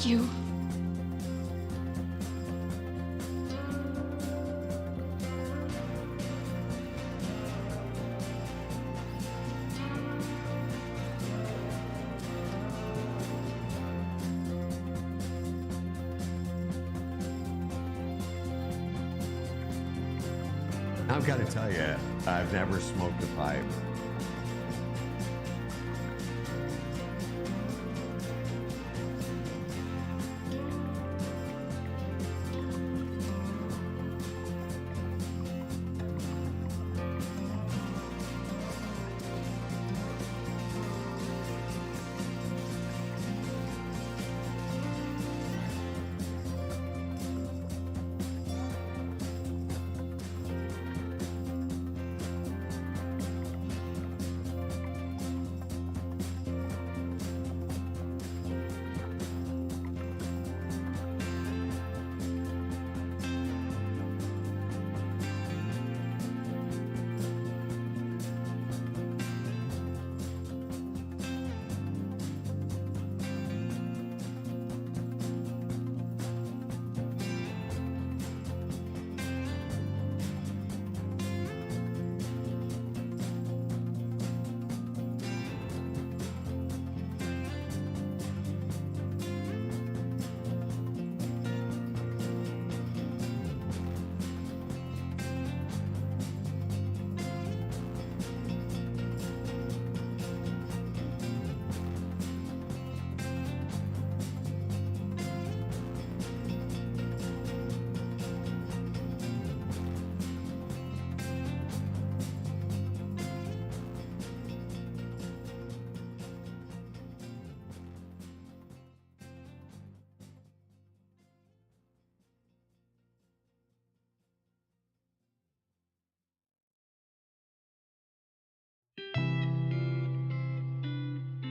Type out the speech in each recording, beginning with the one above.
you. I've got to tell you, I've never smoked a pipe.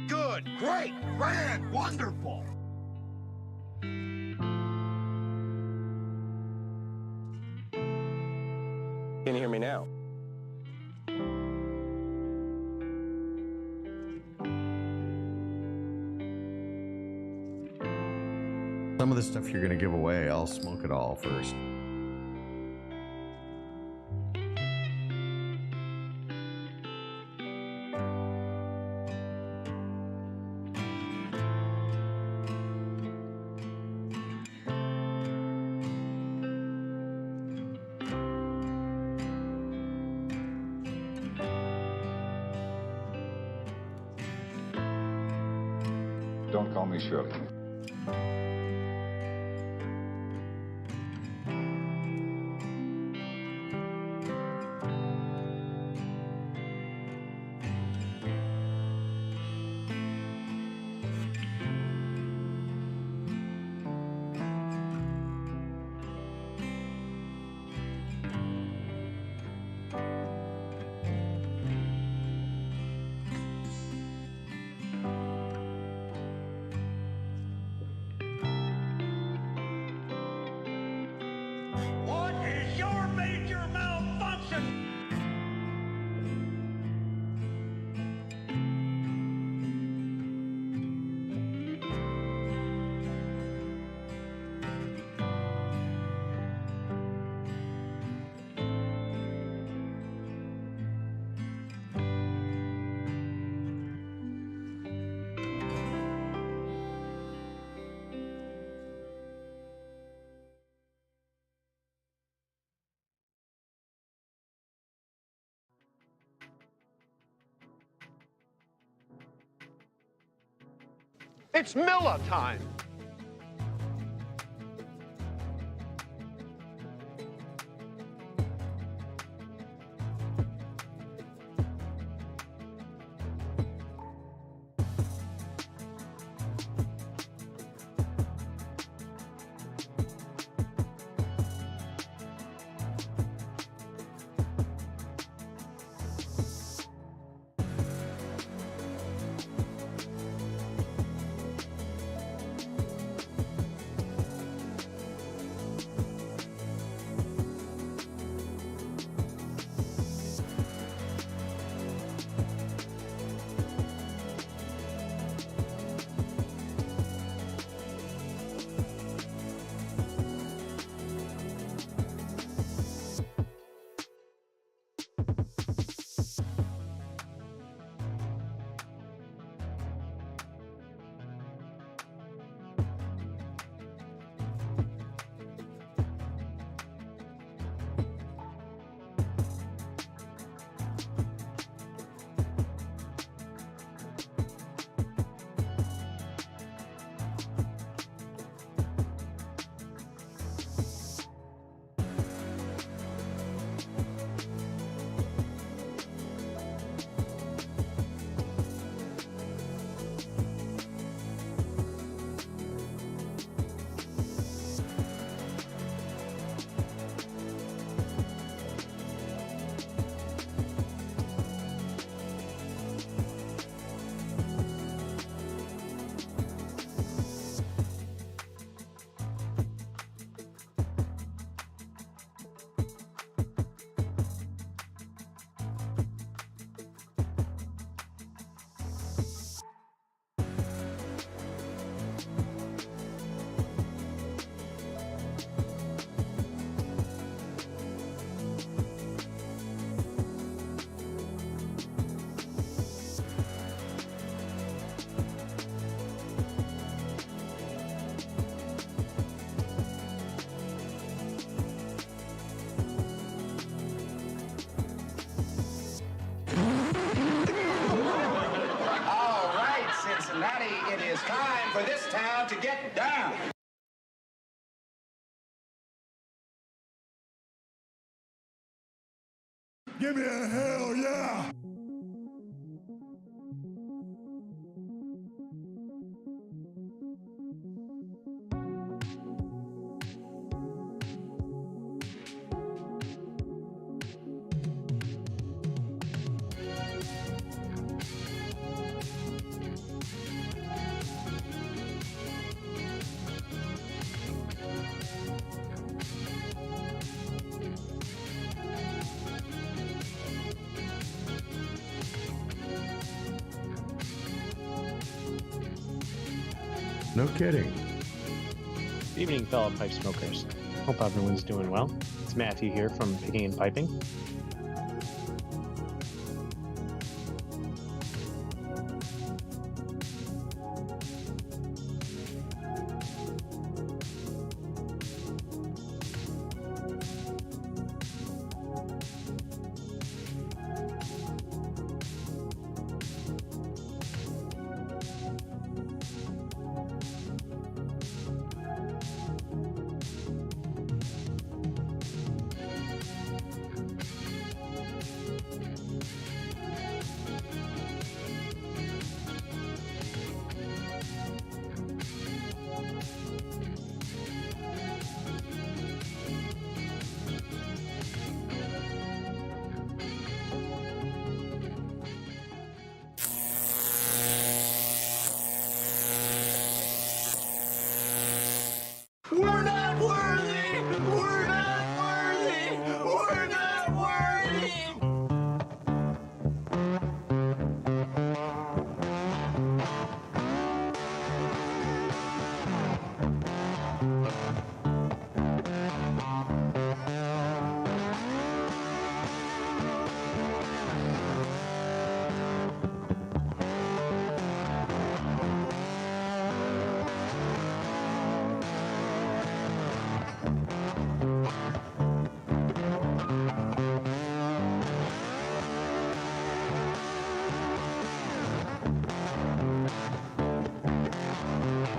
Good, great, grand, wonderful. Can you hear me now? Some of the stuff you're going to give away, I'll smoke it all first. Don't call me Shirley. What is your major malfunction? It's Miller time. It is time for this town to get down. Give me a hell yeah! No kidding. Good evening, fellow pipe smokers. Hope everyone's doing well. It's Matthew here from Picking and Piping. We're not worthy! We're not worthy! We're not worthy!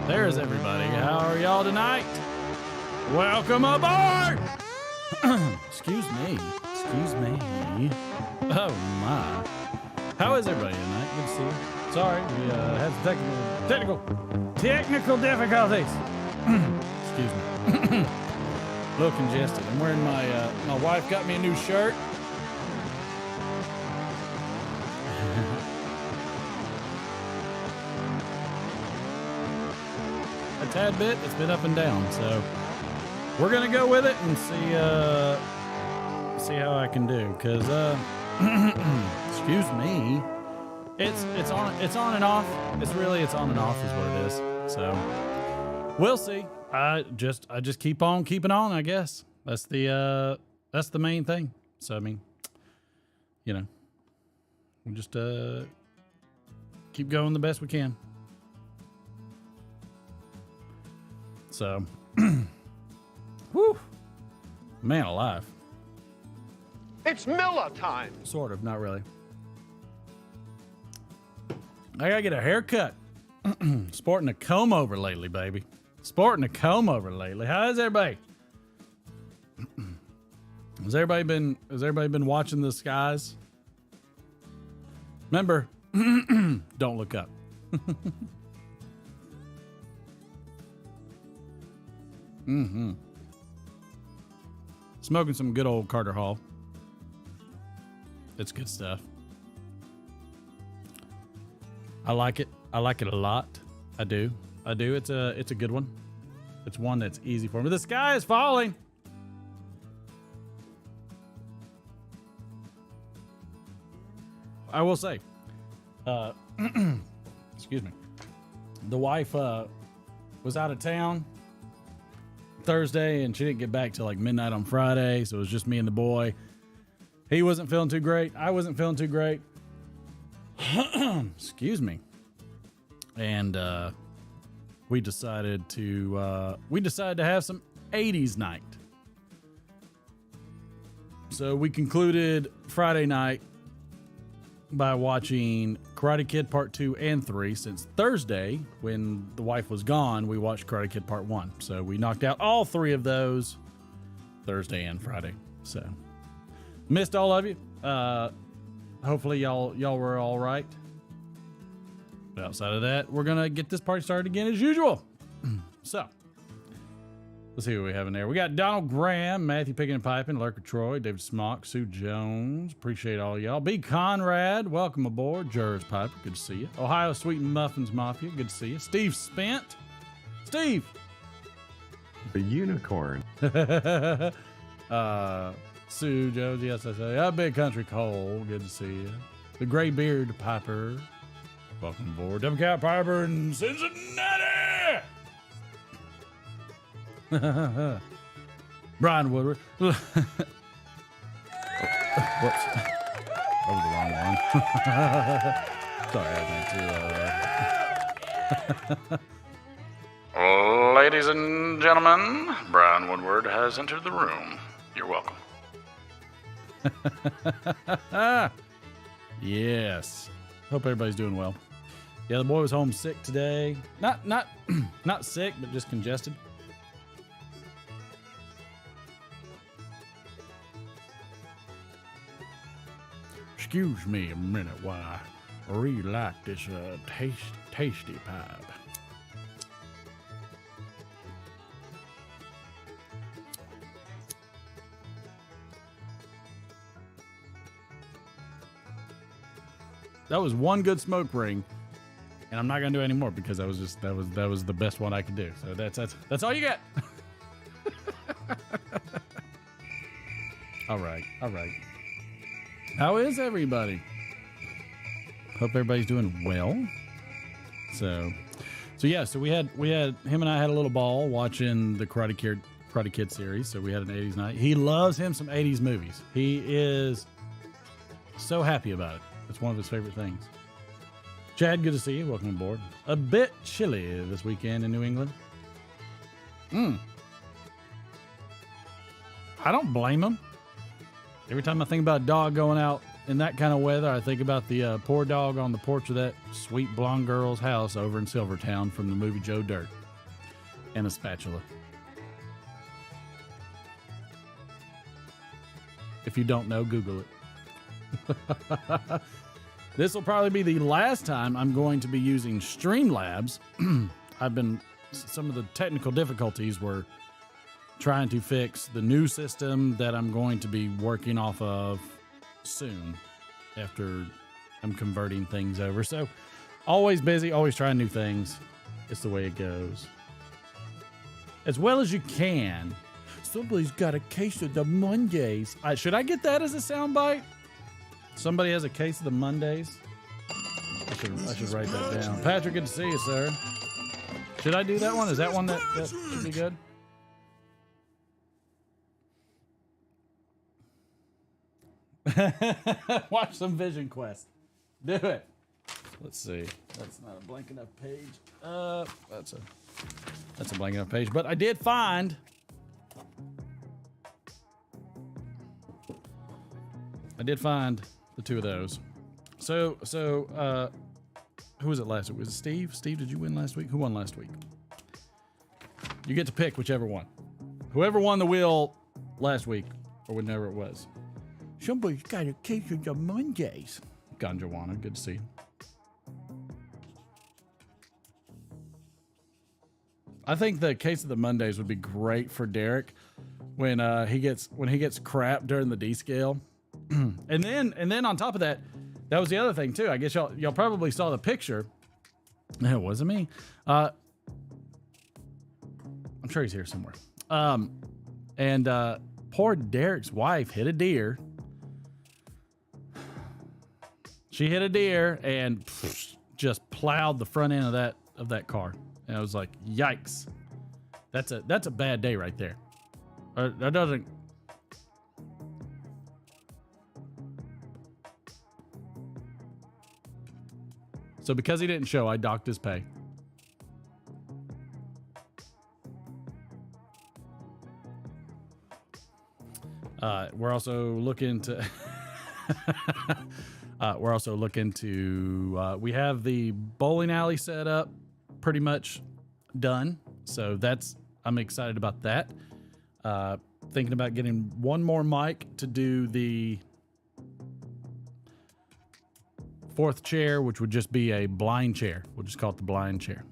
There's everybody. How are y'all tonight? Welcome aboard! Excuse me. Excuse me. Oh my. How is everybody tonight? Good to see you. Sorry, we had some technical difficulties. Excuse me. A little congested. I'm wearing my wife got me a new shirt. A tad bit. It's been up and down, so we're gonna go with it and see how I can do. Cause excuse me, it's on and off. It's on and off is what it is. So we'll see. I just keep on keeping on. I guess that's the main thing. So I mean, you know, we'll just keep going the best we can. So, whew, man alive. It's Miller time. Sort of, not really. I gotta get a haircut. Sporting a comb over lately, baby. Sporting a comb over lately. How is everybody? Has everybody been watching the skies? Remember, don't look up. Smoking some good old Carter Hall. It's good stuff. I like it. I like it a lot. I do. It's a good one. It's one that's easy for me. The sky is falling. I will say, excuse me. The wife was out of town Thursday, and she didn't get back till like midnight on Friday, so it was just me and the boy. He wasn't feeling too great. I wasn't feeling too great. Excuse me. And we decided to have some 80s night. So we concluded Friday night by watching Karate Kid Part 2 and 3, since Thursday, when the wife was gone, we watched Karate Kid Part 1. So we knocked out all 3 of those Thursday and Friday. So missed all of you. Hopefully y'all were all right. But outside of that, we're gonna get this party started again as usual. So let's see what we have in there. We got Donald Graham, Matthew Picking and Piping, Lurker Troy, David Smock, Sue Jones. Appreciate all y'all. B. Conrad, welcome aboard. Jers Piper, good to see you. Ohio Sweet Muffins Mafia, good to see you. Steve Spent. Steve. The unicorn. Sue Jones, yes, I say. Big Country Cole, good to see you. The Gray Beard Piper, welcome aboard. Democrat Piper in Cincinnati. Brian Woodward. Whoops. That was the wrong one. Sorry, I meant to. Ladies and gentlemen, Brian Woodward has entered the room. You're welcome. Yes. Hope everybody's doing well. Yeah, the boy was home sick today. Not sick, but just congested. Excuse me a minute while I relight this tasty pipe. That was one good smoke ring, and I'm not gonna do any more because that was the best one I could do. So that's all you get. All right. How is everybody? Hope everybody's doing well. So we had him and I had a little ball watching the Karate Kid series. So we had an 80s night. He loves him some 80s movies. He is so happy about it. It's one of his favorite things. Chad, good to see you. Welcome aboard. A bit chilly this weekend in New England. I don't blame him. Every time I think about a dog going out in that kind of weather, I think about the poor dog on the porch of that sweet blonde girl's house over in Silvertown from the movie Joe Dirt. And a spatula. If you don't know, Google it. This will probably be the last time I'm going to be using Streamlabs. Some of the technical difficulties were trying to fix the new system that I'm going to be working off of soon after I'm converting things over. So always busy, always trying new things. It's the way it goes. As well as you can. Somebody's got a case of the Mondays. Should I get that as a soundbite? Somebody has a case of the Mondays. I should write that down. Patrick, good to see you, sir. Should I do that one? Is that one that should be good? Watch some Vision Quest. Do it. Let's see. That's not a blank enough page. That's a blank enough page. But I did find the two of those. So who was it last week? Was it Steve? Steve, did you win last week? Who won last week? You get to pick whichever one. Whoever won the wheel last week, or whenever it was. Somebody's got a case of the Mondays. Ganjawana, good to see you. I think the case of the Mondays would be great for Derek when he gets crap during the D scale. and then on top of that, that was the other thing too. I guess y'all probably saw the picture. It wasn't me. I'm sure he's here somewhere. And poor Derek's wife hit a deer. She hit a deer and just plowed the front end of that car. And I was like, yikes. That's a bad day right there. That doesn't. So because he didn't show, I docked his pay. We're also looking to. We have the bowling alley set up, pretty much done. So I'm excited about that. Thinking about getting one more mic to do the fourth chair, which would just be a blind chair. We'll just call it the blind chair.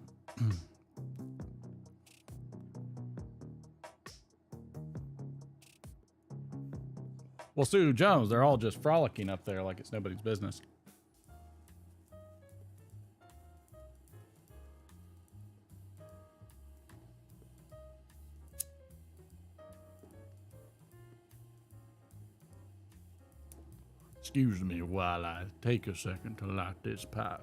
Well, Sue Jones, they're all just frolicking up there like it's nobody's business. Excuse me while I take a second to light this pipe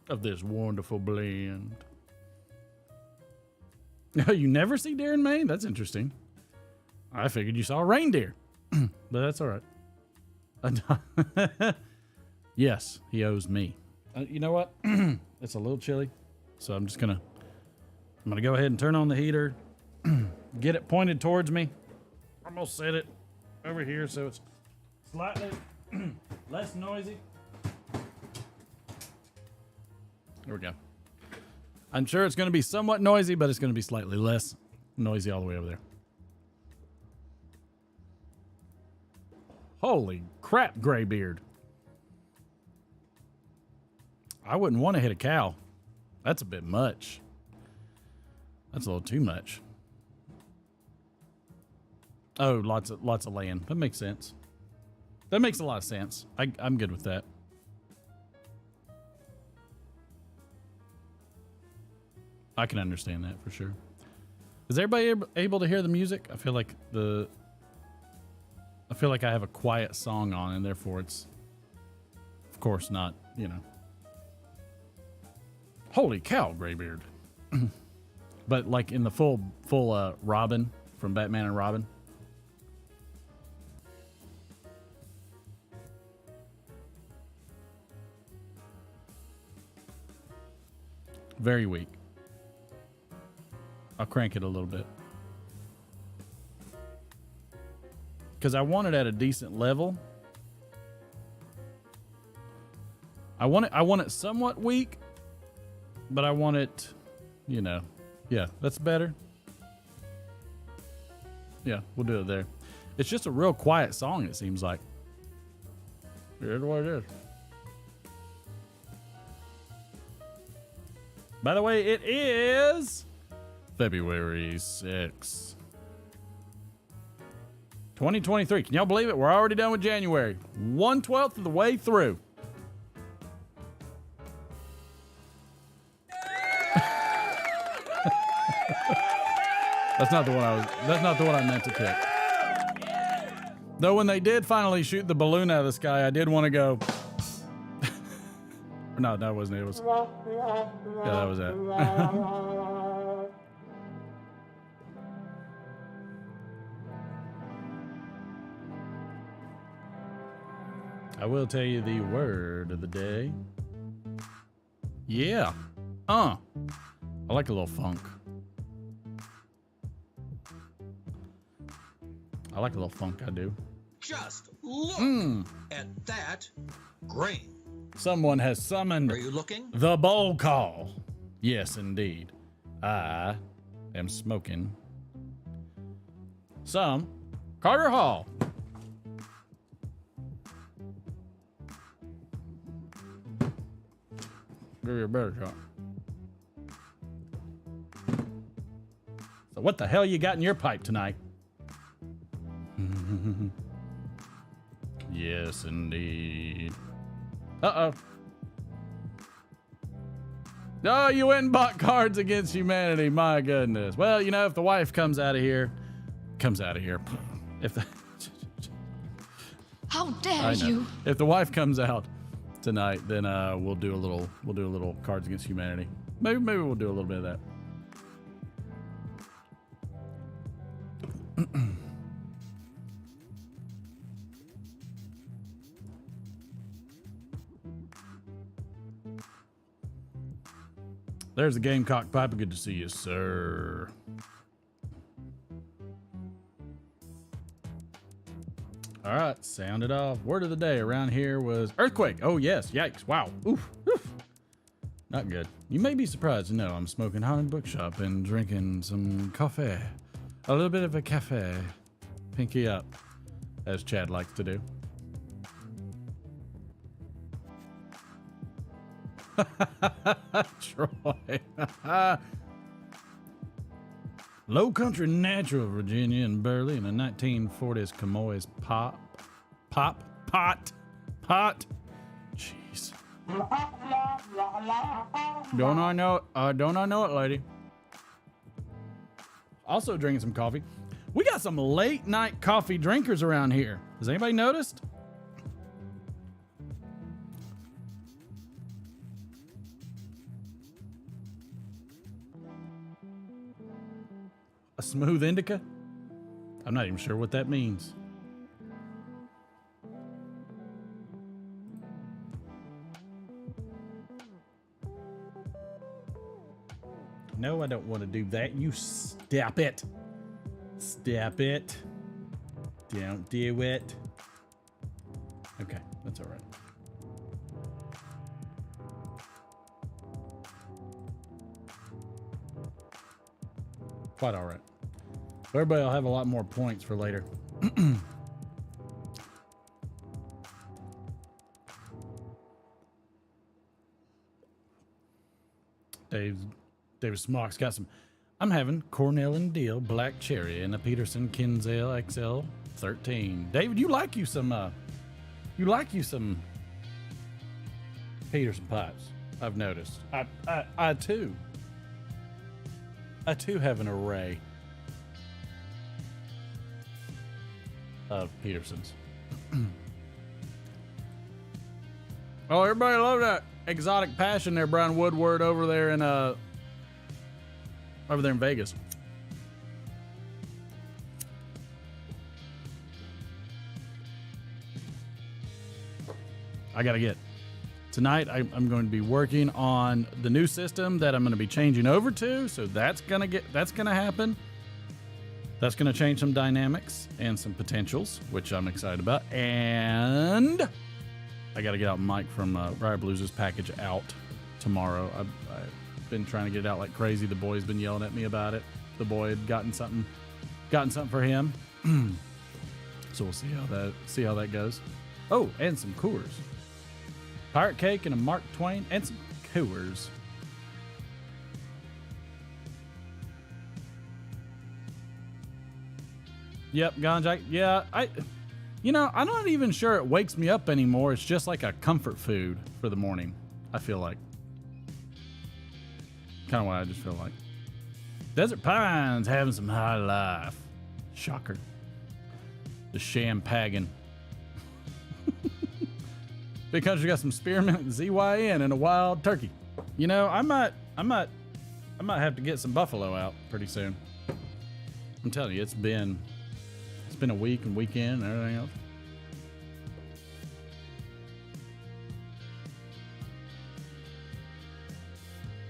of this wonderful blend. You never see deer in Maine? That's interesting. I figured you saw a reindeer, but that's all right. Yes, he owes me. You know what? It's a little chilly, so I'm gonna go ahead and turn on the heater, get it pointed towards me. I'm gonna set it over here so it's slightly less noisy. There we go. I'm sure it's gonna be somewhat noisy, but it's gonna be slightly less noisy all the way over there. Holy crap, Graybeard. I wouldn't want to hit a cow. That's a bit much. That's a little too much. Oh, lots of land. That makes sense. That makes a lot of sense. I'm good with that. I can understand that for sure. Is everybody able to hear the music? I feel like I have a quiet song on, and therefore it's, of course, not, Holy cow, Graybeard. But like in the full Robin from Batman and Robin. Very weak. I'll crank it a little bit. Because I want it at a decent level. I want it somewhat weak, but I want it, yeah, that's better. Yeah, we'll do it there. It's just a real quiet song, it seems like. Here's what it is. By the way, it is February 6th. 2023. Can y'all believe it? We're already done with January. 1/12 of the way through. That's not the one I meant to pick. Though when they did finally shoot the balloon out of the sky, I did want to go. No, that wasn't it. It was. Yeah, that was it. I will tell you the word of the day. Yeah. I like a little funk. I like a little funk, I do. Just look at that grain. Someone has summoned Are you looking? the bowl call. Yes, indeed. I am smoking some Carter Hall. Give you a better shot. So what the hell you got in your pipe tonight? Yes, indeed. Uh-oh. No, you went and bought Cards Against Humanity. My goodness. Well, you know, if the wife comes out of here. If the, How dare you? If the wife comes out tonight, then we'll do a little Cards Against Humanity. Maybe we'll do a little bit of that. There's the Gamecock Piper. Good to see you, sir. All right, sound it off. Word of the day around here was earthquake. Oh, yes. Yikes. Wow. Oof. Not good. You may be surprised to know I'm smoking Haunted Bookshop and drinking some coffee. A little bit of a cafe. Pinky up, as Chad likes to do. Troy. Low Country Natural, Virginia and Burley in the 1940s Camoys pot. Jeez. Don't I know it, lady? Also drinking some coffee. We got some late night coffee drinkers around here. Has anybody noticed? A smooth indica? I'm not even sure what that means. No, I don't want to do that. You stop it. Stop it. Don't do it. Okay, that's all right. Quite all right. Everybody will have a lot more points for later. David Smock's got some. I'm having Cornell and Deal Black Cherry and a Peterson Kinzel XL 13. David, you like you some Peterson pipes. I've noticed. I too have an array of Petersons. Oh, everybody love that Exotic Passion there, Brian Woodward over there in Vegas. I gotta get tonight. I'm going to be working on the new system that I'm going to be changing over to. So that's gonna happen. That's gonna change some dynamics and some potentials, which I'm excited about. And I got to get out Mike from Briar Blues' package out tomorrow. I've been trying to get it out like crazy. The boy's been yelling at me about it. The boy had gotten something for him. So we'll see how that goes. Oh, and some Coors. Pirate Cake and a Mark Twain and some Coors. Yep, ganja. Yeah, I'm not even sure it wakes me up anymore. It's just like a comfort food for the morning, I feel like. Kind of what I just feel like. Desert Pines having some high life. Shocker. The Champagne. Big Country got some spearmint ZYN and a wild turkey. You know, I might have to get some buffalo out pretty soon. I'm telling you, it's been a week and weekend and everything else.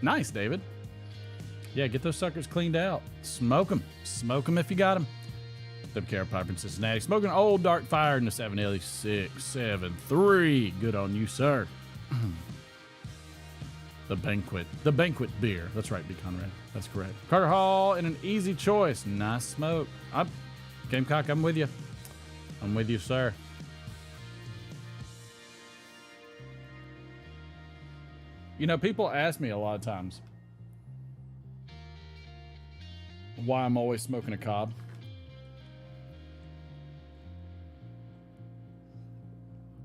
Nice, David. Yeah, get those suckers cleaned out. Smoke them. Smoke them if you got them. WKR Piper in Cincinnati. Smoking Old Dark Fire in the 7L673. Good on you, sir. The banquet beer. That's right, B. Conrad. That's correct. Carter Hall in an easy choice. Nice smoke. Gamecock, I'm with you. I'm with you, sir. You know, people ask me a lot of times why I'm always smoking a cob.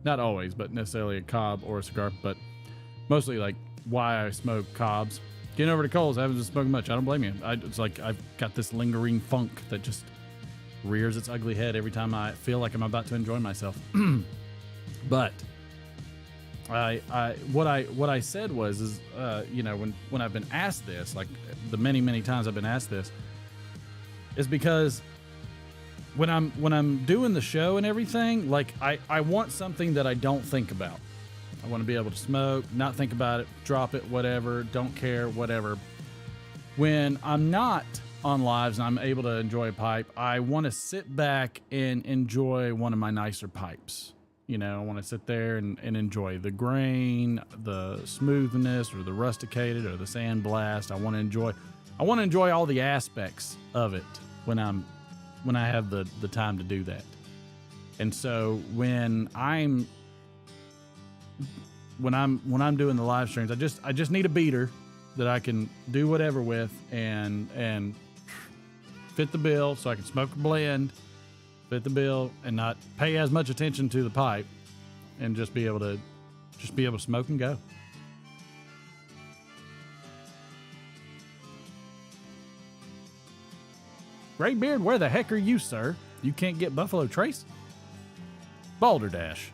Not always, but necessarily a cob or a cigar, but mostly like why I smoke cobs. Getting over to Coles, I haven't been smoking much. I don't blame you. It's like I've got this lingering funk that just rears its ugly head every time I feel like I'm about to enjoy myself. But what I said was you know, when I've been asked this, like the many times I've been asked this, is because when I'm doing the show and everything, like I want something that I don't think about. I want to be able to smoke, not think about it, drop it, whatever, don't care, whatever. When I'm not on lives and I'm able to enjoy a pipe, I want to sit back and enjoy one of my nicer pipes. You know, I want to sit there and enjoy the grain, the smoothness, or the rusticated, or the sandblast. I want to enjoy all the aspects of it when I have the time to do that. And so when I'm doing the live streams, I just need a beater that I can do whatever with and fit the bill, so I can smoke a blend, fit the bill, and not pay as much attention to the pipe, and just be able to smoke and go. Graybeard, where the heck are you, sir? You can't get Buffalo Trace? Balderdash.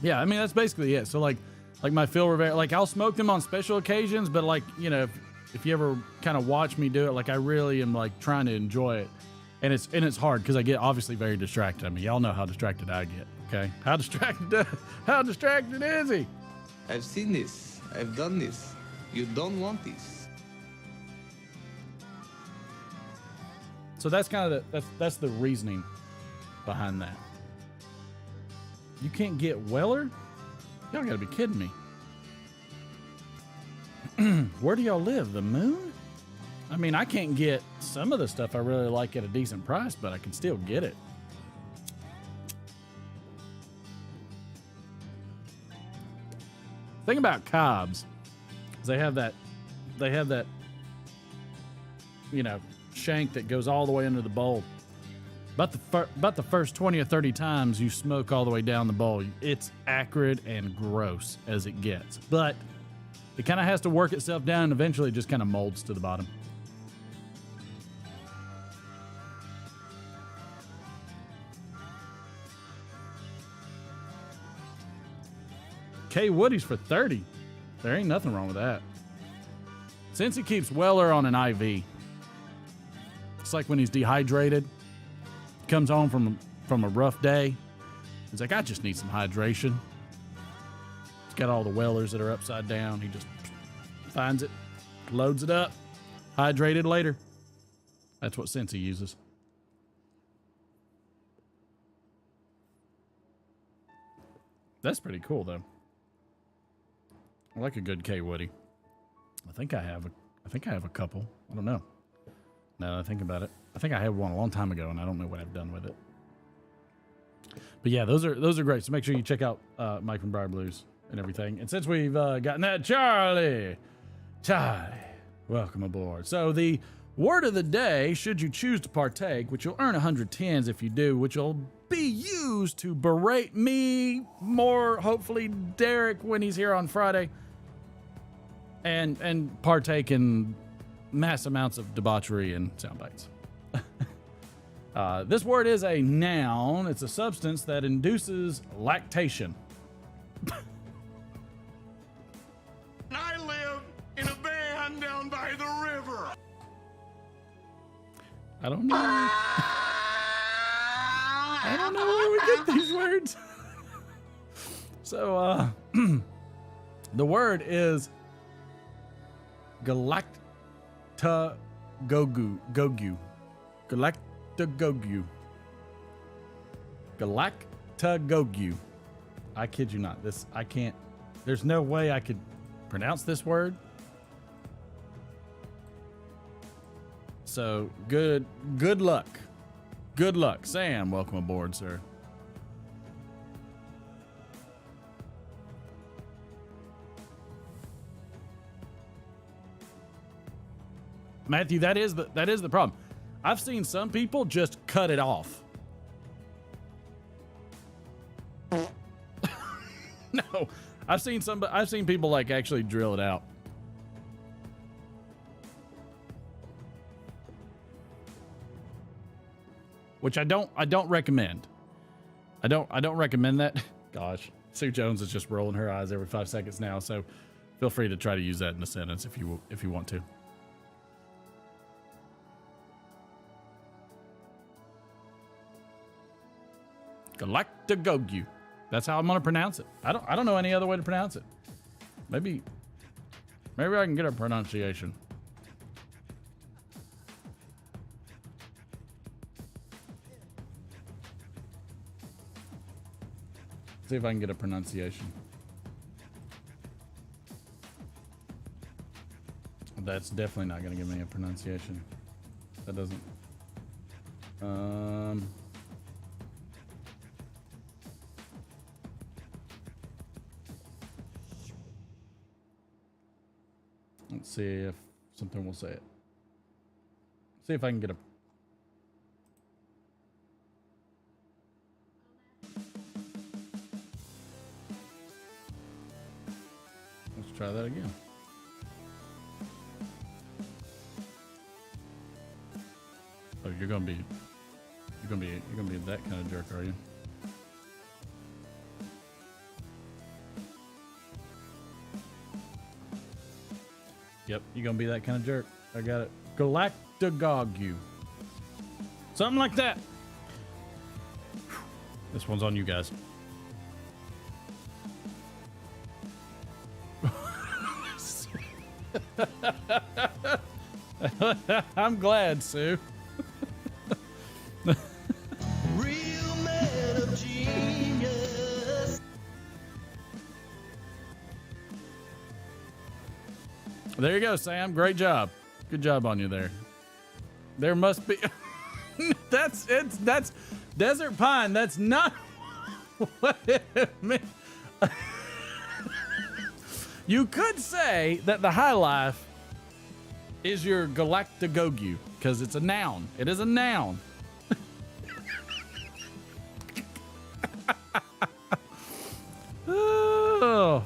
Yeah, I mean, that's basically it. So like my Phil Rivera, like I'll smoke them on special occasions, but like, you know, if you ever kind of watch me do it, like I really am like trying to enjoy it. And it's hard because I get obviously very distracted. I mean, y'all know how distracted I get, okay? How distracted is he? I've seen this. I've done this. You don't want this. So that's kind of that's the reasoning behind that. You can't get Weller? Y'all gotta be kidding me. Where do y'all live? The moon? I mean, I can't get some of the stuff I really like at a decent price, but I can still get it. Thing about cobs is they have that, you know, shank that goes all the way into the bowl. About the first 20 or 30 times you smoke all the way down the bowl, it's acrid and gross as it gets. But it kind of has to work itself down, and eventually it just kind of molds to the bottom. K. Woody's for 30. There ain't nothing wrong with that. Since he keeps Weller on an IV, it's like when he's dehydrated, comes home from a rough day. He's like, I just need some hydration. He's got all the Wellers that are upside down. He just finds it, loads it up, hydrated later. That's what Cincy uses. That's pretty cool, though. I like a good K Woody. I think I have a couple. I don't know. Now that I think about it, I think I had one a long time ago, and I don't know what I've done with it. But yeah, those are great. So make sure you check out Mike from Briar Blues and everything. And since we've gotten that, Charlie, welcome aboard. So the word of the day, should you choose to partake, which you'll earn 100 TINS if you do, which will be used to berate me, more hopefully Derek when he's here on Friday, and partake in mass amounts of debauchery and sound bites. This word is a noun. It's a substance that induces lactation. I live in a van down by the river. I don't know. I don't know where we get these words. So, the word is Galactagogu. Galactagogu. Galactagogu. I kid you not. I can't. There's no way I could pronounce this word. So good luck. Good luck. Sam, welcome aboard, sir. Matthew, that is the problem. I've seen some people just cut it off. No, I've seen people like actually drill it out. Which I don't recommend. I don't recommend that. Gosh, Sue Jones is just rolling her eyes every 5 seconds now, so feel free to try to use that in a sentence if you want to. Galactagogu. That's how I'm gonna pronounce it. I don't know any other way to pronounce it. Maybe I can get a pronunciation. See if I can get a pronunciation. That's definitely not gonna give me a pronunciation. That doesn't. Let's see if something will say it. See if I can get a. Let's try that again. Oh, you're gonna be that kind of jerk, are you? Yep, you're gonna be that kind of jerk. I got it. Galactagogu. Something like that. This one's on you guys. I'm glad, Sue. Real man of genius. There you go, Sam. Great job. Good job on you there. There must be. That's desert pine. That's not what it meant. You could say that the high life is your galactagogu because it's a noun. It is a noun. Oh.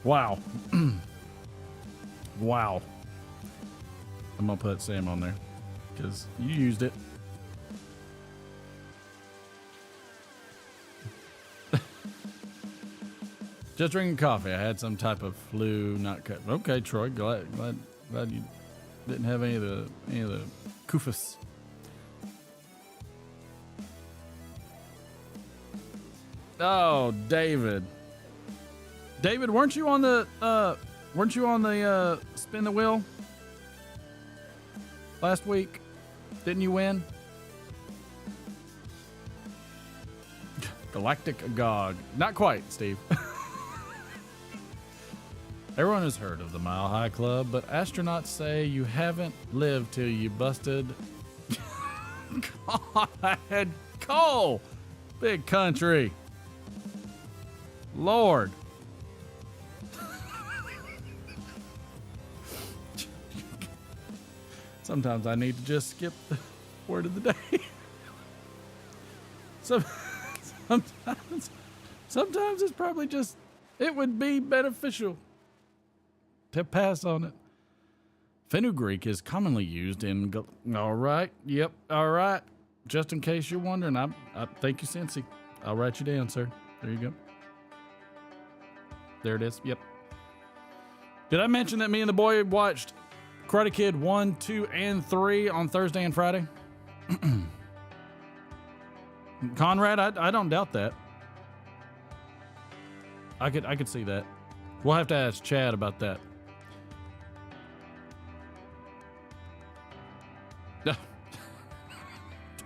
Wow. Wow. I'm gonna put Sam on there because you used it. Just drinking coffee. I had some type of flu, not cut. Okay, Troy. Glad you didn't have any of the kufus. Oh, David. David, weren't you on the spin the wheel last week? Didn't you win? Galactic Agog. Not quite, Steve. Everyone has heard of the Mile High Club, but astronauts say you haven't lived till you busted. God, Cole, big country. Lord. Sometimes I need to just skip the word of the day. Sometimes it's probably just, it would be beneficial to pass on it. Fenugreek is commonly used in, all right, yep, all right. Just in case you're wondering, I thank you, Cincy. I'll write you down, sir. There you go. There it is, yep. Did I mention that me and the boy watched Karate Kid 1, 2, and 3 on Thursday and Friday? Conrad, I don't doubt that. I could see that. We'll have to ask Chad about that.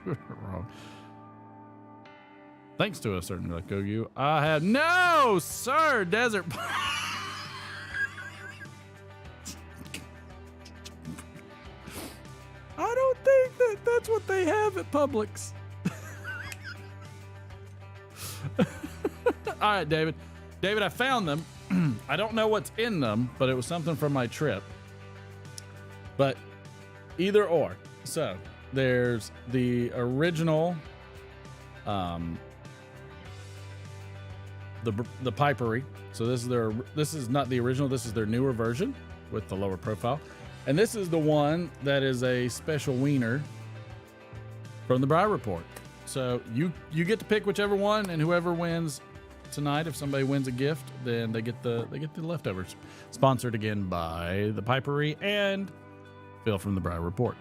Wrong. Thanks to a certain like you, I have no sir desert. I don't think that's what they have at Publix. All right, David. David, I found them. I don't know what's in them, but it was something from my trip. But either or. So there's the original, the Pipery. So this is not the original. This is their newer version with the lower profile. And this is the one that is a special wiener from the Briar Report. So you get to pick whichever one, and whoever wins tonight, if somebody wins a gift, then they get the leftovers. Sponsored again by the Pipery and Phil from the Briar Report.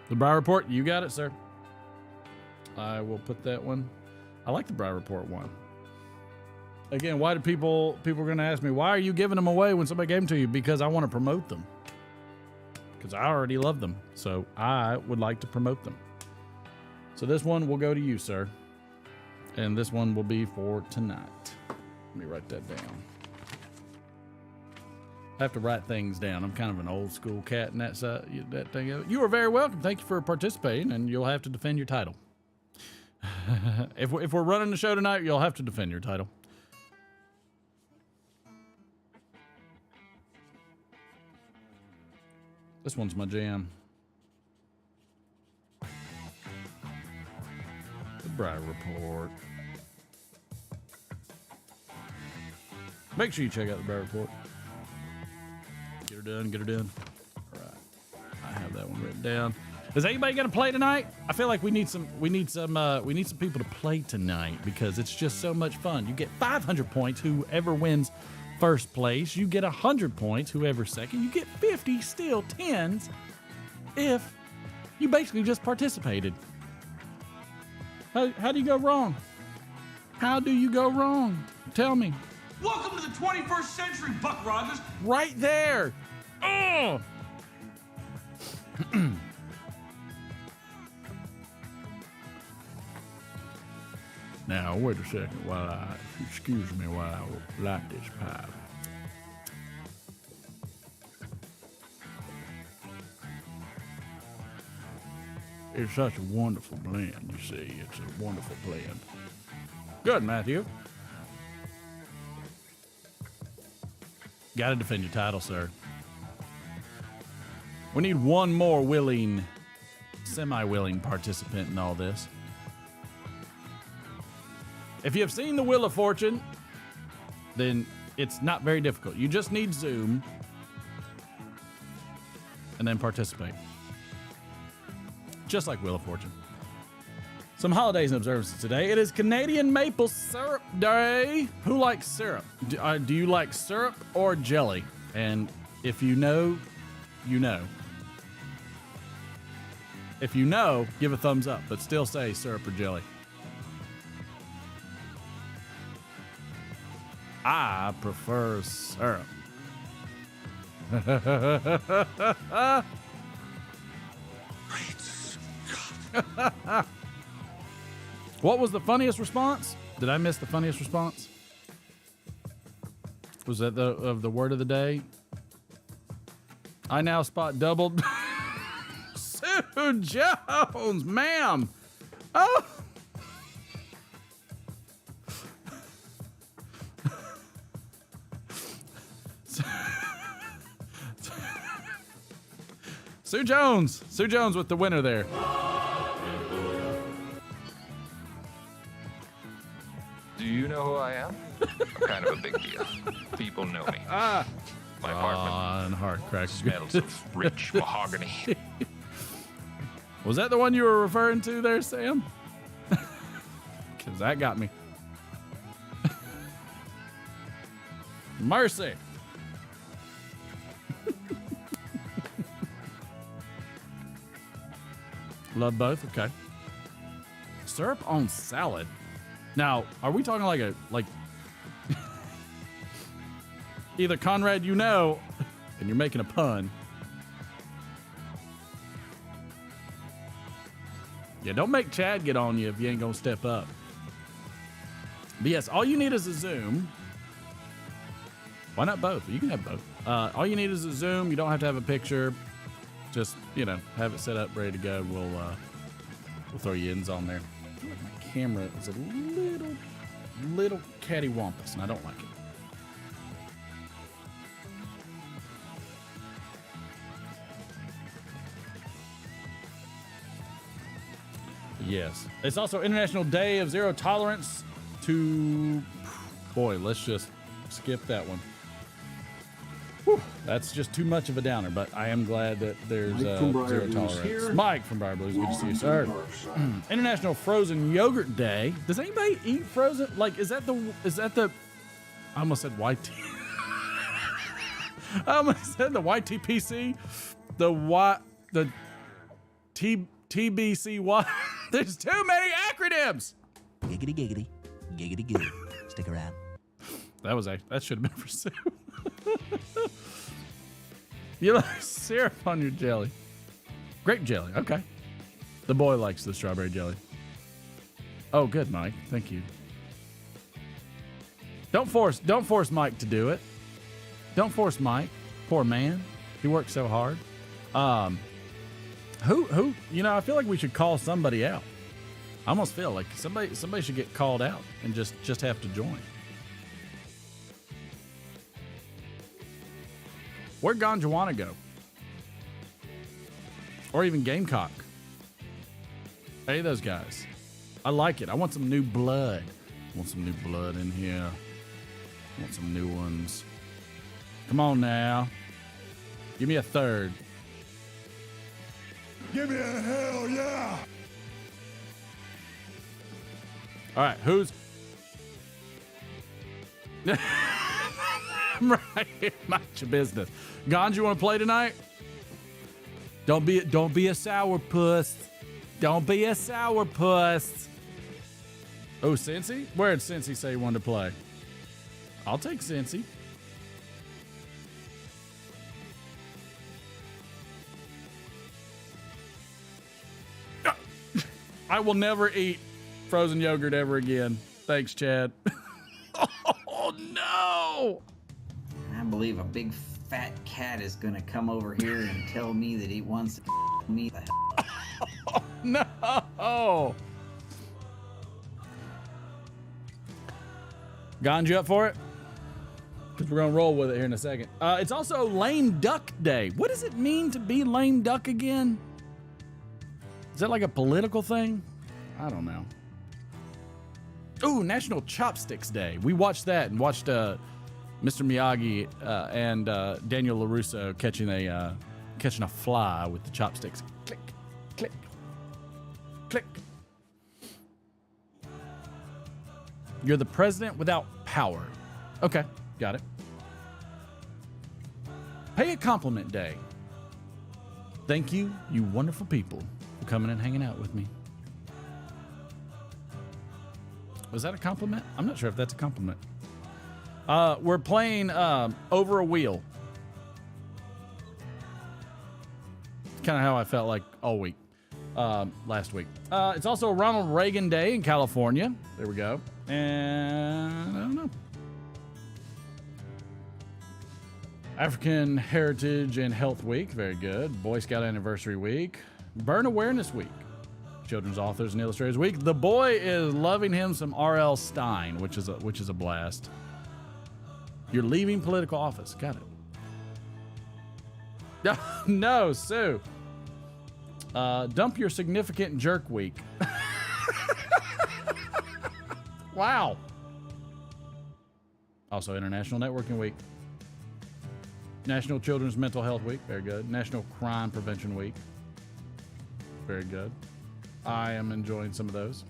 The Briar Report, you got it, sir. I will put that one. I like the Briar Report one. Again, why do people are going to ask me, why are you giving them away when somebody gave them to you? Because I want to promote them. Because I already love them. So I would like to promote them. So this one will go to you, sir. And this one will be for tonight. Let me write that down. I have to write things down. I'm kind of an old school cat in that thing. You are very welcome. Thank you for participating, and you'll have to defend your title. If we're running the show tonight, you'll have to defend your title. This one's my jam. The Briar Report. Make sure you check out the Briar Report. Get her done, get her done. All right. I have that one written down. Is anybody gonna play tonight? I feel like we need some people to play tonight because it's just so much fun. You get 500 points, whoever wins first place. You get 100 points, whoever second. You get 50, still TINS, if you basically just participated. How do you go wrong? How do you go wrong? Tell me. Welcome to the 21st century, Buck Rogers. Right there. Oh. Now, wait a second excuse me while I light this pipe. It's such a wonderful blend, you see. It's a wonderful blend. Good, Matthew. Gotta defend your title, sir. We need one more semi-willing participant in all this. If you have seen the Wheel of Fortune, then it's not very difficult. You just need Zoom and then participate. Just like Wheel of Fortune. Some holidays and observances today. It is Canadian Maple Syrup Day. Who likes syrup? Do you like syrup or jelly? And if you know, you know. If you know, give a thumbs up, but still say syrup or jelly. I prefer syrup. What was the funniest response? Did I miss the funniest response? Was that the word of the day? I now spot doubled. Sue Jones, ma'am. Oh. Sue Jones with the winner there. Do you know who I am? I'm kind of a big deal. People know me. My apartment and heart cracks. smells of rich mahogany. Was that the one you were referring to there, Sam? Because that got me. Mercy. Love both? Okay. Syrup on salad. Now, are we talking like either Conrad, you know, and you're making a pun. Yeah, don't make Chad get on you if you ain't gonna step up. But yes, all you need is a Zoom. Why not both? You can have both. All you need is a Zoom. You don't have to have a picture. Just, you know, have it set up, ready to go. We'll throw your ends on there. I feel like my camera is a little cattywampus, and I don't like it. Yes. It's also International Day of Zero Tolerance to... Boy, let's just skip that one. Whew, that's just too much of a downer, but I am glad that there's zero tolerance. Here. Mike from Briar Blues, good to see you, sir. International Frozen Yogurt Day. Does anybody eat frozen? Like, is that the... I almost said YT. I almost said the YTPC. The TBCY. There's too many acronyms. Giggity, giggity, giggity, giggity. Stick around. That should have been for Sue. You like syrup on your jelly. Grape jelly, okay. The boy likes the strawberry jelly. Oh, good, Mike. Thank you. Don't force Mike to do it. Don't force Mike. Poor man. He works so hard. Who? You know, I feel like we should call somebody out. I almost feel like somebody should get called out and just have to join. Where'd Ganjuana go? Or even Gamecock. Hey, those guys. I like it. I want some new blood. I want some new blood in here. I want some new ones. Come on now. Give me a third. Give me a hell yeah! All right, who's... Right, mind your business. Gons, you want to play tonight? Don't be a sourpuss. Don't be a sourpuss. Oh, Cincy? Where did Cincy say he wanted to play? I'll take Cincy. I will never eat frozen yogurt ever again. Thanks, Chad. Oh, no! I believe a big fat cat is gonna come over here and tell me that he wants to me the hell. No! Gons, you up for it? Because we're gonna roll with it here in a second. It's also Lame Duck Day. What does it mean to be lame duck again? Is that like a political thing? I don't know. Ooh, National Chopsticks Day. We watched that and watched Mr. Miyagi and Daniel LaRusso catching a fly with the chopsticks. Click, click, click. You're the president without power. Okay, got it. Pay a compliment day. Thank you, you wonderful people, for coming and hanging out with me. Was that a compliment? I'm not sure if that's a compliment. We're playing Over a Wheel. Kind of how I felt like all week, last week. It's also Ronald Reagan Day in California. There we go. And I don't know. African Heritage and Health Week. Very good. Boy Scout Anniversary Week. Burn Awareness Week. Children's Authors and Illustrators Week. The boy is loving him some R.L. Stein, which is a blast. You're leaving political office. Got it. No, Sue. Dump your significant jerk week. Wow. Also International Networking Week. National Children's Mental Health Week. Very good. National Crime Prevention Week. Very good. I am enjoying some of those.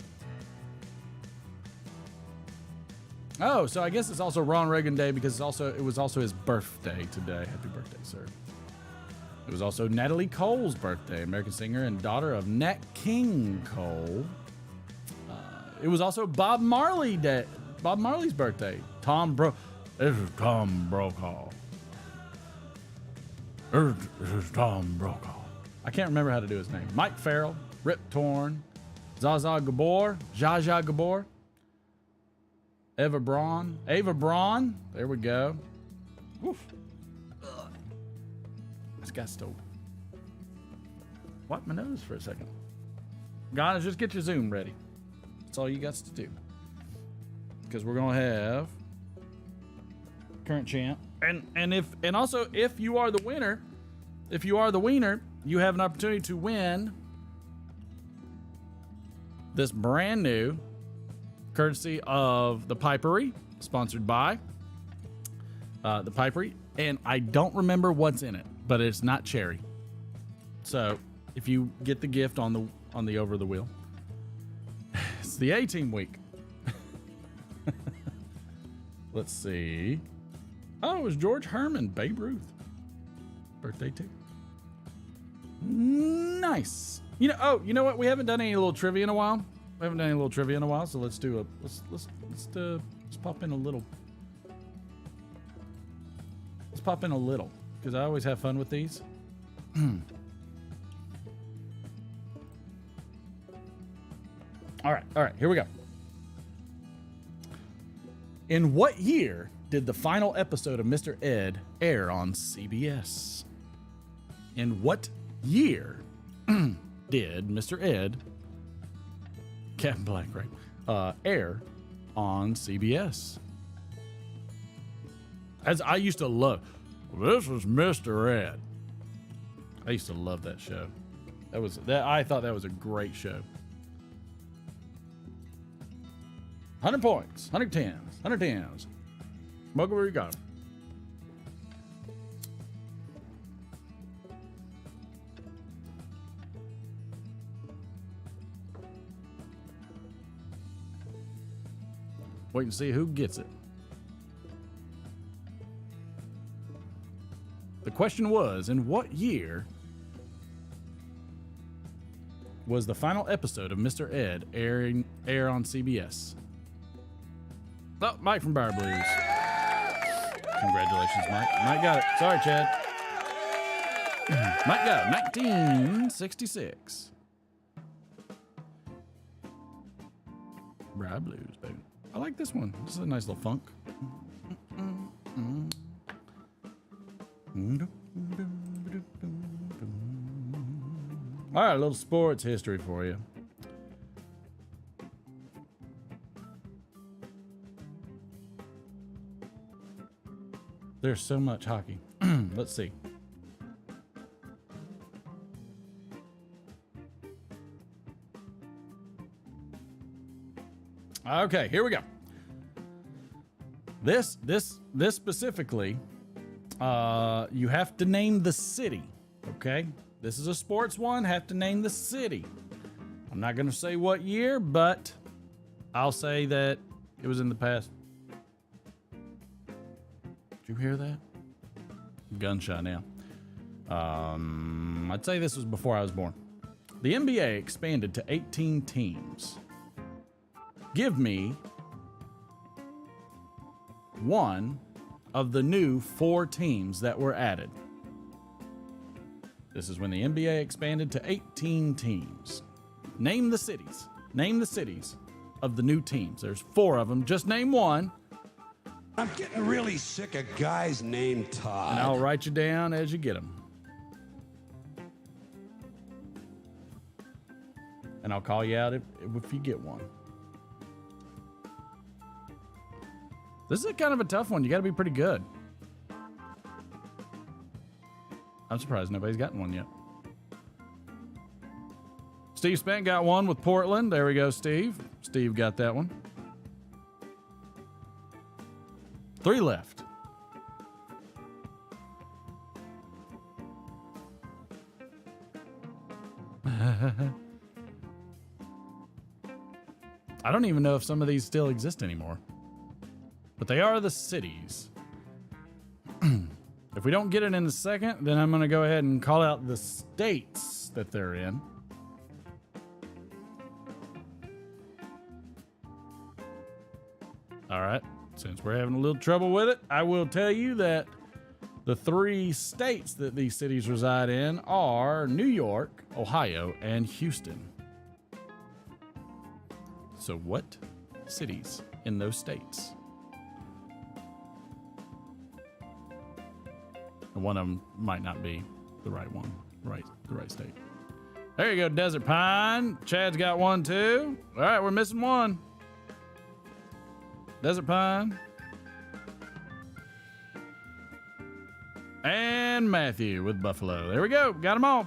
Oh, so I guess it's also Ronald Reagan Day because it was also his birthday today. Happy birthday, sir. It was also Natalie Cole's birthday, American singer and daughter of Nat King Cole. It was also Bob Marley Day. Bob Marley's birthday. This is Tom Brokaw. This is Tom Brokaw. I can't remember how to do his name. Mike Farrell, Rip Torn, Zaza Gabor, Jaja Gabor, Ava Braun. There we go. Woof. This guy stole. Wipe my nose for a second. Guys, just get your Zoom ready. That's all you got to do. Because we're gonna have current champ, and also if you are the winner, you have an opportunity to win this brand new, courtesy of the Pipery, sponsored by the Pipery, and I don't remember what's in it, but it's not cherry. So if you get the gift on the over the wheel, it's the A-Team week. Let's see. Oh, it was George Herman, Babe Ruth. Birthday too. Nice. You know what? We haven't done any little trivia in a while. So let's do let's pop in a little. Let's pop in a little, because I always have fun with these. All right, here we go. In what year did the final episode of Mr. Ed air on CBS? In what year did Mr. Ed, Captain Black, right, air on CBS? As I used to love, this was Mr. Ed. I used to love that show. I thought that was a great show. 100 points, 110s. Smoke where you got 'em. Wait and see who gets it. The question was, in what year was the final episode of Mr. Ed air on CBS? Oh, Mike from Briar Blues. Congratulations, Mike. Mike got it. Sorry, Chad. Mike got it. 1966. Briar Blues, baby. I like this one. This is a nice little funk. All right, a little sports history for you. There's so much hockey. Let's see. Okay, here we go. This specifically, you have to name the city. Okay, this is a sports one. Have to name the city. I'm not gonna say what year, but I'll say that it was in the past. Did you hear that? Gunshot now. I'd say this was before I was born. The NBA expanded to 18 teams. Give me one of the new 4 teams that were added. This is when the NBA expanded to 18 teams. Name the cities. Name the cities of the new teams. There's 4 of them. Just name one. I'm getting really sick of guys named Todd. And I'll write you down as you get them. And I'll call you out if you get one. This is a kind of a tough one. You got to be pretty good. I'm surprised nobody's gotten one yet. Steve Spence got one with Portland. There we go, Steve. Steve got that one. 3 left. I don't even know if some of these still exist anymore. But they are the cities. If we don't get it in a second, then I'm going to go ahead and call out the states that they're in. All right. since we're having a little trouble with it, I will tell you that the 3 states that these cities reside in are New York, Ohio, and Houston. So what cities in those states? And one of them might not be the right one, the right state. There you go, Desert Pine. Chad's got one too. All right, we're missing one. Desert Pine. And Matthew with Buffalo. There we go. Got them all.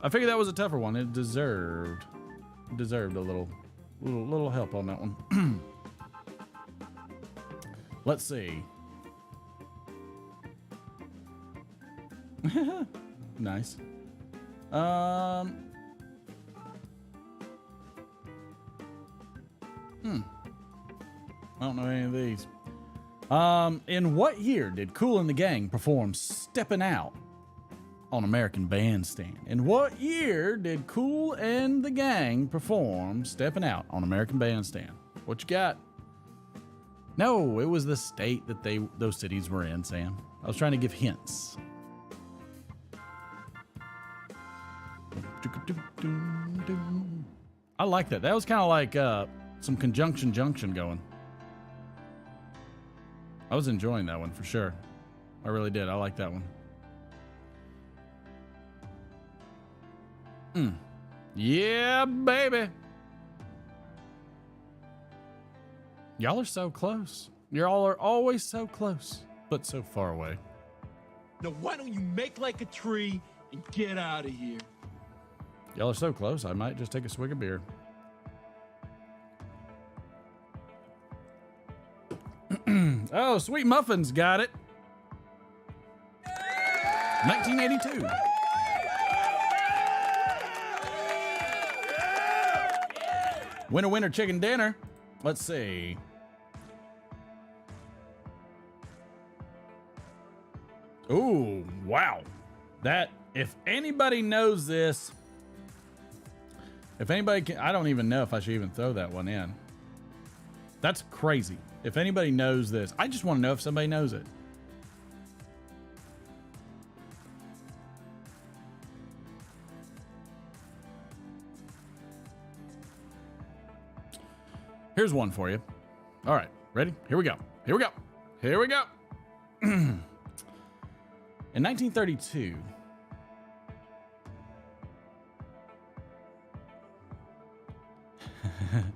I figured that was a tougher one. It deserved a little help on that one. Let's see. Nice. I don't know any of these. In what year did Kool and the Gang perform Steppin' Out on American Bandstand? In what year did Kool and the Gang perform Steppin' Out on American Bandstand? What you got? No, it was the state that those cities were in, Sam. I was trying to give hints. I like that. That was kind of like some conjunction junction going. I was enjoying that one for sure. I really did. I like that one. Yeah, baby. Y'all are so close. Y'all are always so close, but so far away. Now, why don't you make like a tree and get out of here? Y'all are so close, I might just take a swig of beer. Oh, Sweet Muffins got it. 1982. Winner, winner, chicken dinner. Let's see. Ooh, wow. That, if anybody knows this, if anybody can, I don't even know if I should even throw that one in. That's crazy. If anybody knows this, I just want to know if somebody knows it. Here's one for you. All right, ready? Here we go. Here we go. Here we go. In 1932, I'm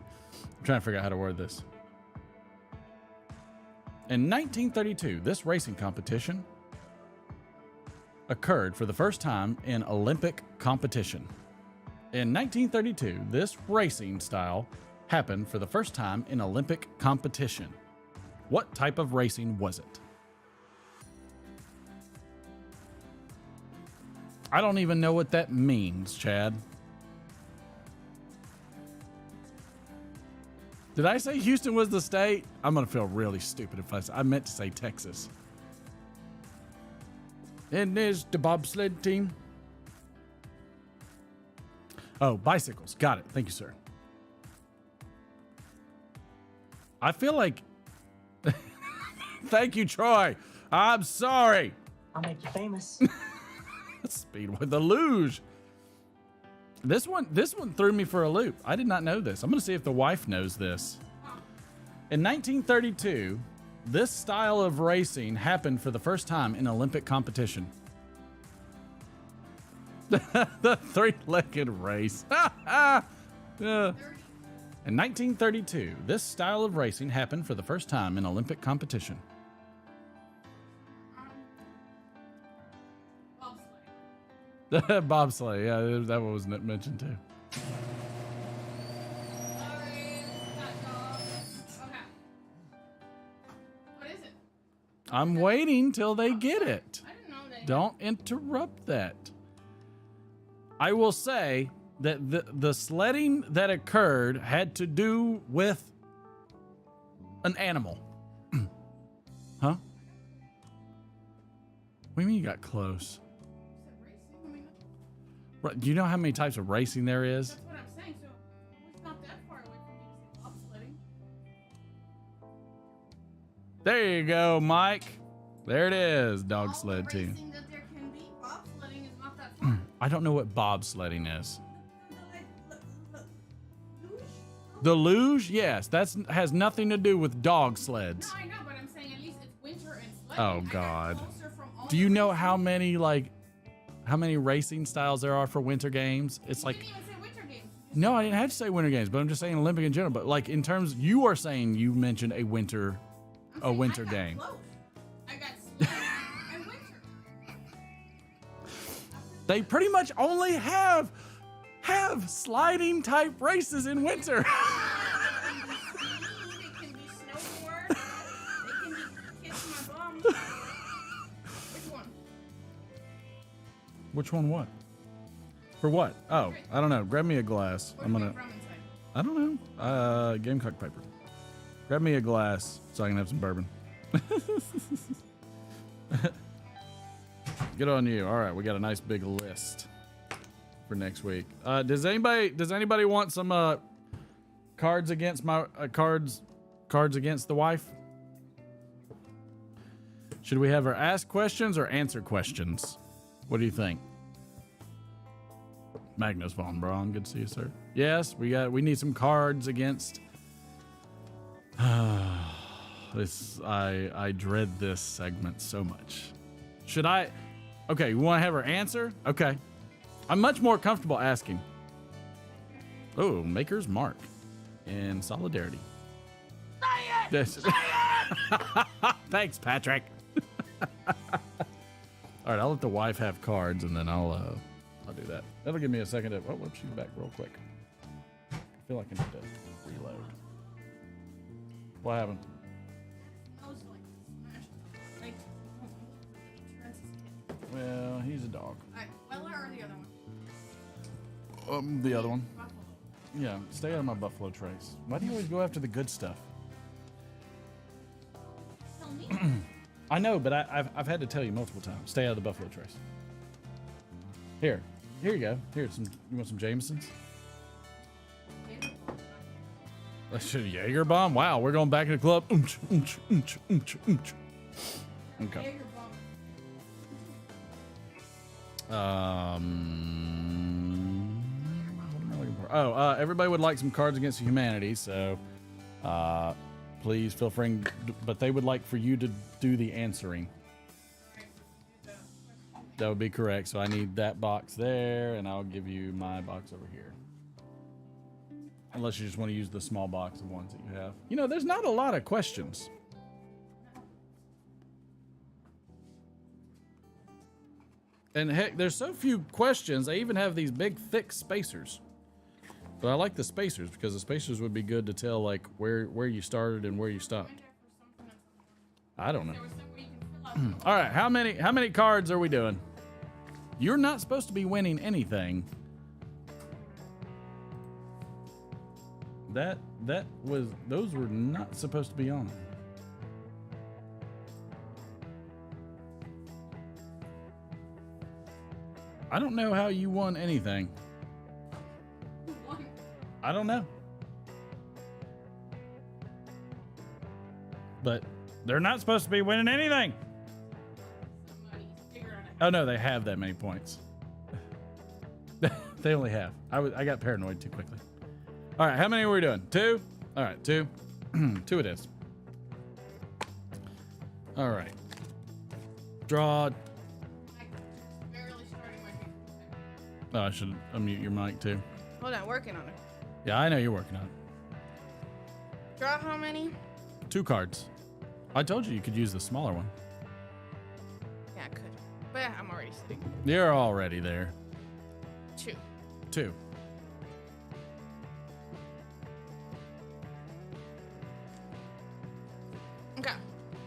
trying to figure out how to word this. In 1932, this racing competition occurred for the first time in Olympic competition. In 1932, this racing style happened for the first time in Olympic competition. What type of racing was it? I don't even know what that means, Chad. Did I say Houston was the state? I'm going to feel really stupid if I meant to say Texas. And there's the bobsled team. Oh, bicycles. Got it. Thank you, sir. I feel like... Thank you, Troy. I'm sorry. I'll make you famous. Speed with the luge. This one threw me for a loop. I did not know this. I'm going to see if the wife knows this. In 1932, this style of racing happened for the first time in Olympic competition. The three-legged race. In 1932, this style of racing happened for the first time in Olympic competition. Bobsleigh, yeah, that one was mentioned too. What is it? I'm waiting till they get it. I didn't know they Don't interrupt that. I will say that the sledding that occurred had to do with an animal. Huh? What do you mean you got close? Right, do you know how many types of racing there is? That's what I'm saying. So it's not that far There you go, Mike. There it is, dog sled team. That there can be, bobsledding is not that fun. I don't know what bobsledding is. The luge? Yes, that's has nothing to do with dog sleds. No, I know, but I'm saying at least it's winter and sledding. Oh God. Do you know how many racing styles there are for winter games? It's like. You didn't even say winter games. No, I didn't have to say winter games, but I'm just saying Olympic in general. But like in terms, you are saying you mentioned a winter game. Close. I got sledding and winter. They pretty much only have sliding type races in winter. They can be snowboard. They can be kiss my bum. Which one? Which one? What? For what? Oh, I don't know. Grab me a glass. Where's my from inside? I don't know. Gamecock Piper. Grab me a glass so I can have some bourbon. Good on you. All right, we got a nice big list for next week. Does anybody want some cards against my cards against the wife? Should we have her ask questions or answer questions? What do you think? Magnus von Braun, good to see you, sir. Yes, we need some cards against. This I dread this segment so much. Should I? Okay, you want to have her answer? Okay. I'm much more comfortable asking. Oh, Maker's Mark in solidarity. Say it! Say it! Thanks, Patrick. All right, I'll let the wife have cards, and then I'll do that. That'll give me a second to. Oh, whoops, she's back real quick. I feel like I need to reload. What happened? Well, he's a dog. Alright, Bella or the other one? The other one. Yeah, stay out of my Buffalo Trace. Why do you always go after the good stuff? Tell me. I know, but I've had to tell you multiple times. Stay out of the Buffalo Trace. Here you go. Here, you want some Jamesons? Jaeger bomb. Wow, we're going back in the club. Okay. What am I looking for? Oh, everybody would like some Cards Against Humanity, so please feel free. But they would like for you to do the answering. That would be correct. So I need that box there, and I'll give you my box over here. Unless you just want to use the small box of ones that you have. You know, there's not a lot of questions. And heck, there's so few questions. I even have these big, thick spacers. But I like the spacers because the spacers would be good to tell like where you started and where you stopped. I don't know. All right, how many cards are we doing? You're not supposed to be winning anything. Those were not supposed to be on. I don't know how you won anything. I don't know. But they're not supposed to be winning anything. Oh no, they have that many points. They only have. I got paranoid too quickly. All right, how many are we doing? 2? All right, 2. 2 it is. All right. Draw. Oh, I should unmute your mic too. Hold on, working on it. Yeah, I know you're working on it. Draw how many? 2 cards. I told you could use the smaller one. Yeah, I could. But I'm already sitting. You're already there. 2. Okay.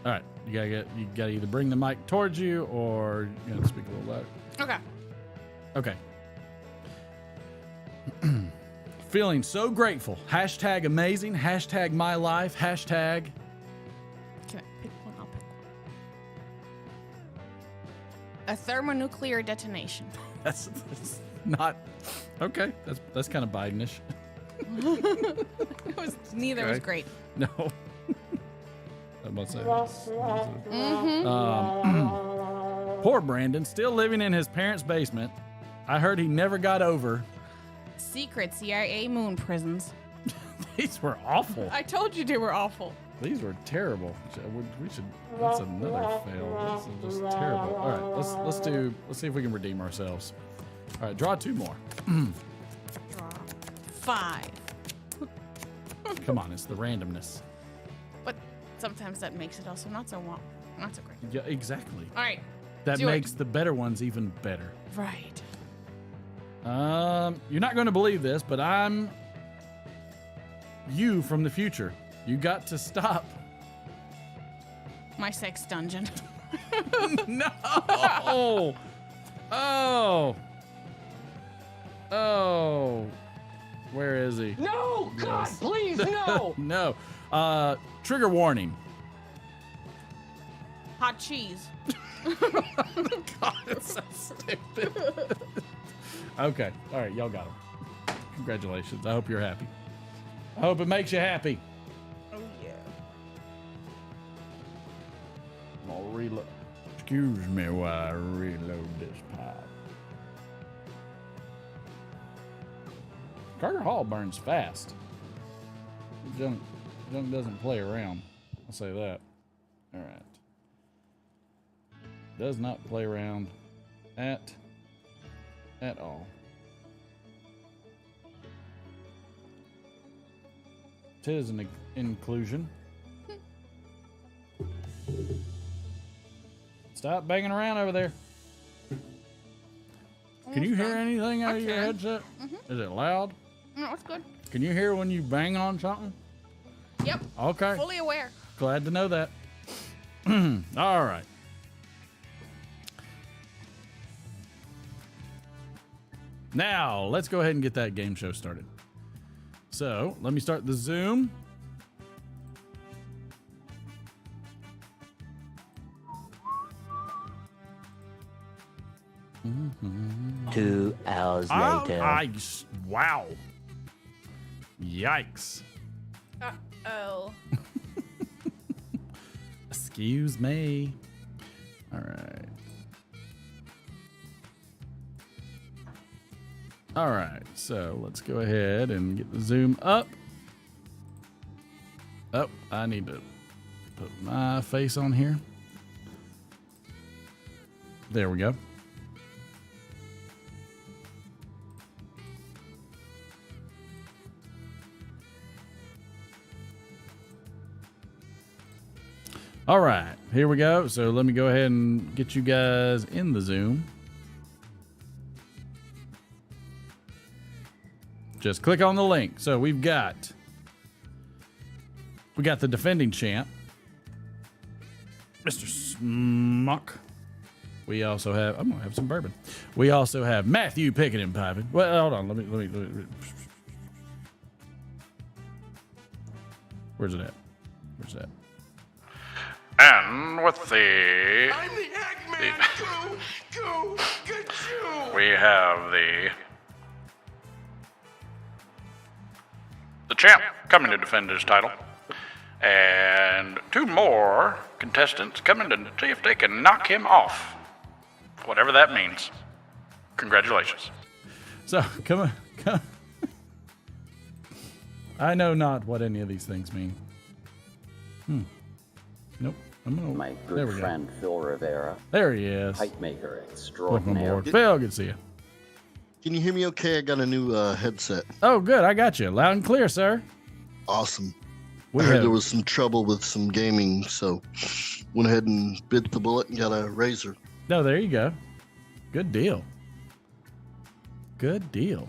All right, you gotta either bring the mic towards you or you gotta speak a little louder. Okay. Okay. Feeling so grateful. Hashtag amazing. Hashtag my life. Hashtag. Can I pick one? I'll pick one. A thermonuclear detonation. That's not okay. That's kind of Bidenish. Neither was great. No. about to say. Poor Brandon, still living in his parents' basement. I heard he never got over. Secret CIA moon prisons. These were awful. I told you they were awful. These were terrible. We should. That's another fail. This is just terrible. All right, let's see if we can redeem ourselves. All right, draw 2 more. Draw 5. Come on, it's the randomness. But sometimes that makes it also not so great. Yeah, exactly. All right. That makes the better ones even better. Right. You're not going to believe this, but I'm you from the future. You got to stop. My sex dungeon. No. Oh. Where is he? No, God, please, no. No. Trigger warning. Hot cheese. God, it's so stupid. Okay. All right, y'all got him. Congratulations. I hope you're happy. I hope it makes you happy. Oh, yeah. I'll reload. Excuse me while I reload this pipe. Carter Hall burns fast. Junk doesn't play around. I'll say that. All right. Does not play around at all. Tis an inclusion. Stop banging around over there. Can you hear anything out of your headset? Is it loud? No, it's good. Can you hear when you bang on something? Yep. Okay. Fully aware. Glad to know that. All right. Now, let's go ahead and get that game show started. So, let me start the Zoom. Mm-hmm. 2 hours later. Wow. Yikes. Uh-oh. Excuse me. All right. All right, so let's go ahead and get the Zoom up. Oh, I need to put my face on here. There we go. All right, here we go. So let me go ahead and get you guys in the Zoom. Just click on the link. So we got the defending champ, Mr. Smock. We also have, I'm gonna have some bourbon. We also have Matthew picking and piping. Well, hold on, let me. Where's it at? Where's that? And with the... I'm the Eggman! Go! Get you! We have the champ coming to defend his title. And 2 more contestants coming to see if they can knock him off. Whatever that means. Congratulations. So, come on. I know not what any of these things mean. Nope. My good friend Phil Rivera. There he is. Pipe maker Welcome extraordinaire. aboard. Phil, good to see you. Can you hear me okay? I got a new headset. Oh, good. I got you. Loud and clear, sir. Awesome. I heard there was some trouble with some gaming, so went ahead and bit the bullet and got a Razer. No, there you go. Good deal. Good deal.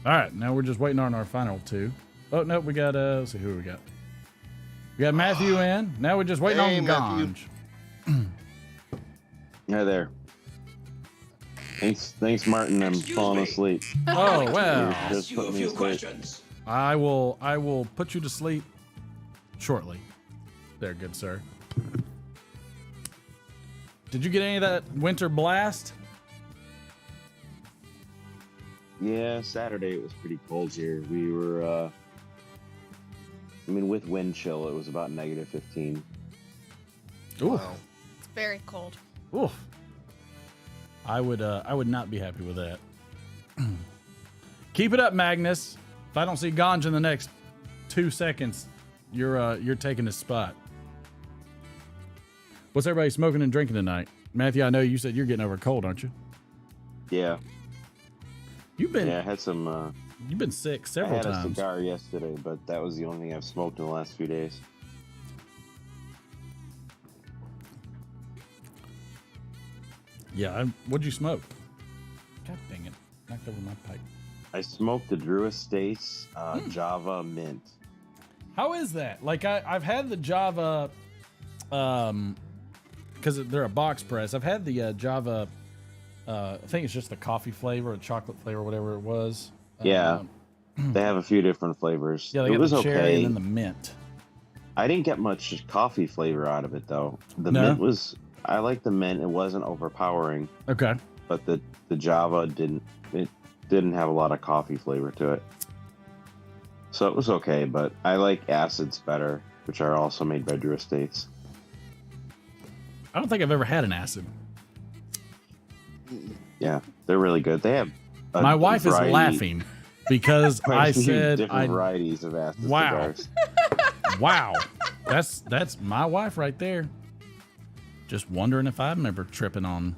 All right, now we're just waiting on our final 2. Oh, no, we got, let's see who we got. We got Matthew in. Now we're just waiting on Ganj. Hi there. Thanks, Martin. I'm falling asleep. Oh, well. Just put me asleep. I will put you to sleep shortly. There, good sir. Did you get any of that winter blast? Yeah, Saturday it was pretty cold here. We were, with wind chill, it was about -15. Ooh. It's very cold. Ooh. I would not be happy with that. Keep it up, Magnus. If I don't see Ganj in the next 2 seconds, you're taking his spot. What's everybody smoking and drinking tonight? Matthew, I know you said you're getting over a cold, aren't you? Yeah. Yeah, I had some. You've been sick several times. I had a cigar yesterday, but that was the only thing I've smoked in the last few days. Yeah, what'd you smoke? God dang it. Knocked over my pipe. I smoked the Drew Estates Java Mint. How is that? Like, I've had the Java, because they're a box press. I've had the Java, I think it's just the coffee flavor or chocolate flavor, whatever it was. Yeah. They have a few different flavors. Yeah, they got the cherry and then the mint. I didn't get much coffee flavor out of it, though. The mint was... I like the mint. It wasn't overpowering. Okay. But the Java didn't have a lot of coffee flavor to it. So it was okay, but I like acids better, which are also made by Drew Estates. I don't think I've ever had an acid. Yeah, they're really good. They have my wife is laughing because I said different varieties of acid cigars. Wow. That's my wife right there. Just wondering if I'm ever tripping on.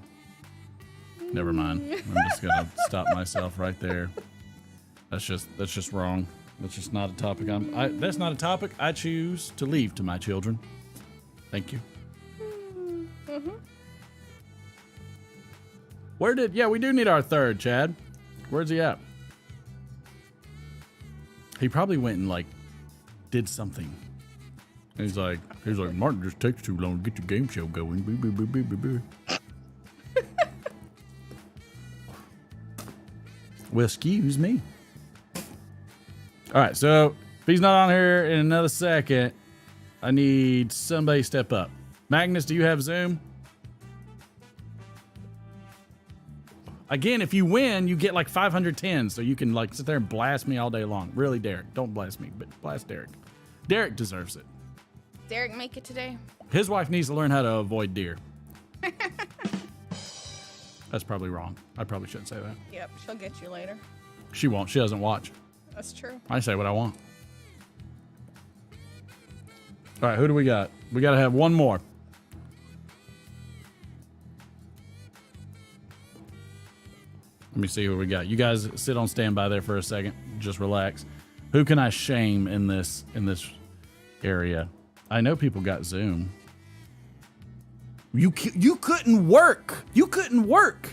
Never mind. I'm just gonna stop myself right there. That's just wrong. That's just not a topic. That's not a topic I choose to leave to my children. Thank you. Yeah, we do need our third, Chad. Where's he at? He probably went and did something. And he's like, Martin just takes too long to get your game show going. Well, excuse me. All right, so if he's not on here in another second, I need somebody to step up. Magnus, do you have Zoom? Again, if you win, you get 510, so you can sit there and blast me all day long. Really, Derek, don't blast me, but blast Derek. Derek deserves it. Derek make it today? His wife needs to learn how to avoid deer. That's probably wrong. I probably shouldn't say that. Yep, she'll get you later. She won't. She doesn't watch. That's true. I say what I want. All right, who do we got? We got to have one more. Let me see who we got. You guys sit on standby there for a second. Just relax. Who can I shame in this area? I know people got Zoom. You couldn't work. You couldn't work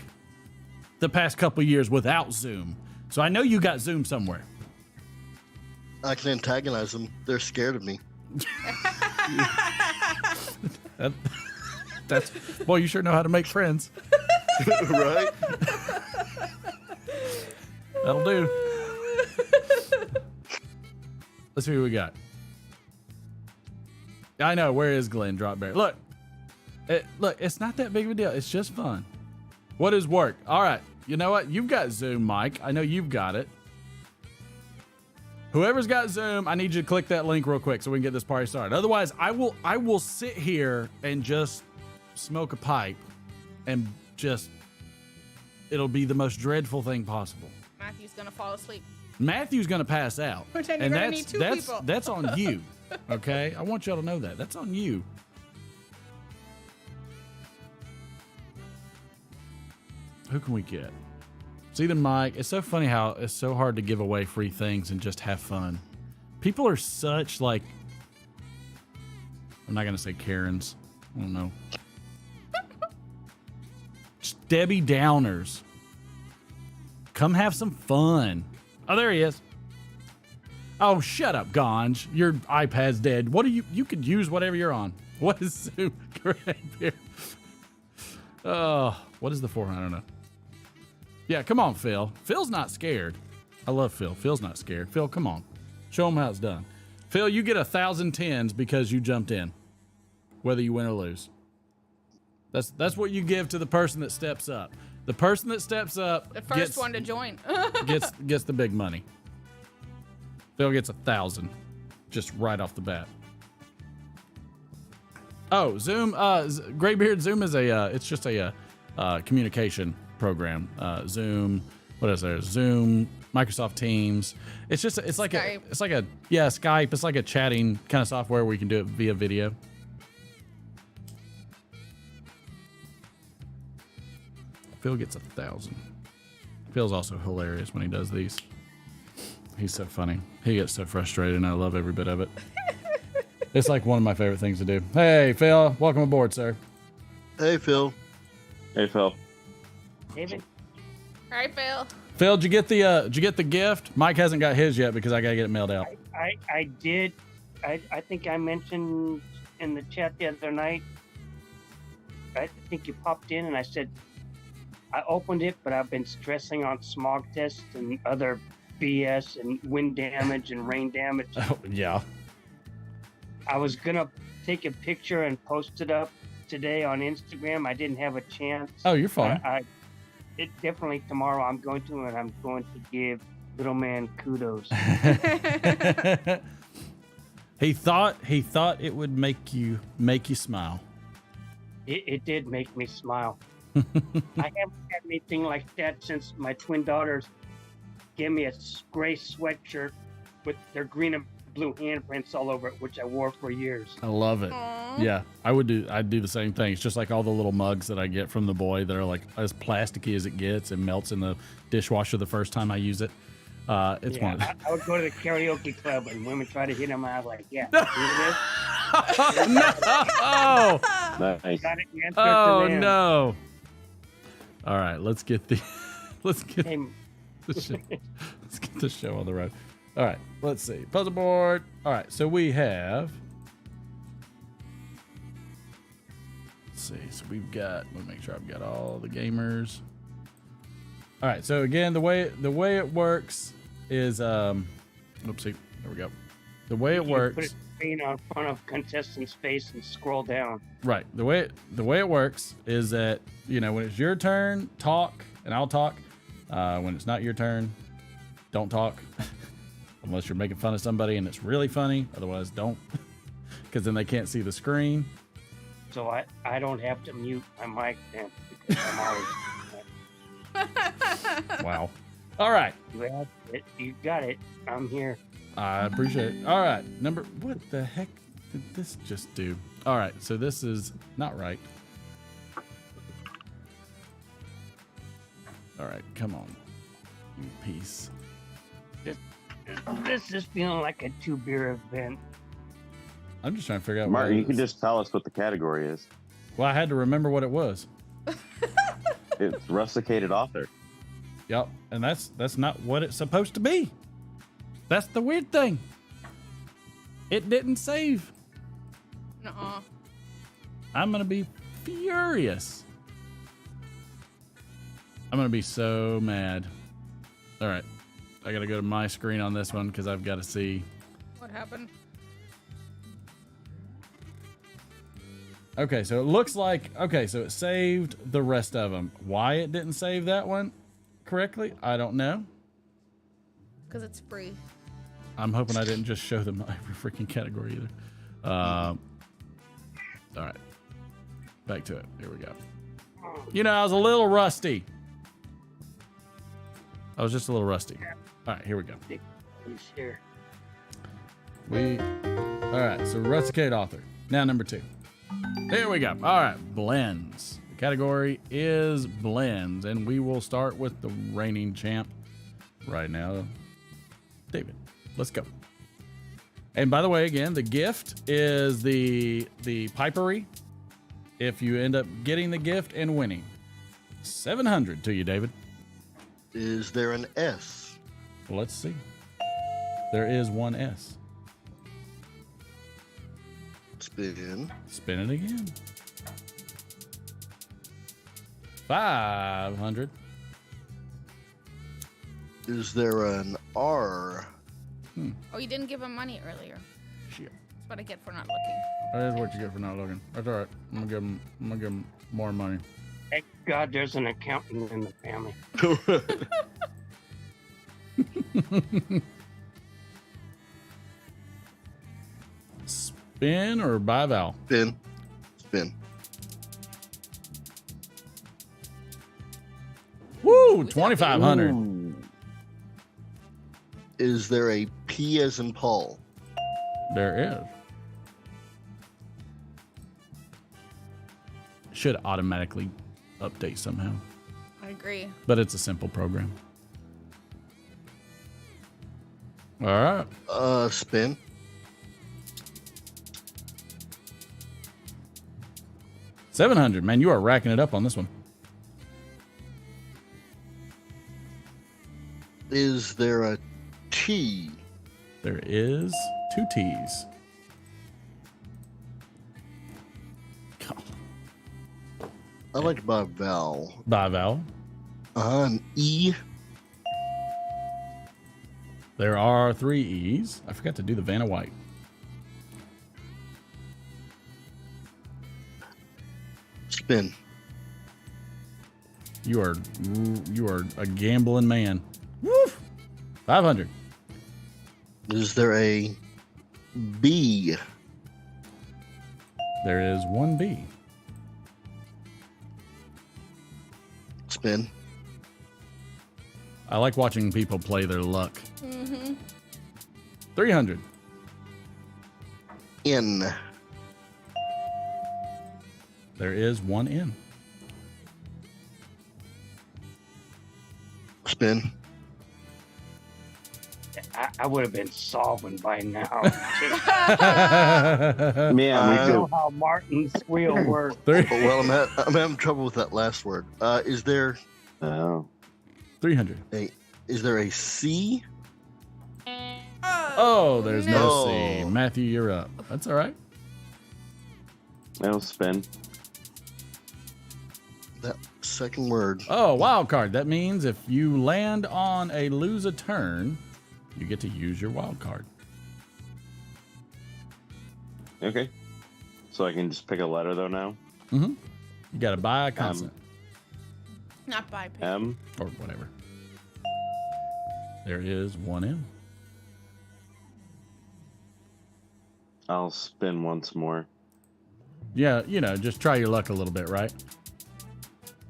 the past couple years without Zoom. So I know you got Zoom somewhere. I can antagonize them. They're scared of me. That's boy, you sure know how to make friends. Right? That'll do. Let's see who we got. I know. Where is Glenn Dropberry? Look, it's not that big of a deal. It's just fun. What is work? All right. You know what? You've got Zoom, Mike. I know you've got it. Whoever's got Zoom, I need you to click that link real quick so we can get this party started. Otherwise, I will sit here and just smoke a pipe and it'll be the most dreadful thing possible. Matthew's gonna fall asleep. Matthew's gonna pass out. Which you're gonna need two people. That's on you. Okay? I want y'all to know that. That's on you. Who can we get? It's either Mike. It's so funny how it's so hard to give away free things and just have fun. People are such I'm not going to say Karens. I don't know. Just Debbie Downers. Come have some fun. Oh, there he is. Oh, shut up, Ganj. Your iPad's dead. What are you could use whatever you're on. What is Zoom? Correct here. Oh, what is the 400? I don't know. Yeah, come on, Phil. Phil's not scared. I love Phil. Phil's not scared. Phil, come on. Show him how it's done. Phil, you get 1,000 tens because you jumped in, whether you win or lose. That's what you give to the person that steps up. The person that steps up, the first one to join, gets the big money. Phil gets 1,000, just right off the bat. Oh, Zoom. Graybeard. Zoom is it's just a communication program. Zoom. What is there? Zoom. Microsoft Teams. It's like Skype. Skype. It's like a chatting kind of software where you can do it via video. Phil gets 1,000. Phil's also hilarious when he does these. He's so funny. He gets so frustrated, and I love every bit of it. It's like one of my favorite things to do. Hey, Phil, welcome aboard, sir. Hey, Phil. Hey, Phil. David. All right, Phil. Phil, did you get the gift? Mike hasn't got his yet because I gotta get it mailed out. I did. I think I mentioned in the chat the other night. I think you popped in and I said I opened it, but I've been stressing on smog tests and other BS and wind damage and rain damage. Oh, yeah. I was gonna take a picture and post it up today on Instagram. I didn't have a chance. Oh, you're fine. It definitely tomorrow I'm going to, and I'm going to give little man kudos. He thought it would make you smile. It did make me smile. I haven't had anything like that since my twin daughters gave me a gray sweatshirt with their green and blue handprints all over it, which I wore for years. I love it. Yeah, I'd do the same thing. It's just like all the little mugs that I get from the boy that are like as plasticky as it gets and melts in the dishwasher the first time I use it. It's one. I would go to the karaoke club and women try to hit them. I was like, yeah. No! Nice. Oh no! All right, let's get the show on the road. All right, let's see. Puzzle board. All right, so we have. Let's see. So we've got. Let me make sure I've got all the gamers. All right. So again, the way it works is oopsie. There we go. The way it works. Put a screen on front of contestant's face and scroll down. Right. The way it works is that when it's your turn, talk and I'll talk. When it's not your turn, don't talk. Unless you're making fun of somebody and it's really funny. Otherwise, don't. Because then they can't see the screen. So I don't have to mute my mic then because I'm always. Wow. All right. You got it. I'm here. I appreciate it. All right. What the heck did this just do? All right. So this is not right. All right. Come on. You piece. This is feeling like a 2-beer event. I'm just trying to figure out. Martin, you can just tell us what the category is. Well, I had to remember what it was. It's rusticated author. Yep, and that's not what it's supposed to be. That's the weird thing. It didn't save. Nuh-uh. I'm gonna be furious. I'm gonna be so mad. All right, I gotta go to my screen on this one because I've got to see. What happened? Okay, so it looks like, so it saved the rest of them. Why it didn't save that one correctly, I don't know. Because it's free. I'm hoping I didn't just show them every freaking category either. All right, back to it. Here we go. I was a little rusty. I was just a little rusty. All right, here we go. Here. All right, so rusticated author. Now number 2. Here we go. All right, blends. The category is blends, and we will start with the reigning champ right now, David. Let's go. And by the way, again, the gift is the Pipery. If you end up getting the gift and winning, 700 to you, David. Is there an S? Well, let's see. There is one S. Spin. Spin it again. 500. Is there an R? Oh, you didn't give him money earlier. Shit. That's what I get for not looking. That is what you get for not looking. That's all right. I'm gonna give him more money. Thank God there's an accountant in the family. Spin or buy Val? Spin. Spin. Woo, 2,500. Ooh. Is there a P as in Paul? There is. Should automatically update somehow, I agree. but it's a simple program. All right. Spin. $700. Man, you are racking it up on this one. Is there a T? There is 2 T's. I like by vowel. By vowel. An E. There are 3 E's. I forgot to do the Vanna White. Spin. You are a gambling man. Woof. 500. Is there a B? There is 1 B. Spin. I like watching people play their luck. Mm-hmm. 300. N. There is 1 N. Spin. I would have been solving by now. Man, I know how Martin's wheel works. Well, I'm having trouble with that last word. Is there? 300. Is there a C? Oh, there's no No. C. Matthew, you're up. That's all right. That'll spin. That second word. Oh, wild card. That means if you land on a lose a turn, you get to use your wild card. Okay. So I can just pick a letter though now? Mm-hmm. You got to buy a consonant. Not by pick. M. Or whatever. There is 1 M. I'll spin once more. Yeah, you know, just try your luck a little bit, right?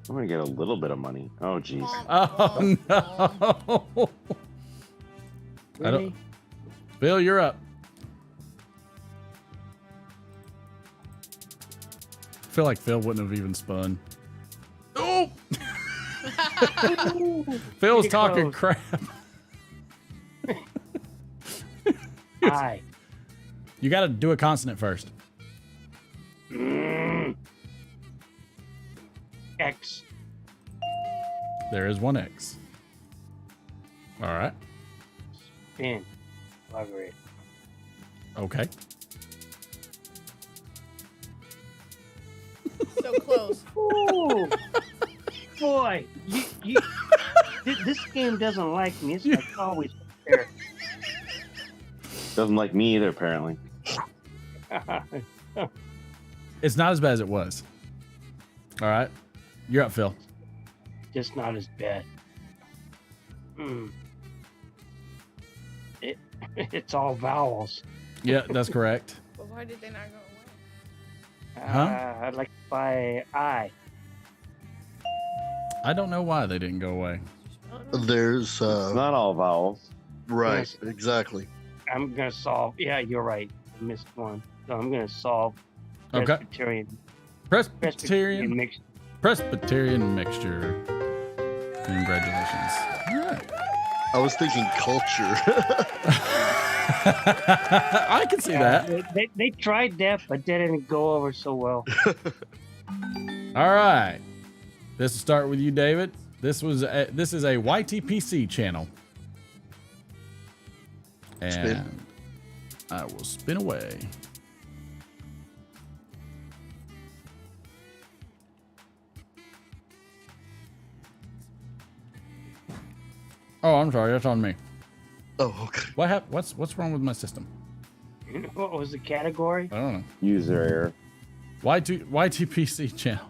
I'm gonna get a little bit of money. Oh, jeez. Oh, no. I don't. Bill, you're up. I feel like Phil wouldn't have even spun. Oh! Phil's talking crap. I. You got to do a consonant first. X. There is 1 X. All right. Spin. Elaborate. Okay. So close. Ooh. Boy, this game doesn't like me. It's like always fair. Doesn't like me either, apparently. It's not as bad as it was. All right. You're up, Phil. Just not as bad. It's all vowels. Yeah, that's correct. But why did they not go away? Huh? I'd like to buy I. I don't know why they didn't go away. There's It's not all vowels. right, Yes. exactly. I'm gonna solve. Yeah, you're right. I missed one. So I'm gonna solve Okay. Presbyterian. Presbyterian mixture. Presbyterian mixture. Congratulations. All right. I was thinking culture. I can see that. They tried that, but they didn't go over so well. All right. This will start with you, David. This is a YTPC channel. And Spin. I will spin away. Oh, I'm sorry. That's on me. Oh, okay. What happened? What's wrong with my system? What was the category? I don't know. User error. YTPC channel.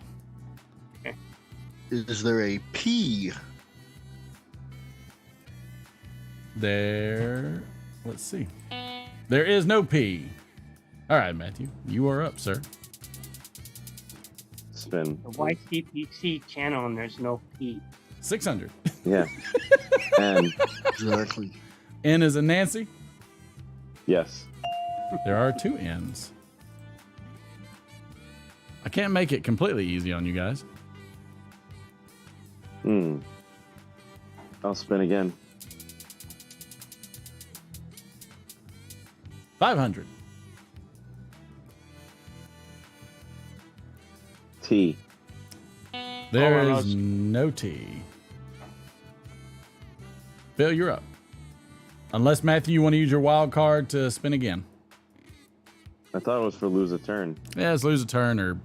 Is there a P? There. Let's see. There is no P. All right, Matthew. You are up, sir. spin. The YCPC channel and there's no P. 600. Yeah. And Exactly. N is in Nancy. yes. There are 2 N's. I can't make it completely easy on you guys. I'll spin again. 500. T. There is no T. Phil, you're up. Unless, Matthew, you want to use your wild card to spin again. I thought it was for lose a turn. Yeah, it's lose a turn or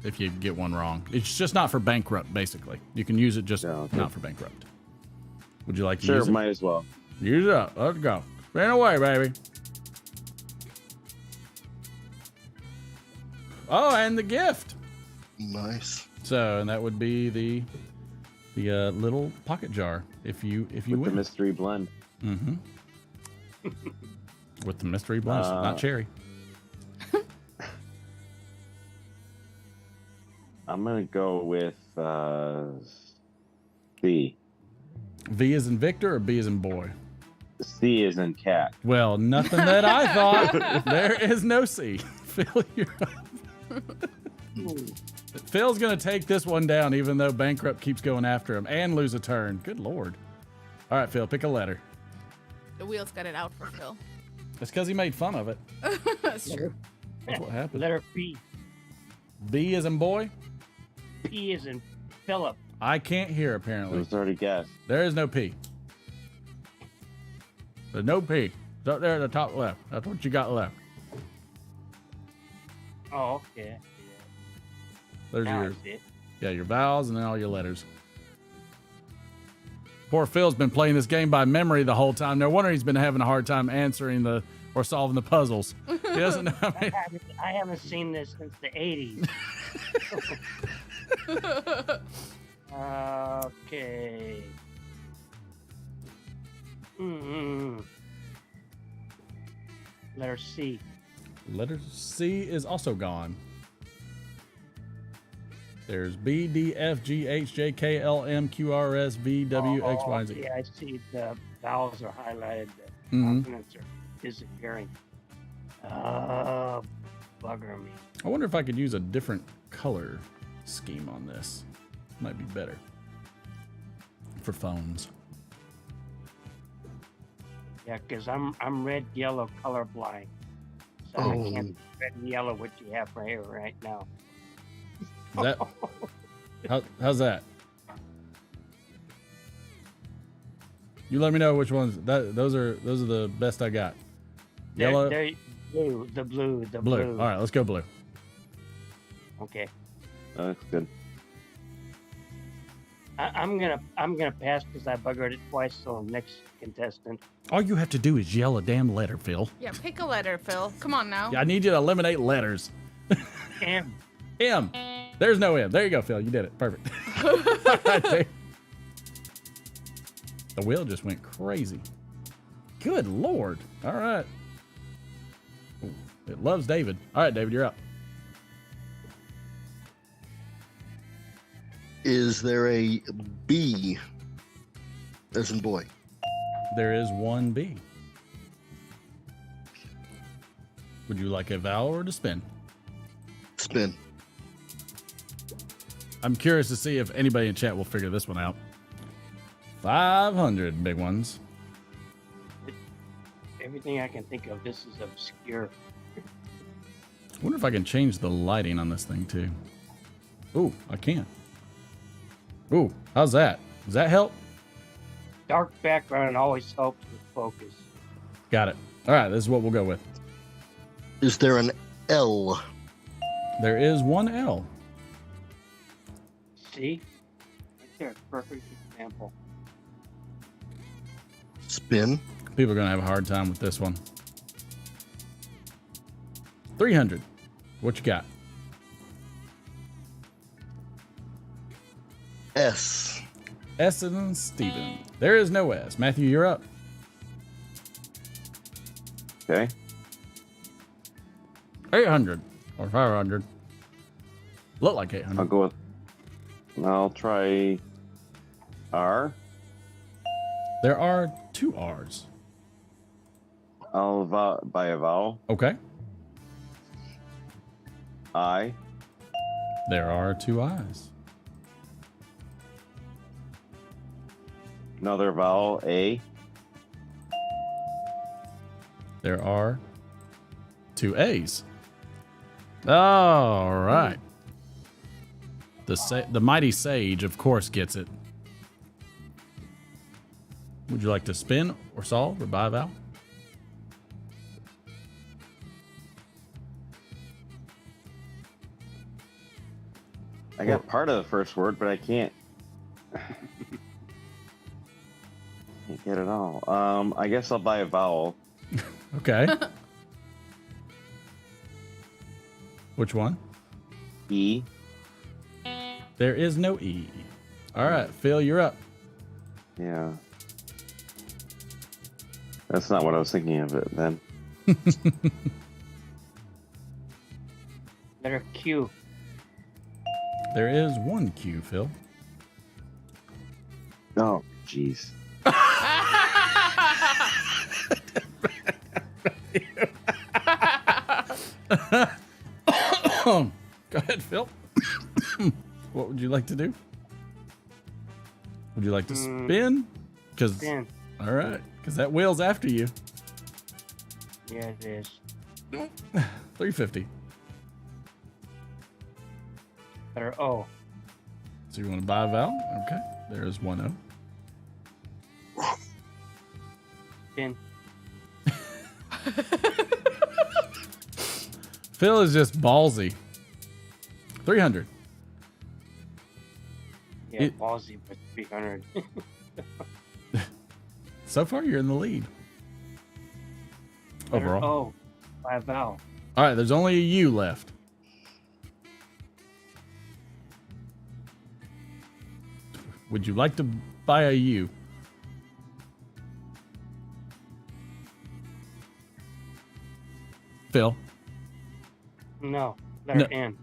if you get one wrong. It's just not for bankrupt, basically. You can use it just not for bankrupt. Would you like to use it? Sure, might as well. Use it up. Let's go. Spin away, baby. Oh, and the gift. Nice. So, and that would be the little pocket jar if you With win. the mystery blend. Mm-hmm. With the mystery blend, not cherry. I'm gonna go with C. V is in Victor or B is in boy? C is in cat. Well, nothing that I thought. There is no C. Phil, you're up. Phil's gonna take this one down, even though bankrupt keeps going after him and lose a turn. Good lord! All right, Phil, pick a letter. The wheels got it out for Phil. It's because he made fun of it. That's true. That's what happened. Letter P. B is in boy. P is in Philip. I can't hear It apparently. was already guessed. There is no P. There's no P. It's up there at the top left. That's what you got left. Oh, okay. There's Now I your see it. your vowels and then all your letters. Poor Phil's been playing this game by memory the whole time. No wonder he's been having a hard time answering or solving the puzzles. He doesn't know. I haven't seen this since the 80s. Okay. Letter C. Letter C is also gone. There's B, D, F, G, H, J, K, L, M, Q, R, S, V, W, X, Y, and Z. Yeah, I see the vowels are highlighted. The Mhm. consonants are disappearing. Bugger me. I wonder if I could use a different color scheme on this. Might be better for phones. Yeah, because I'm red, yellow, colorblind. So I can't red and yellow what you have right here right now. Is that how's that? You let me know which ones. Those are the best I got. Yellow, Blue, the blue. blue. All right, let's go blue. Okay. That's good. I'm gonna pass because I buggered it twice. So next contestant. All you have to do is yell a damn letter, Phil. Yeah, pick a letter, Phil. Come on now. Yeah, I need you to eliminate letters. M. M. There's no M. There you go, Phil. You did it. Perfect. All right, there. The wheel just went crazy. Good lord. All right. Ooh, it loves David. All right, David, you're up. Is there a B as in boy? There is one B. Would you like a vowel or to spin? Spin. I'm curious to see if anybody in chat will figure this one out. 500 big ones. Everything I can think of. This is obscure. I wonder if I can change the lighting on this thing too. Ooh, I can. Ooh, how's that? Does that help? Dark background always helps with focus. Got it. All right, this is what we'll go with. Is there an L? There is one L. See? Right there, perfect example. Spin. People are going to have a hard time with this one. 300. What you got? S. S and Steven. There is no S. Matthew, you're up. Okay. 800 or 500. Look like 800. I'll go with. I'll try R. There are 2 R's. I'll buy a vowel. Okay. I. There are 2 I's. Another vowel. A. There are 2 A's. All right. The mighty sage, of course, gets it. Would you like to spin or solve or buy a vowel? I got part of the first word, but I can't. Can't get it all. I guess I'll buy a vowel. Okay. Which one? E. There is no E. All right, Phil, you're up. Yeah. That's not what I was thinking of it then. Letter Q. There is 1 Q, Phil. Oh, jeez. Go ahead, Phil. What would you like to do? Would you like to spin? Spin. All right, because that wheel's after you. Yeah, it is. 350. Letter O. So you want to buy a vowel? Okay, there's 1 O. Spin. Phil is just ballsy. 300. Yeah, ballsy, but 300. So far, you're in the lead. Letter Overall. O. By a vowel. All right, there's only a U left. Would you like to buy a U? Phil? No. Letter N.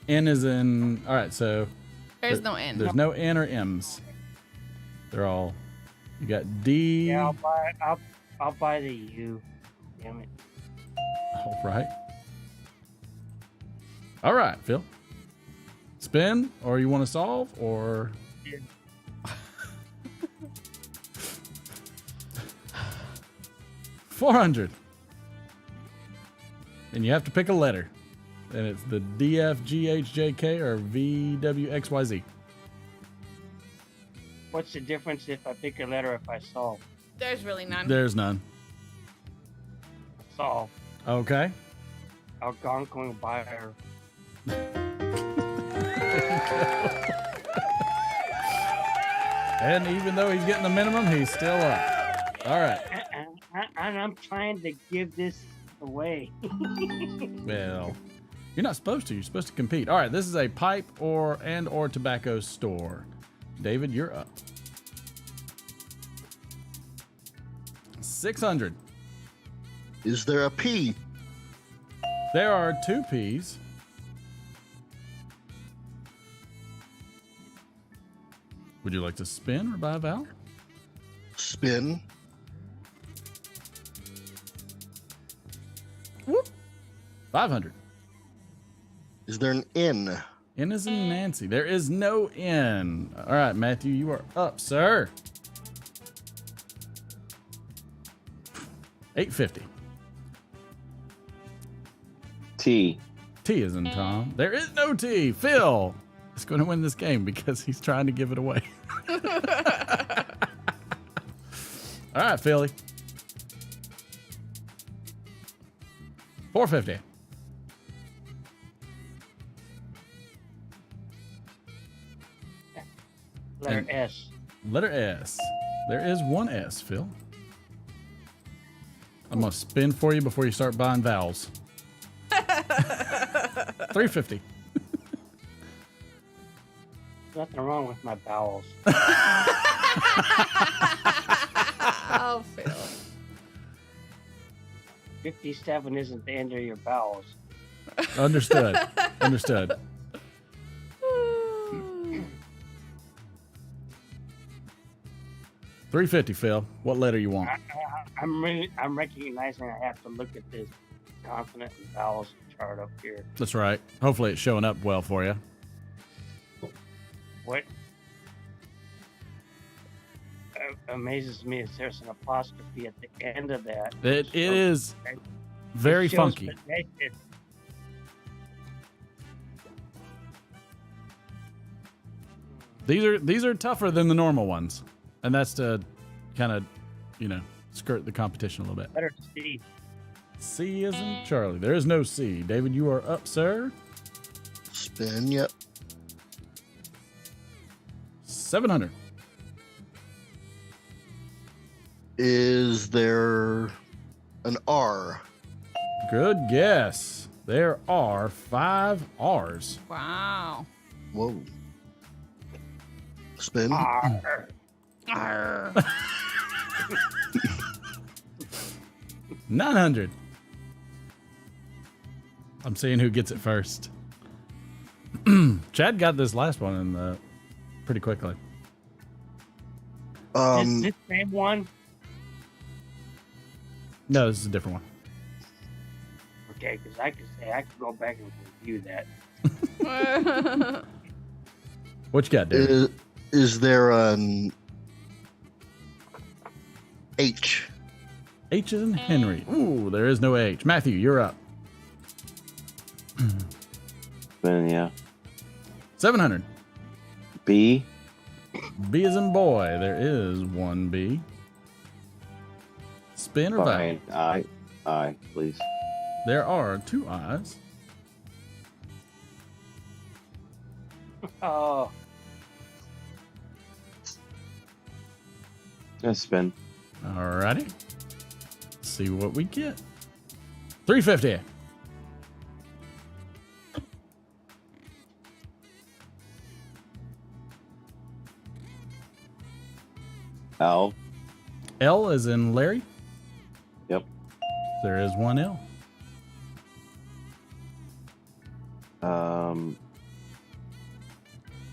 N is in. All right, so. There's no N. There's no N or M's. They're all. You got D. Yeah, I'll buy the U. Damn it. All right. All right, Phil. Spin, or you want to solve, or. Yeah. 400. And you have to pick a letter. And it's the D, F, G, H, J, K, or V, W, X, Y, Z. What's the difference if I pick a letter if I solve? There's really none. There's none. Solve. Okay. Algonquin Briar. And even though he's getting the minimum, he's still up. All right. And I'm trying to give this away. Well, you're not supposed to. You're supposed to compete. All right. This is a pipe or tobacco store. David, you're up. 600. Is there a P? There are 2 P's. Would you like to spin or buy a vowel? Spin. Whoop. 500. Is there an N? N is in Nancy. There is no N. All right, Matthew, you are up, sir. 850. T. T is in Tom. There is no T. Phil is going to win this game because he's trying to give it away. All right, Philly. 450. Letter And S. Letter S. There is 1 S, Phil. I'm going to spin for you before you start buying vowels. 350. Nothing wrong with my bowels. Oh, Phil. 57 isn't the end of your bowels. Understood. Understood. $350, Phil. What letter you want? I'm recognizing I have to look at this consonant and vowels chart up here. That's right. Hopefully it's showing up well for you. What amazes me is there's an apostrophe at the end of that. It is very shows funky. possession. These are tougher than the normal ones, and that's to kind of, skirt the competition a little bit. Letter C. C is in Charlie. There is no C. David, you are up, sir. Spin, yep. 700. Is there an R? Good guess. There are 5 R's. Wow. Whoa. Spin. R. Arr. 900. I'm seeing who gets it first. Chad got this last one in pretty quickly. Is this same one? No, this is a different one. Okay, because I could go back and review that. What you got, David? Is there an H? H is in Henry. Ooh, there is no H. Matthew, you're up. Then yeah. 700. B. B is in boy. There is one B. Spin or vowel? Fine. I, please. There are 2 I's. Oh. Just spin. Alrighty. Let's see what we get. 350. L. L is in Larry. Yep. There is one L.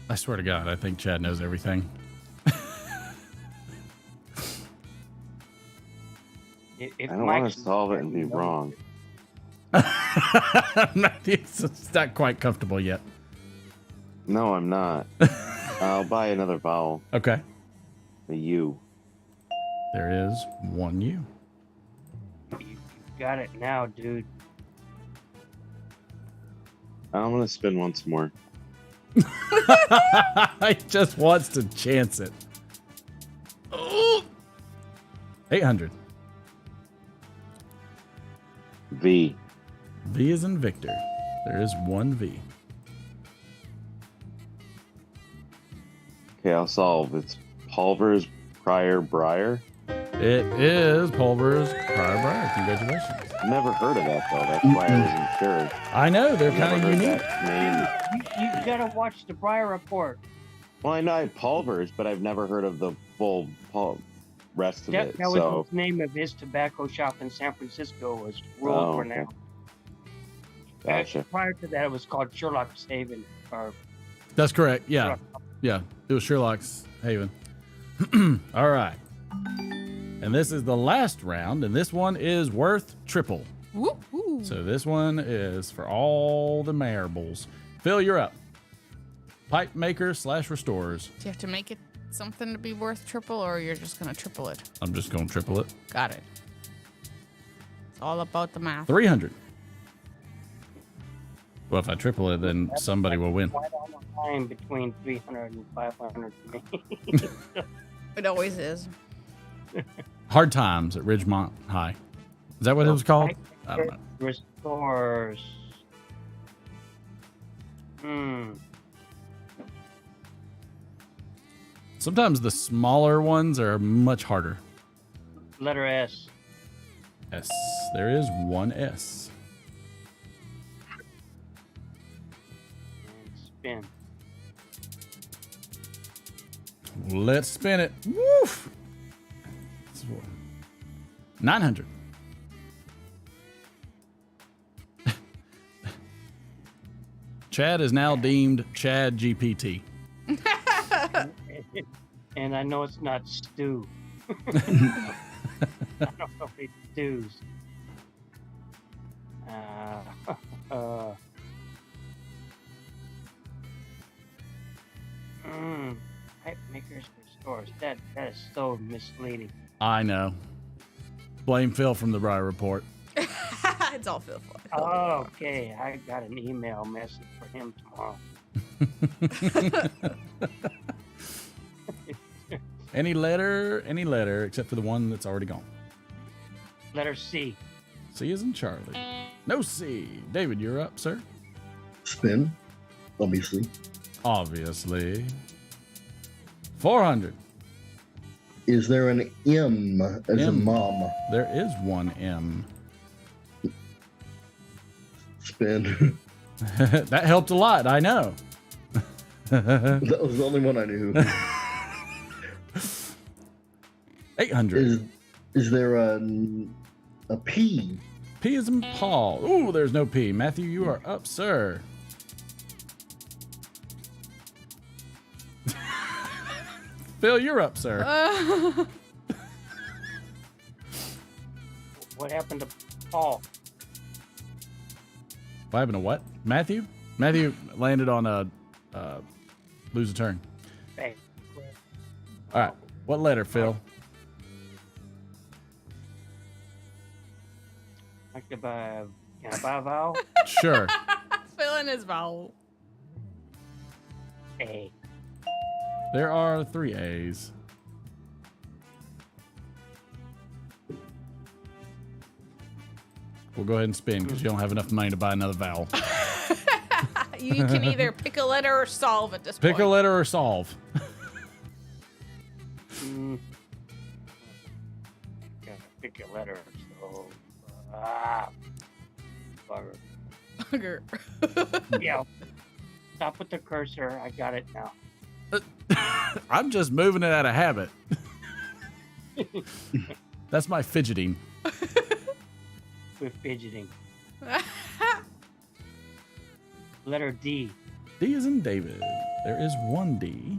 I swear to God, I think Chad knows everything. I don't want to solve it and be wrong. It's not quite comfortable yet. No, I'm not. I'll buy another vowel. Okay. A U. There is one U. You got it now, dude. I'm going to spin once more. He just wants to chance it. 800. V. V is in Victor. There is one V. Okay, I'll solve. It's Pulver's Prior Briar. It is Pulver's Prior Briar. Congratulations. Never heard of that, though. That's why I wasn't sure. I know. They're Never kind of heard unique. that name. You gotta watch the Briar Report. Well, I know I have Pulver's, but I've never heard of the full rest of it. That was So, the name of his tobacco shop in San Francisco. Was World for now. Gotcha. Prior to that, it was called Sherlock's Haven. Or That's correct. Yeah. Yeah. It was Sherlock's Haven. All right. And this is the last round, and this one is worth triple. Woo-hoo. So this one is for all the marbles. Phil, you're up. Pipe maker / restorers. Do you have to make it something to be worth triple, or you're just going to triple it? I'm just going to triple it. Got it. It's all about the math. 300. Well, if I triple it, then somebody will win. Right on the line between 300 and 500 for me. It always is. Hard Times at Ridgemont High. Is that what it was called? I don't know. Restores. Sometimes the smaller ones are much harder. Letter S. S. There is one S. Spin. Let's spin it. Woof. 900. Chad is now deemed Chad GPT. And I know it's not stew. I don't know if it's dues. Pipe makers for stores. That is so misleading. I know. Blame Phil from the Briar Report. It's all Phil. Oh, okay. I got an email message for him tomorrow. Any letter except for the one that's already gone. Letter C. C is in Charlie. No C. David, you're up, sir. Spin, obviously. Obviously. 400. Is there an M as a mom? There is one M. Spin. That helped a lot, I know. That was the only one I knew. 800. Is there a P? P is in Paul. Ooh, there's no P. Matthew, you are up, sir. Phil, you're up, sir. What happened to Paul? What happened to what? Matthew? Matthew landed on a lose a turn. Hey. All right. What letter, Phil? Like can I buy a vowel? Sure. Fill in his vowel. A. There are 3 A's. We'll go ahead and spin because you don't have enough money to buy another vowel. You can either pick a letter or solve at this point. Pick a letter or solve. Gotta pick a letter. So, bugger. Bugger. Yeah. Stop with the cursor. I got it now. I'm just moving it out of habit. That's my fidgeting. With fidgeting. Letter D. D is in David. There is 1 D.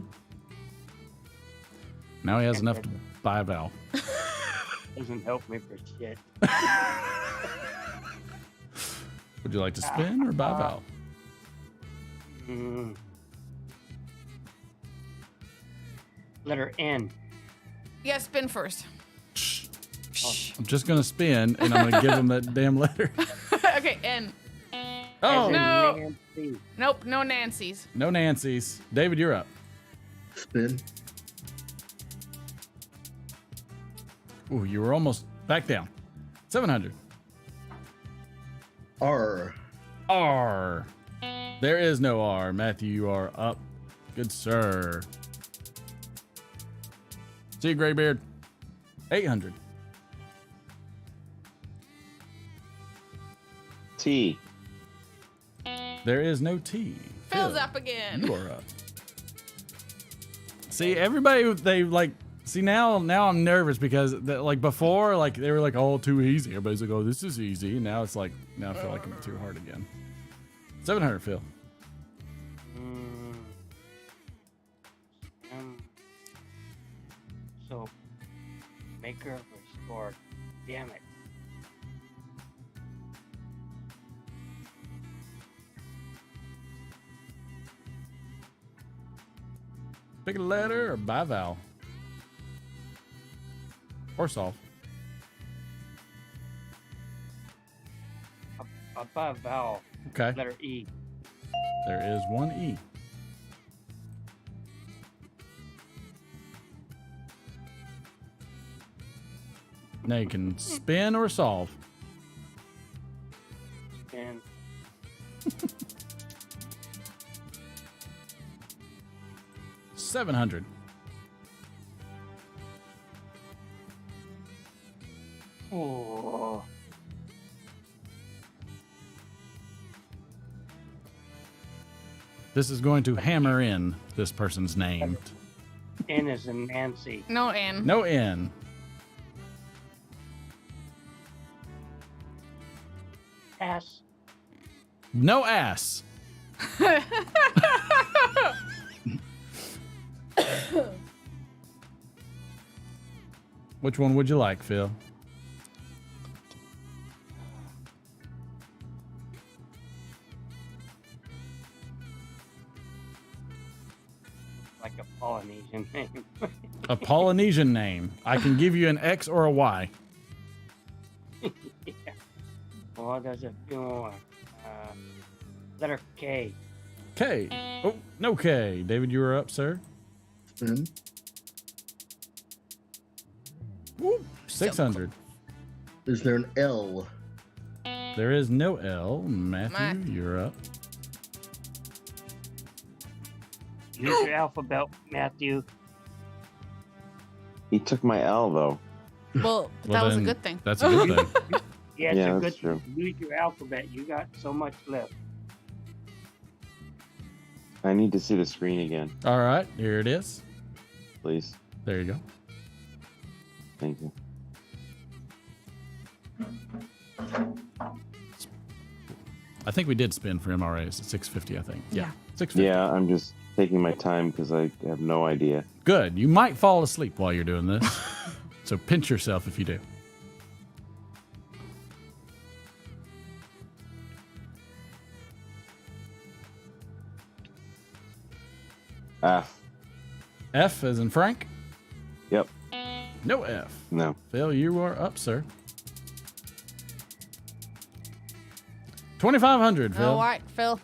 Now he has enough to buy a vowel. Doesn't help me for shit. Would you like to spin or buy a vowel? Letter N. Yeah, spin first. I'm just going to spin, and I'm going to give him that damn letter. Okay, N. Oh. No. Nancy. Nope, no Nancy's. No Nancy's. David, you're up. Spin. Ooh, you were almost back down. 700. R. R. There is no R. Matthew, you are up. Good sir. See you, Graybeard. 800. T. There is no T. Phil's Phil, up again. You are up. See, everybody, they like, see now I'm nervous because like before, like they were like, oh, too easy. Everybody's like, oh, this is easy. Now it's like, now I feel like I'm too hard again. 700, Phil. So, maker or score. Damn it. Pick a letter or buy a vowel. Or solve. I'll buy a vowel. Okay. Letter E. There is 1 E. Now you can spin or solve. Spin. $700. Oh. This is going to hammer in this person's name. N is in Nancy. No N. No N. Ass. No ass. Which one would you like, Phil? Like a Polynesian name. A Polynesian name. I can give you an X or a Y. Yeah. What does it feel like? Letter K. K. Oh, no K. David, you are up, sir. Spin. Woo, 600. Is there an L? There is no L. Matthew, you're up. Use your alphabet, Matthew. He took my L though. Well, that was a good thing. That's a good thing. Yeah, it's Yeah, a that's good true. Use your alphabet. You got so much left. I need to see the screen again, All right, here it is. please. There you go. Thank you. I think we did spin for MRAs at 650, I think. Yeah. 650. Yeah, I'm just taking my time because I have no idea. Good. You might fall asleep while you're doing this. So pinch yourself if you do. F. F as in Frank? Yep. No F. No. Phil, you are up, sir. 2,500, Phil. All right, Phil.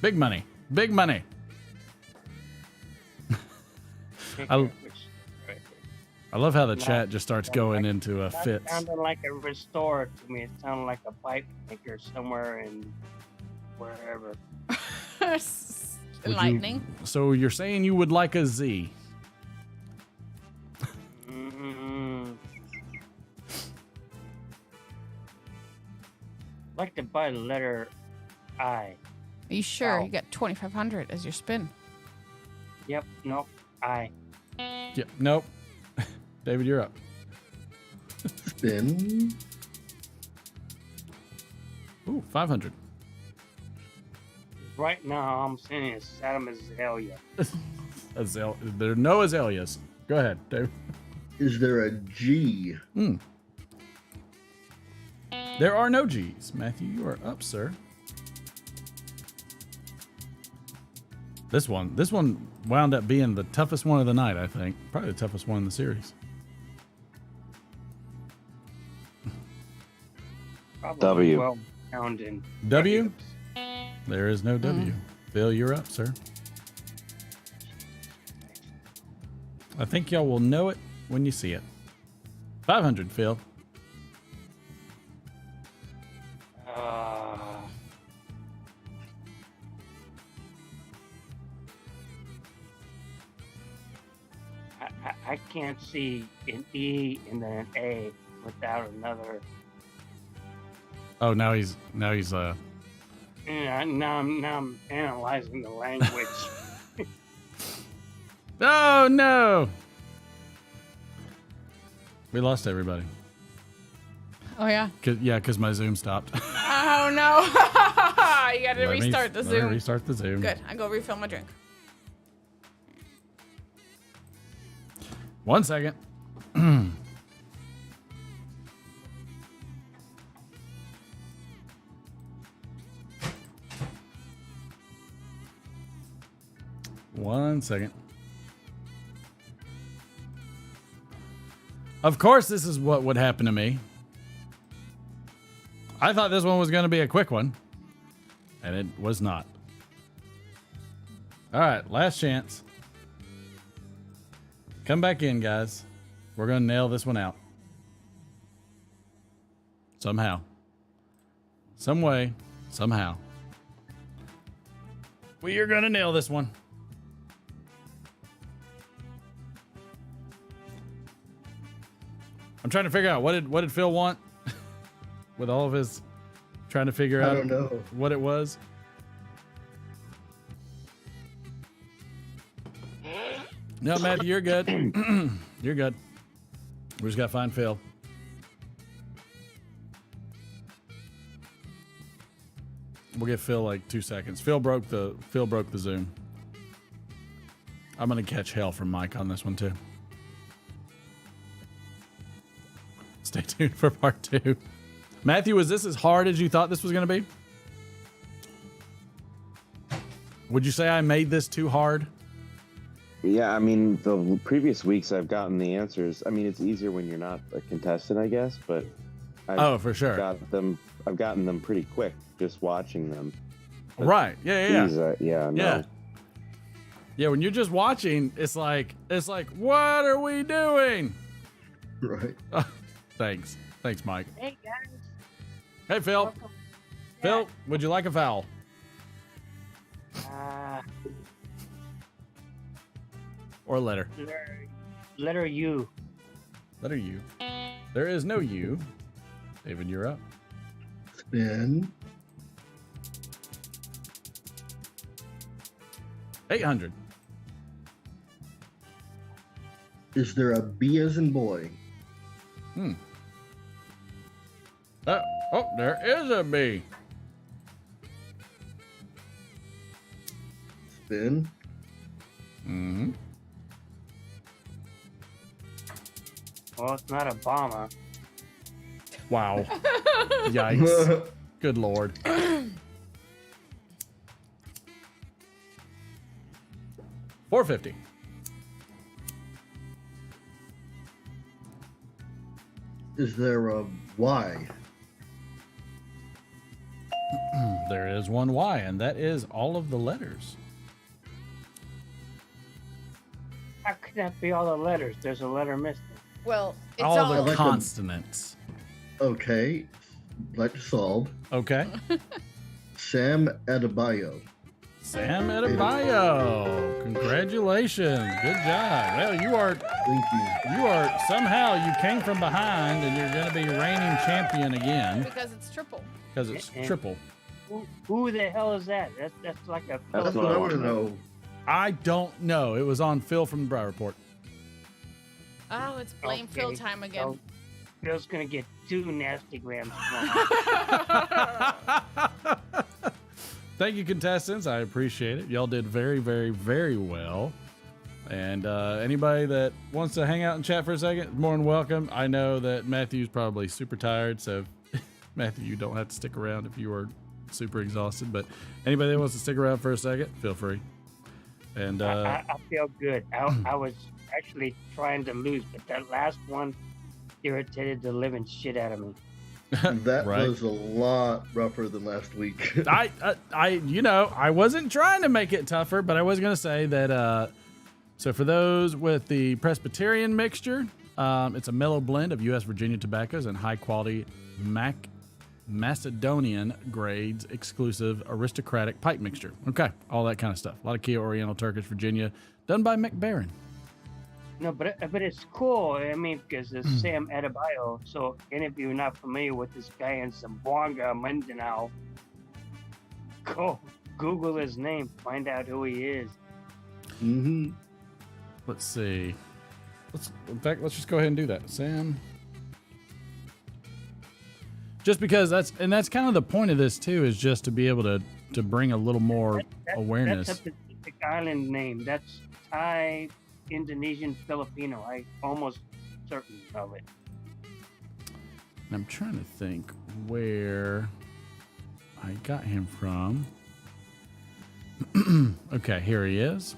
Big money. Big money. I love how the chat just starts going into That fits. sounded like a restorer to me. It sounded like a pipe maker somewhere in wherever. Lightning. So you're saying you would like a Z? I'd like to buy the letter I. Are you sure? Ow. You got 2,500 as your spin. Yep, no, I. Yep. Nope. David, you're up. Spin. Ooh, 500. Right now, I'm saying it's Saddam Azalea. There are no azaleas. Go ahead, David. Is there a G? There are no G's. Matthew, you are up, sir. This one wound up being the toughest one of the night, I think. Probably the toughest one in the series. Probably W. Well found in W? There is no W. Phil, you're up, sir. I think y'all will know it when you see it. 500, Phil. I can't see an E and then an A without another. Oh, now he's Yeah, now I'm analyzing the language. Oh no! We lost everybody. Oh, yeah. Because my Zoom stopped. Oh, no. You got to restart the Let me Zoom. restart the Zoom. Good. I go refill my drink. 1 second. One second. Of course, this is what would happen to me. I thought this one was going to be a quick one, and it was not. All right, last chance. Come back in, guys. We're going to nail this one out. Somehow. Some way. Somehow. We are going to nail this one. I'm trying to figure out what did Phil want with all of his trying to figure out I don't know what it was. No, Matt, you're good. You're good. We just got to find Phil. We'll give Phil like 2 seconds. Phil broke the Zoom. I'm gonna catch hell from Mike on this one too. Stay tuned for part 2. Matthew, was this as hard as you thought this was going to be? Would you say I made this too hard? Yeah, I mean, the previous weeks I've gotten the answers. I mean, it's easier when you're not a contestant, I guess, but for sure. I've gotten them pretty quick just watching them. But right. Yeah. No. Yeah, when you're just watching, it's like, what are we doing? Right. Thanks, Mike. Hey guys. Hey, Phil. Welcome. Phil, would you like a foul? Or a letter? Letter U. Letter U. There is no U. David, you're up. Spin. 800. Is there a B as in boy? There is a B. Spin. Mm-hmm. Well, it's not Obama. Wow. Yikes. Good Lord. $450. Is there a Y? There is one Y, and that is all of the letters. How could that be all the letters? There's a letter missing. Well, it's all the consonants. Okay. Like to solve. Okay. Sam Adebayo. Sam Adebayo. Congratulations. Good job. Well, you are. Thank you. You are somehow you came from behind, and you're going to be reigning champion again. Because it's triple. Because it's triple. Who the hell is that? That's like a. That's what I want to know. I don't know. It was on Phil from the Briar Report. Oh, it's blame Phil time again. So Phil's gonna get 2 nasty grams. Thank you, contestants. I appreciate it. Y'all did very, very, very well. And anybody that wants to hang out and chat for a second, more than welcome. I know that Matthew's probably super tired, so Matthew, you don't have to stick around if you are super exhausted. But anybody that wants to stick around for a second, feel free. And I feel good. I was actually trying to lose, but that last one irritated the living shit out of me. That Right. was a lot rougher than last week. I wasn't trying to make it tougher, but I was going to say that. So for those with the Presbyterian mixture, it's a mellow blend of U.S. Virginia tobaccos and high quality Macedonian grades exclusive aristocratic pipe mixture. Okay, all that kind of stuff. A lot of Kia Oriental Turkish Virginia, done by McBaron. No, but it's cool. I mean, because it's Sam Adebayo. So any of you not familiar with this guy in Zamboanga, Mindanao, go Google his name, find out who he is. Mm-hmm. Let's see. Let's just go ahead and do that, Sam. Just because that's kind of the point of this too, is just to be able to bring a little more awareness. That's a Pacific Island name. That's Thai, Indonesian, Filipino. I almost certain of it. And I'm trying to think where I got him from. Okay, here he is.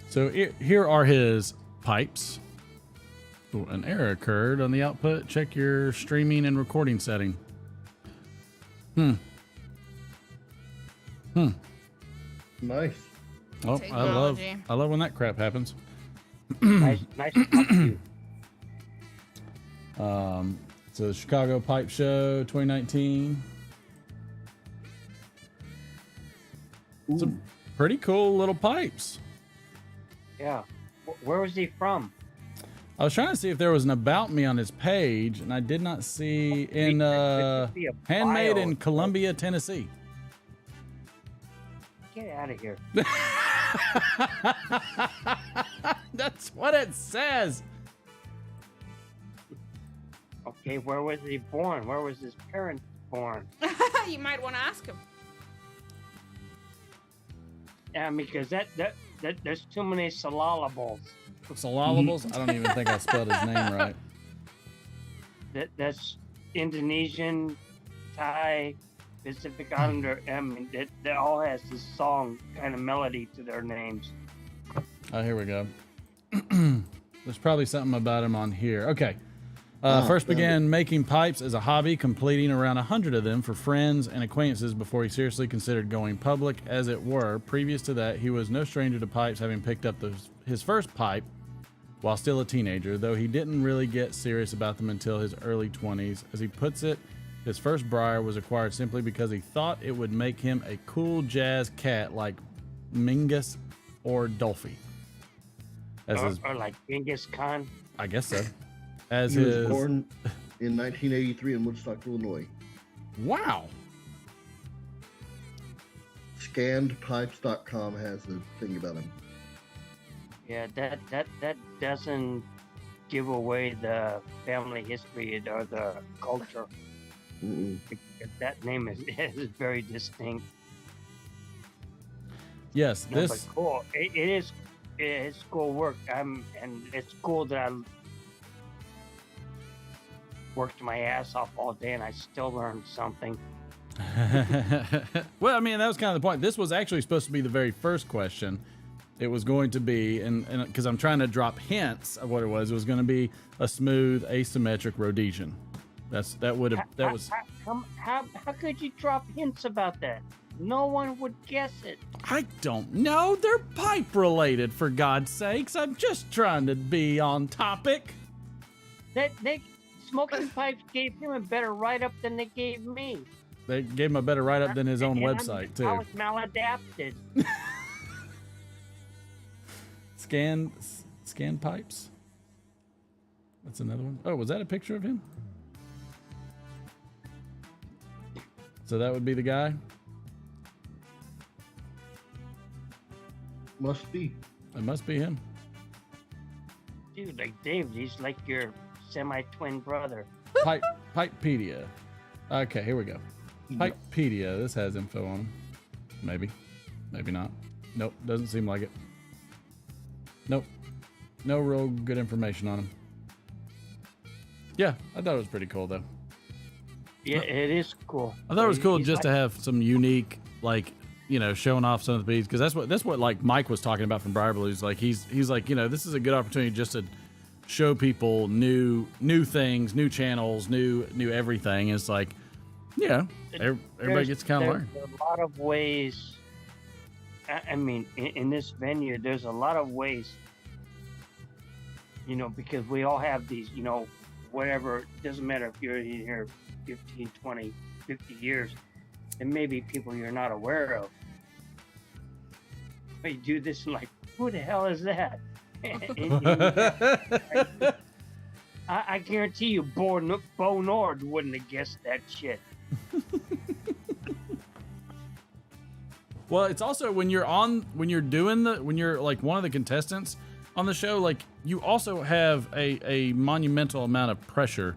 So here are his pipes. Ooh, an error occurred on the output. Check your streaming and recording setting. Nice. Oh, I love when that crap happens. nice to talk to you. So the Chicago Pipe Show 2019. Some pretty cool little pipes. Yeah. Where was he from? I was trying to see if there was an about me on his page, and I did not see in handmade in Columbia, Tennessee. Get out of here. That's what it says. Okay, where was he born? Where was his parents born? You might want to ask him. Yeah, because that there's too many syllables. Syllables? I don't even think I spelled his name right. that's Indonesian, Thai, Pacific Islander. I mean, that all has this song kind of melody to their names. Oh, here we go. There's probably something about him on here. Okay. First began making pipes as a hobby, completing around 100 of them for friends and acquaintances before he seriously considered going public, as it were. Previous to that, he was no stranger to pipes, having picked up his first pipe while still a teenager, though he didn't really get serious about them until his early 20s. As he puts it, his first Briar was acquired simply because he thought it would make him a cool jazz cat like Mingus or Dolphy. Or like Genghis Khan. I guess so. He was born in 1983 in Woodstock, Illinois. Wow. Scannedpipes.com has a thing about him. Yeah, that doesn't give away the family history or the culture. That name is very distinct. Yes, no, but cool. It is cool work. And it's cool that I worked my ass off all day and I still learned something. Well, I mean, that was kind of the point. This was actually supposed to be the very first question. It was going to be, and because I'm trying to drop hints of what it was going to be a smooth asymmetric Rhodesian. How could you drop hints about that? No one would guess it. I don't know. They're pipe related, for God's sakes. I'm just trying to be on topic. They Smoking Pipes gave him a better write-up than they gave me. They gave him a better write-up than his own website, too. I was maladapted. Scan Pipes? That's another one. Oh, was that a picture of him? So that would be the guy? Must be. It must be him. Dude, like Dave, he's like your semi-twin brother. Pipepedia. Okay, here we go. Pipepedia. This has info on him. Maybe. Maybe not. Nope, doesn't seem like it. Nope. No real good information on him. Yeah, I thought it was pretty cool, though. Yeah, it is cool. I thought it was cool just to have some unique, like, you know, showing off some of the beats, because that's what like Mike was talking about from Briar Blues. Like he's like, you know, this is a good opportunity just to show people new things, new channels, new everything. It's like, you know, everybody gets to kind of learn. There's a lot of ways. I mean, in this venue, there's a lot of ways. You know, because we all have these, you know, whatever. It doesn't matter if you're in here 15, 20, 50 years. And maybe people you're not aware of. But you do this and like, who the hell is that? I guarantee you, Bo Nord wouldn't have guessed that shit. Well, it's also when you're like one of the contestants on the show, like you also have a monumental amount of pressure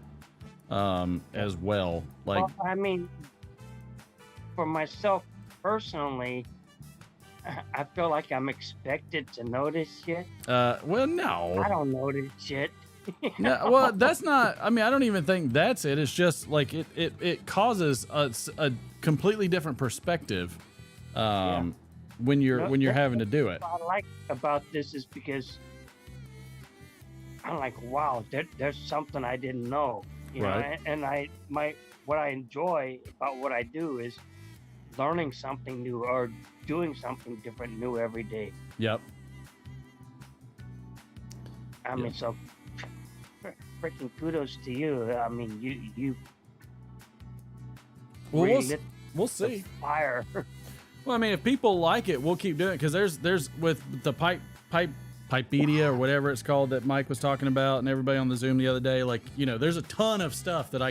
as well. Like, well, I mean, for myself personally, I feel like I'm expected to notice shit. Well, no. I don't notice shit. No, well, that's not. I mean, I don't even think that's it. It's just like it causes a completely different perspective when you're having to do it. What I like about this is because I'm like, wow, there's something I didn't know. You know, and what I enjoy about what I do is learning something new or doing something different new every day. Yep. I mean, so freaking kudos to you. I mean, you well, we'll see. Fire. Well, I mean, if people like it, we'll keep doing it, because there's with the Pipepedia or whatever it's called that Mike was talking about and everybody on the Zoom the other day, like, you know, there's a ton of stuff that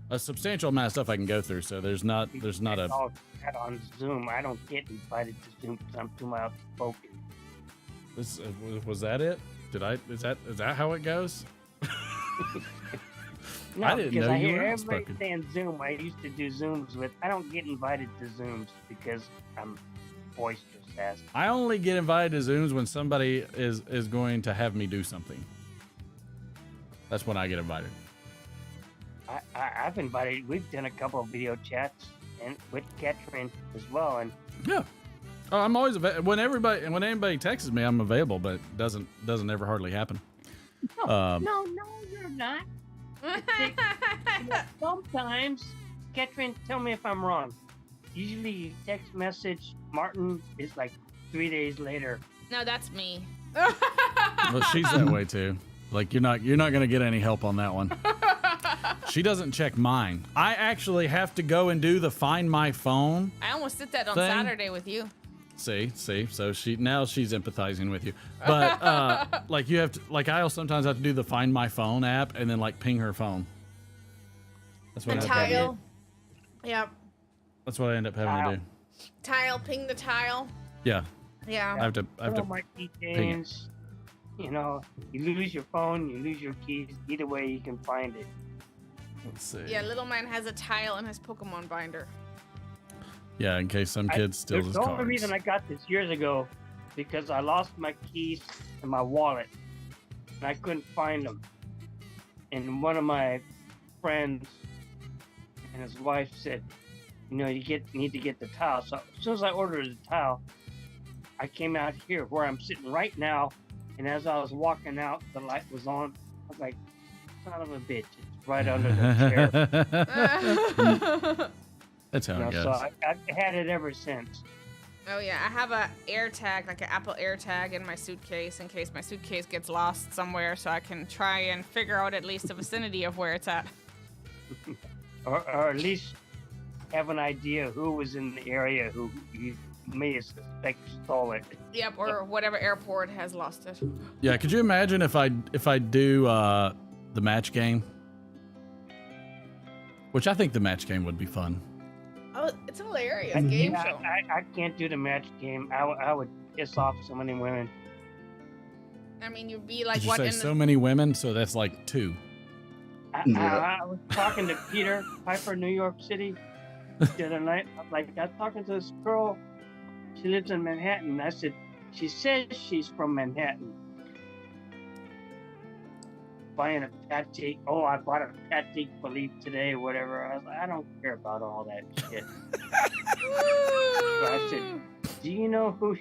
a substantial amount of stuff I can go through. So there's not a on Zoom. I don't get invited to Zoom because I'm too outspoken. Was that it? Is that how it goes? No, I didn't know I you hear were everybody outspoken. saying Zoom. I used to do Zooms with. I don't get invited to Zooms because I'm boisterous ass. I only get invited to Zooms when somebody is going to have me do something. That's when I get invited. I've invited. We've done a couple of video chats and with Catherine as well. And Yeah. Oh, I'm always when anybody texts me, I'm available, but it doesn't ever hardly happen. No, you're not. Sometimes, Catherine, tell me if I'm wrong. Usually, you text message Martin is like 3 days later. No, that's me. Well, she's that way too. Like you're not gonna get any help on that one. She doesn't check mine. I actually have to go and do the Find My Phone. I almost did that on thing. Saturday with you. See. So she's empathizing with you. But like you have to, like I'll sometimes have to do the Find My Phone app and then like ping her phone. That's what The I have to do. tile. Yep. That's what I end up having to do. Tile, ping the tile. Yeah. Yeah. I have to my ping it. keychains. You know, you lose your phone, you lose your keys. Either way, you can find it. Let's see. Yeah, little man has a tile in his Pokemon binder. Yeah, in case some kid steals his The only cards. reason I got this years ago because I lost my keys and my wallet, and I couldn't find them. And one of my friends and his wife said, "You know, you need to get the tile." So as soon as I ordered the tile, I came out here where I'm sitting right now, and as I was walking out, the light was on. I was like, "Son of a bitch!" It's right under the chair. That's how it goes. So I've had it ever since. Oh yeah, I have a AirTag, like an Apple AirTag in my suitcase in case my suitcase gets lost somewhere, so I can try and figure out at least the vicinity of where it's at. or at least have an idea who was in the area who you may suspect stole it. Yep, or whatever airport has lost it. Yeah, could you imagine if I do the match game? Which I think the match game would be fun. Oh, it's a hilarious game show. I can't do the match game. I would piss off so many women. I mean, you'd be like, Did you what say in so many women? So that's like 2. I was talking to Peter Piper, New York City, the other night. I was talking to this girl. She lives in Manhattan. I said, she says she's from Manhattan. Buying a Patek. Oh, I bought a Patek Philippe today or whatever. I was like, I don't care about all that shit. So I said, do you know who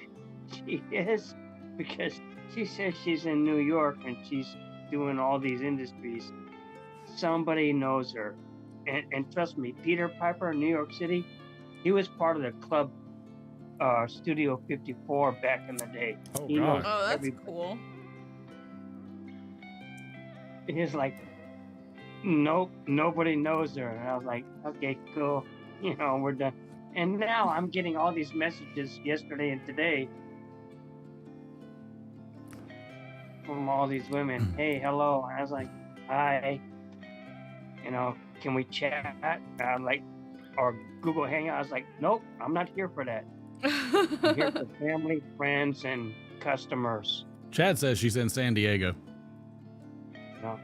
she is? Because she says she's in New York and she's doing all these industries. Somebody knows her. And trust me, Peter Piper, New York City, he was part of the club Studio 54 back in the day. Oh, he God. Oh, that's cool. He's like, nope, nobody knows her. And I was like, okay, cool. You know, we're done. And now I'm getting all these messages yesterday and today from all these women. Hey, hello. And I was like, hi. You know, can we chat? I'm like, or Google Hangout. I was like, nope, I'm not here for that. I'm here for family, friends, and customers. Chad says she's in San Diego. No,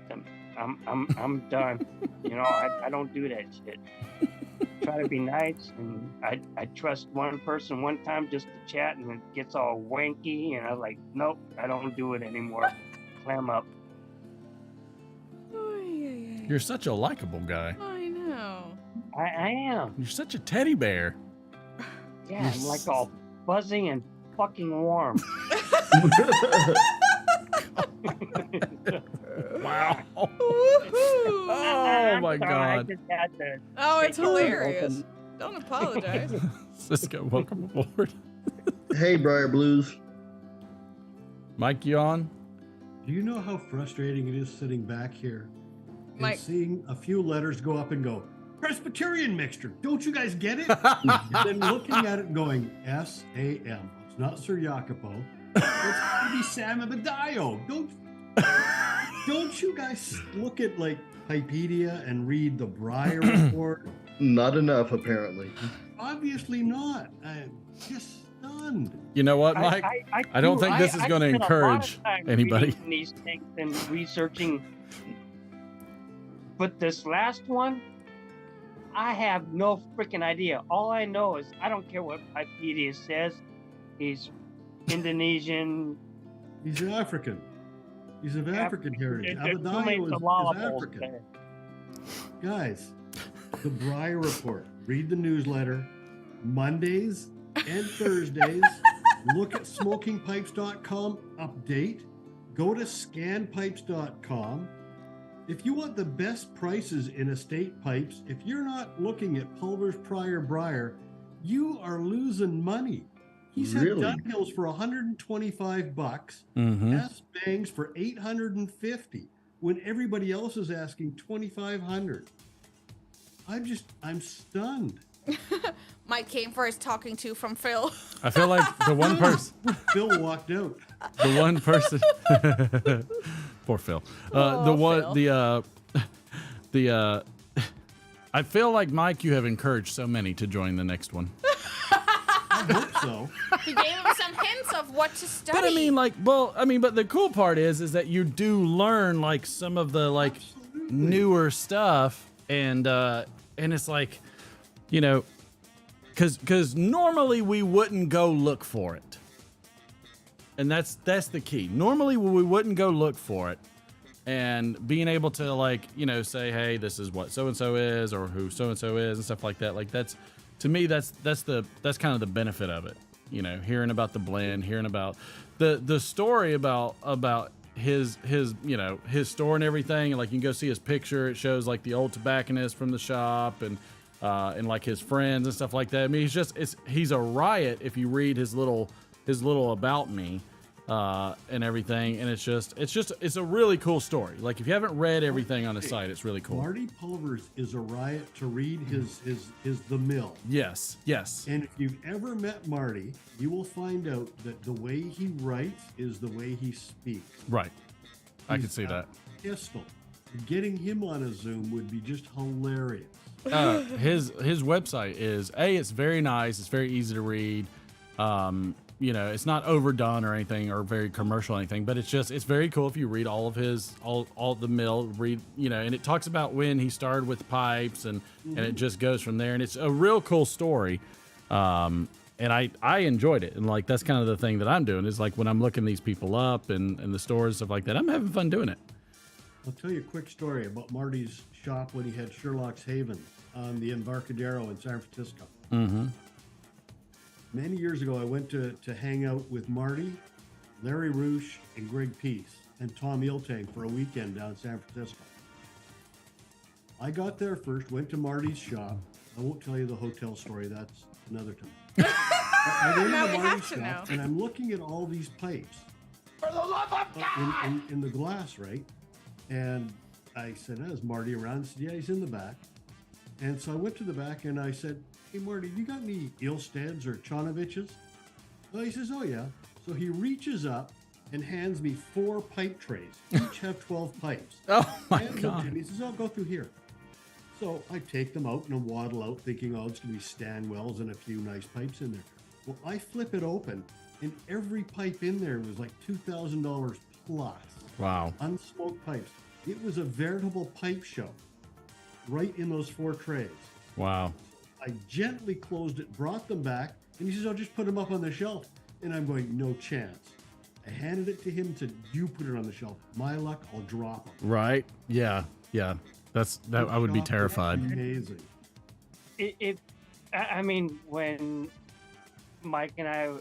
I'm done. You know, I don't do that shit. Try to be nice, and I trust one person one time just to chat, and it gets all wanky, and I was like, nope, I don't do it anymore. Clam up. You're such a likable guy. I know. I am. You're such a teddy bear. Yeah, I'm like all fuzzy and fucking warm. Wow. Oh my God. I just had to Oh, it's take it. hilarious. Don't apologize. Cisco, welcome aboard. Hey, Briar Blues. Mike, you on? Do you know how frustrating it is sitting back here and Mike. seeing a few letters go up and go, Presbyterian mixture, don't you guys get it? And then looking at it and going, S-A-M. It's not Sir Jacopo. It's maybe Sam Abedayo. Don't you guys look at like Pipedia and read the Briar report? Not enough, apparently. Obviously not. I'm just stunned. You know what, Mike? I don't think this is going to spent a lot of encourage time anybody. reading these things and researching. But this last one, I have no freaking idea. All I know is I don't care what Pipedia says. He's Indonesian. He's African. He's of African heritage. There's too many Abedayo is syllables African. there. Guys, the Briar Report. Read the newsletter. Mondays and Thursdays. Look at smokingpipes.com update. Go to scanpipes.com. If you want the best prices in estate pipes, if you're not looking at Pulver's, Pryor, Briar, you are losing money. He's had Dunhills for $125, S Bangs for $850, when everybody else is asking $2,500. I'm stunned. Mike came for his talking to from Phil. I feel like the one person. Phil walked out. The one person. Poor Phil. The one. Phil. The. I feel like Mike, you have encouraged so many to join the next one. I hope so. He gave him some hints of what to study. But I mean, but the cool part is that you do learn like some of the like newer stuff, and it's like, you know, because normally we wouldn't go look for it, and that's the key. Normally we wouldn't go look for it, and being able to like, you know, say, hey, this is what so and so is, or who so and so is, and stuff like that. Like that's, to me, that's kind of the benefit of it. You know, hearing about the blend, hearing about the story about his you know, his store and everything, and like you can go see his picture. It shows like the old tobacconist from the shop and like his friends and stuff like that. I mean, he's a riot if you read his little about me and everything, and it's a really cool story. Like if you haven't read everything on his site, it's really cool. Marty Pulvers is a riot to read his The Mill. Yes. And if you've ever met Marty, you will find out that the way he writes is the way he speaks. Right. I can see that. Pistol. Getting him on a Zoom would be just hilarious. His website is it's very nice. It's very easy to read. You know, it's not overdone or anything or very commercial or anything, but it's very cool if you read all of his, all the mill, read, you know, and it talks about when he started with pipes and it just goes from there. And it's a real cool story. And I enjoyed it. And like, that's kind of the thing that I'm doing is like when I'm looking these people up and the stores, stuff like that, I'm having fun doing it. I'll tell you a quick story about Marty's shop when he had Sherlock's Haven on the Embarcadero in San Francisco. Many years ago, I went to hang out with Marty, Larry Roosh, and Greg Peace, and Tom Iltang for a weekend down in San Francisco. I got there first, went to Marty's shop. I won't tell you the hotel story, that's another time. I went Now to we Marty's have to shop, know. and I'm looking at all these pipes. For the love of God! In the glass, right? And I said, is Marty around? He said, yeah, he's in the back. And so I went to the back and I said, hey, Marty, you got any Ilsteds or Chonoviches? Well, he says, oh, yeah. So he reaches up and hands me 4 pipe trays. Each have 12 pipes. Oh, my and God. And he says, I'll go through here. So I take them out and I waddle out thinking, oh, it's going to be Stanwells and a few nice pipes in there. Well, I flip it open and every pipe in there was like $2,000 plus. Wow. Unsmoked pipes. It was a veritable pipe show right in those 4 trays. Wow. I gently closed it, brought them back, and he says, I'll just put them up on the shelf. And I'm going, no chance. I handed it to him, said, you put it on the shelf. My luck, I'll drop them. Right. Yeah. I would be terrified. Amazing. I mean, when Mike and I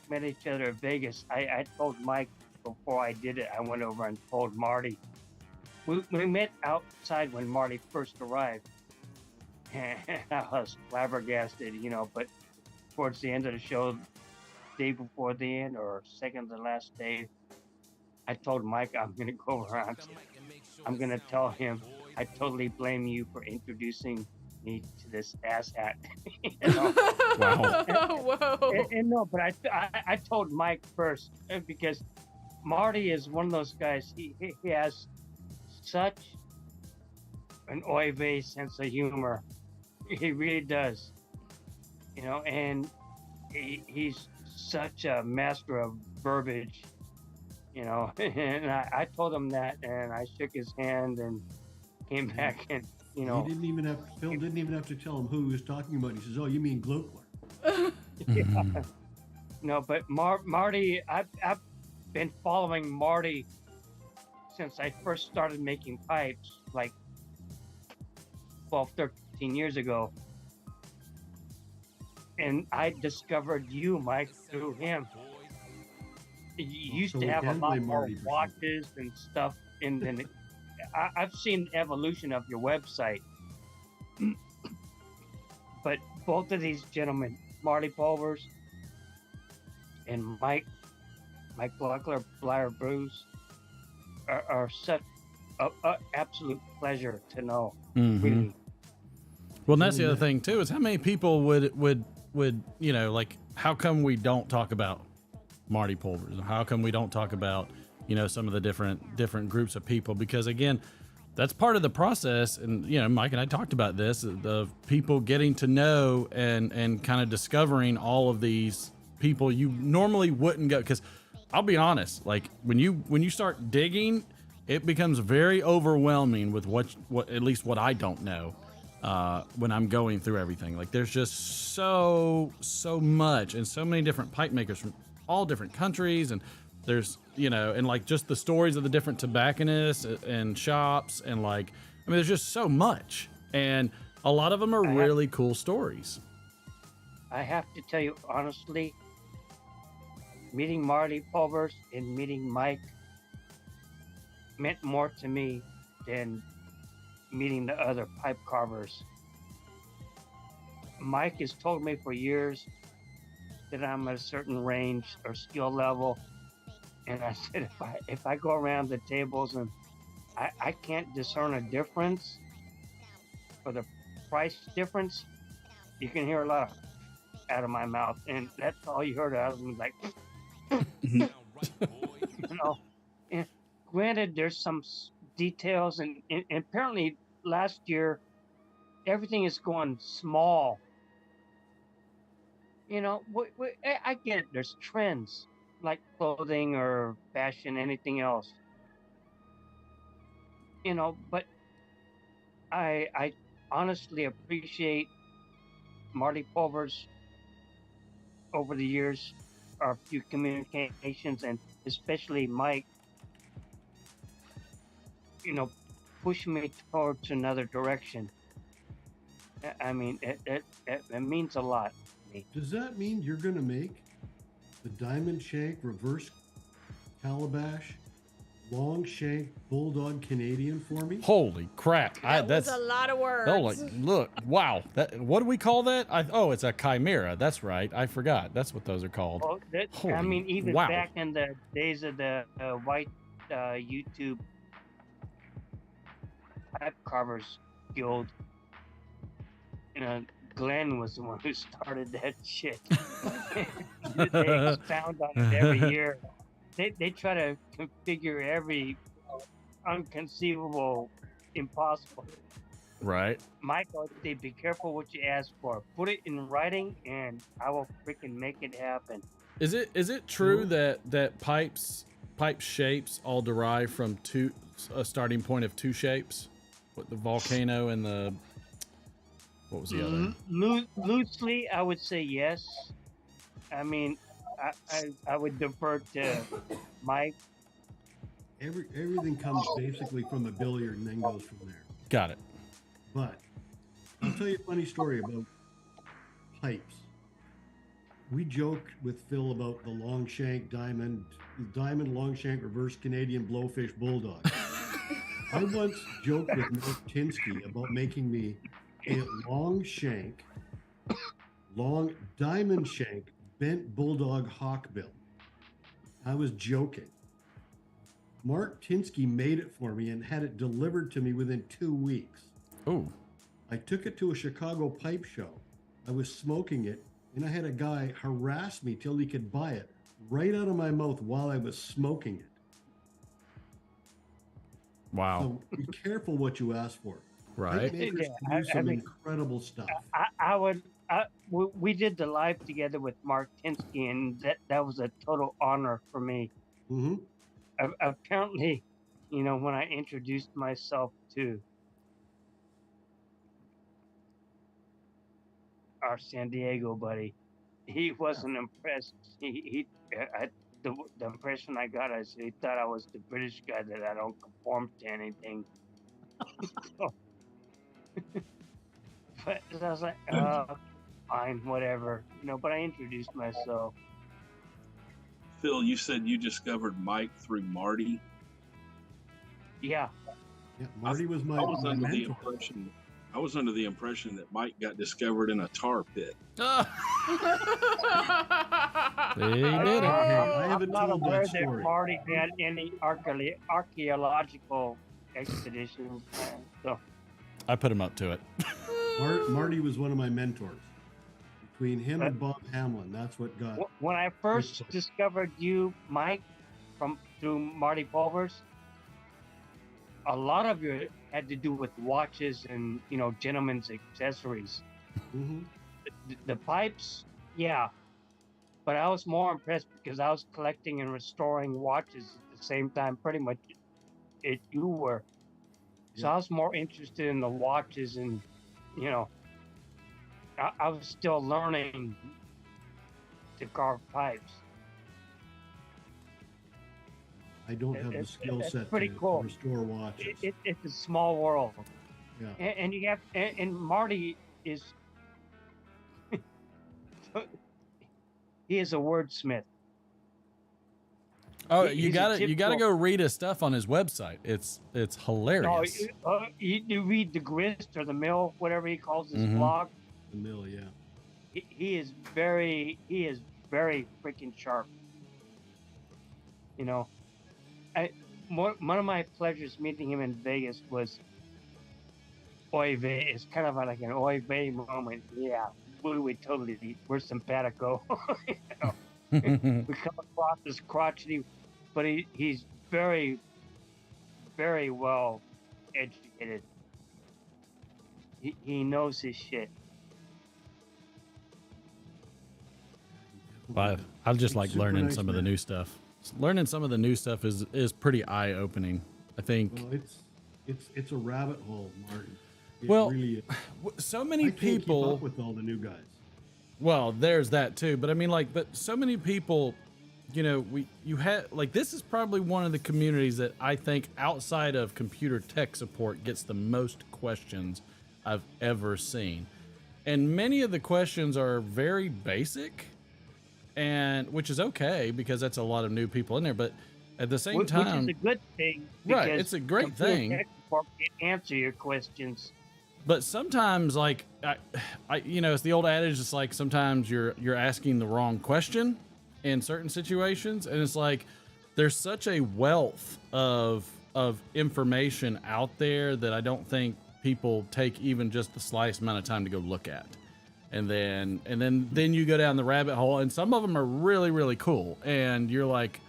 met each other at Vegas, I told Mike before I did it, I went over and told Marty. We met outside when Marty first arrived. And I was flabbergasted, you know, but towards the end of the show, day before the end or second to last day, I told Mike I'm going to go around. I'm going to tell him I totally blame you for introducing me to this asshat. You know? Wow. Whoa. And no, but I told Mike first because Marty is one of those guys. He has such an oy vey sense of humor. He really does, you know, and he's such a master of verbiage, you know. And I told him that, and I shook his hand and came back, and you know, Phil didn't even have to tell him who he was talking about. He says, "Oh, you mean Glukler?" Yeah. No, but Marty, I've been following Marty since I first started making pipes, like 12, 13 years ago. And I discovered you, Mike, through him. You used So to we have a can lot blame more Marty for watches and stuff. And then I've seen the evolution of your website. But both of these gentlemen, Marty Pulvers and Mike Gluckler, Briar Bruce, are such a absolute pleasure to know. Really. Well, and that's the other thing too, is how many people would like, how come we don't talk about Marty Pulvers? How come we don't talk about, some of the different groups of people? Because again, that's part of the process. And, Mike and I talked about this, of people getting to know and kind of discovering all of these people you normally wouldn't go. Because I'll be honest, like when you start digging, it becomes very overwhelming with what at least what I don't know. When I'm going through everything, like there's just so much and so many different pipe makers from all different countries, and there's and like just the stories of the different tobacconists and shops, and like there's just so much, and a lot of them are really cool stories. I have to tell you honestly, meeting Marty Pulvers and meeting Mike meant more to me than meeting the other pipe carvers. Mike has told me for years that I'm at a certain range or skill level, and I said if I go around the tables and I can't discern a difference or the price difference, you can hear a lot out of my mouth, and that's all you heard out of me, like And granted, there's some details, and apparently last year everything is going small. I get it. There's trends like clothing or fashion, anything else. But I honestly appreciate Marty Pulvers over the years, our few communications, and especially Mike, push me towards another direction. I mean, it means a lot to me. Does that mean you're going to make the diamond shank reverse calabash long shank bulldog Canadian for me? Holy crap! That's a lot of words. Oh, like, look, wow! What do we call that? It's a chimera. That's right. I forgot. That's what those are called. Well, even wow. back in the days of the white YouTube pipe carvers guild, Glenn was the one who started that shit. They expound on it every year. They try to configure every unconceivable, impossible. Right. Mike always say, be careful what you ask for. Put it in writing, and I will freaking make it happen. Is it true that pipe shapes all derive from a starting point of two shapes? What, the volcano and the, what was the other? Loosely, I would say yes. I mean, I would defer to Mike. Everything comes basically from a billiard and then goes from there. Got it. But I'll tell you a funny story about pipes. We joked with Phil about the long shank diamond long shank reverse Canadian blowfish bulldog. I once joked with Mark Tinsky about making me a long diamond shank bent bulldog hawkbill. I was joking. Mark Tinsky made it for me and had it delivered to me within 2 weeks. Oh. I took it to a Chicago pipe show. I was smoking it, and I had a guy harass me till he could buy it right out of my mouth while I was smoking it. Wow. So be careful what you ask for. Right. Pipe makers do some incredible stuff. We did the live together with Mark Tinsky, and that was a total honor for me. Mm-hmm. Apparently, when I introduced myself to our San Diego buddy, he wasn't impressed. The impression I got is he thought I was the British guy, that I don't conform to anything. But I was like, fine, whatever. But I introduced myself. Phil, you said you discovered Mike through Marty. Yeah. Yeah, Marty was my I was under the mentor. impression. I was under the impression that Mike got discovered in a tar pit. They did it. I haven't I'm not told aware that story. Marty had any archaeological expeditions. So I put him up to it. Marty was one of my mentors. Between him and Bob Hamlin, that's what got. when I first discovered you, Mike, through Marty Pulvers, a lot of it had to do with watches and gentlemen's accessories. Mm-hmm. The pipes, yeah, but I was more impressed because I was collecting and restoring watches at the same time, pretty much. You were, so I was more interested in the watches, and I was still learning to carve pipes. I don't have the skill set pretty to cool. restore watches. It's a small world. Yeah. And you have, and Marty is, he is a wordsmith. Oh, He's you a gotta typical- go read his stuff on his website. It's hilarious. No, you read the grist or the mill, whatever he calls his Mhm. blog. The mill, yeah. He is very freaking sharp. One of my pleasures meeting him in Vegas was oy vey. It's kind of like an oy vey moment. Yeah, we're simpatico. We come across as crotchety, but he's very, very well educated. He knows his shit. I just like Super learning nice some of the man. new stuff. Learning some of the new stuff is pretty eye opening. I think. Well, it's a rabbit hole, Martin. It Well, really is. So many I can't keep people up with all the new guys. Well, there's that too, but I mean, but so many people, you had this is probably one of the communities that I think outside of computer tech support gets the most questions I've ever seen, and many of the questions are very basic, and which is okay because that's a lot of new people in there, but at the same time, which is a good thing. Right, because it's a great computer thing. tech support can answer your questions. But sometimes, I it's the old adage. It's like sometimes you're asking the wrong question in certain situations, and it's like there's such a wealth of information out there that I don't think people take even just the slightest amount of time to go look at, and then you go down the rabbit hole, and some of them are really, really cool, and you're like,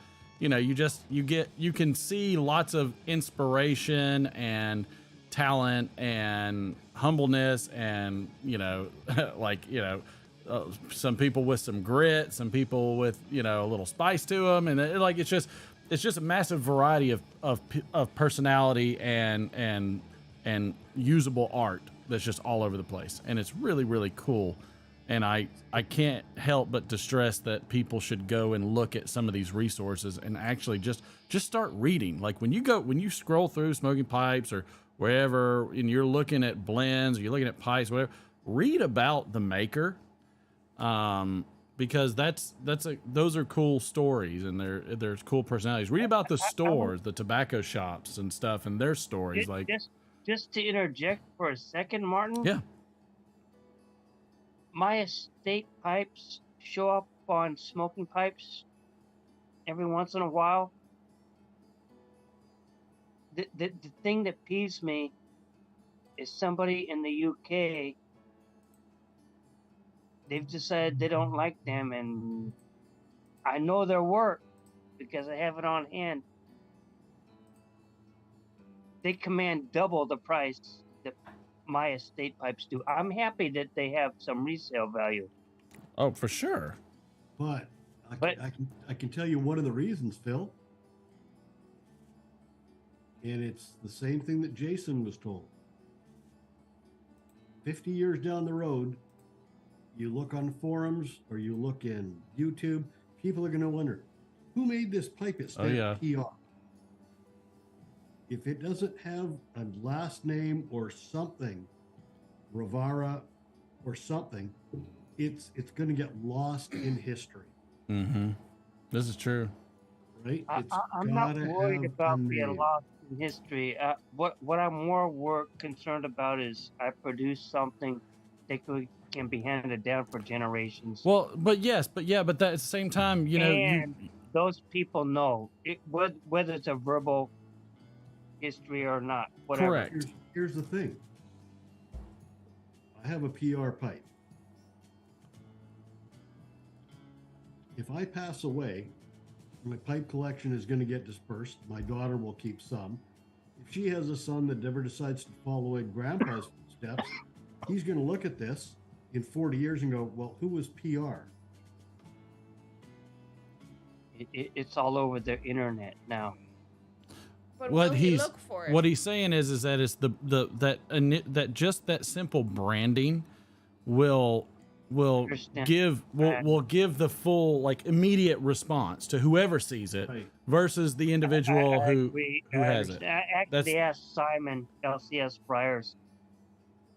you can see lots of inspiration and talent and humbleness and some people with some grit, some people with a little spice to them, and it's just a massive variety of personality and usable art that's just all over the place, and it's really, really cool. And I can't help but to stress that people should go and look at some of these resources and actually just start reading. Like when you scroll through Smoking Pipes or wherever, and you're looking at blends, or you're looking at pipes, whatever, read about the maker, because those are cool stories, and there's cool personalities. Read about the stores, the tobacco shops and stuff, and their stories. Just to interject for a second, Martin. Yeah. My estate pipes show up on Smoking Pipes every once in a while. The thing that peeves me is somebody in the UK, they've decided they don't like them, and I know their work because I have it on hand. They command double the price that my estate pipes do. I'm happy that they have some resale value. Oh, for sure. But I can tell you one of the reasons, Phil. And it's the same thing that Jason was told. 50 years down the road, you look on forums or you look in YouTube, people are going to wonder, who made this pipe at stamp PR? If it doesn't have a last name or something Rivara, or something, it's going to get lost in history. Mm-hmm. This is true. Right? I'm not worried about being lost in history. What I'm more concerned about is I produce something that can be handed down for generations. Well, but at the same time, you know, and those people know it, whether it's a verbal history or not. Whatever. Correct. Here's the thing. I have a PR pipe. If I pass away, my pipe collection is going to get dispersed. My daughter will keep some. If she has a son that never decides to follow in grandpa's steps, he's going to look at this in 40 years and go, well, who was PR? It's all over the internet now. But what will he's he look for it? what he's saying is that it's that just that simple branding will give the full, like, immediate response to whoever sees it, right, versus the individual who has it. I actually asked Simon LCS Briars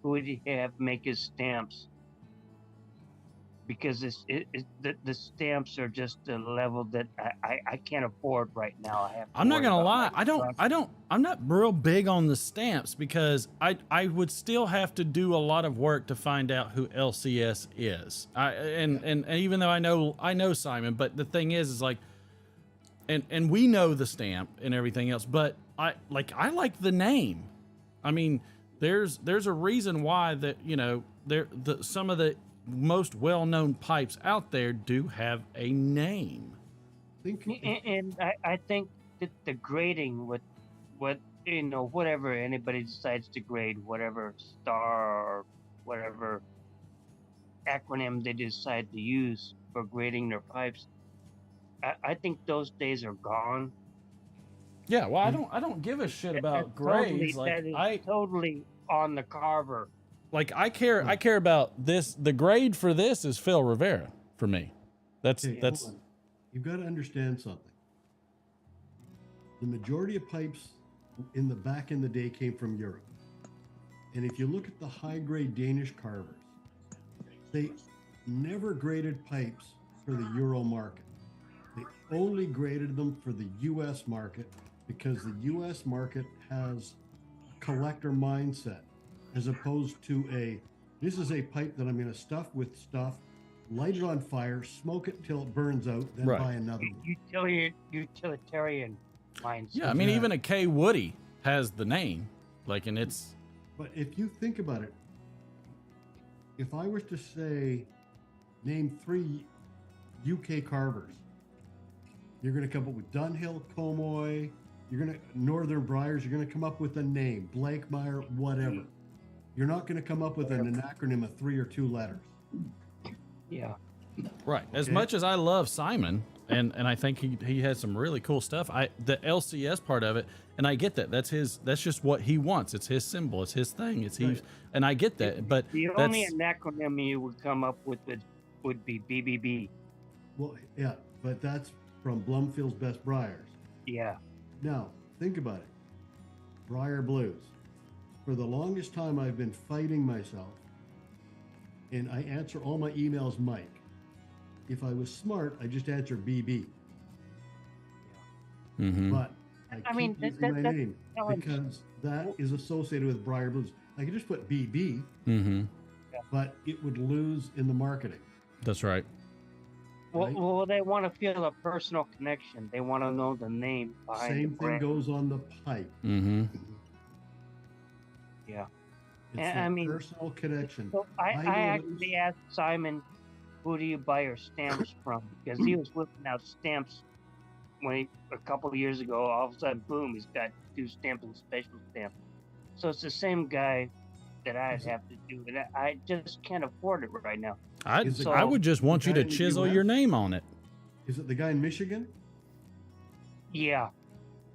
who would he have make his stamps, because the stamps are just a level that I can't afford right now. I'm not gonna lie, I'm not real big on the stamps, because I would still have to do a lot of work to find out who LCS is. And even though I know Simon, but the thing is like, and we know the stamp and everything else, but I like the name. I mean, there's a reason why that, you know, some of the most well-known pipes out there do have a name. And I think that the grading with what, you know, whatever anybody decides to grade, whatever star or whatever acronym they decide to use for grading their pipes, I think those days are gone. Yeah, well, I don't give a shit about grades. Totally on the carver. Like, I care about this. The grade for this is Phil Rivera for me. That's. You've got to understand something. The majority of pipes back in the day came from Europe. And if you look at the high-grade Danish carvers, they never graded pipes for the Euro market. They only graded them for the U.S. market, because the U.S. market has a collector mindset, as opposed to this is a pipe that I'm going to stuff with stuff, light it on fire, smoke it till it burns out, then buy another one. Utilitarian mindset. Yeah, I mean, even a K Woody has the name, like, and it's. But if you think about it, if I was to say, name 3 UK carvers, you're going to come up with Dunhill, Comoy, Northern Briars, you're going to come up with a name, Blakemeyer, whatever. You're not going to come up with an acronym of 3 or 2 letters. Yeah. Right. As much as I love Simon, and I think he has some really cool stuff, the LCS part of it, and I get that. That's just what he wants. It's his symbol. It's his thing. It's right. And I get that. But the only acronym you would come up with would be BBB. Well, yeah, but that's from Blumfield's Best Briars. Yeah. Now, think about it. Briar Blues. For the longest time, I've been fighting myself, and I answer all my emails Mike. If I was smart, I just answer BB. Mm-hmm. But I keep using my name because that is associated with Briar Blues. I could just put BB, mm-hmm. but it would lose in the marketing. That's right. Well, they want to feel a personal connection. They want to know the name behind Same the thing brand. goes on the pipe. Mm-hmm. Yeah. It's personal connection. So I actually asked Simon, who do you buy your stamps from? Because he was whipping out stamps a couple of years ago. All of a sudden, boom, he's got 2 stamps and special stamp. So it's the same guy that I'd have to do, and I just can't afford it right now. I would just want you to chisel your name on it. Is it the guy in Michigan? Yeah.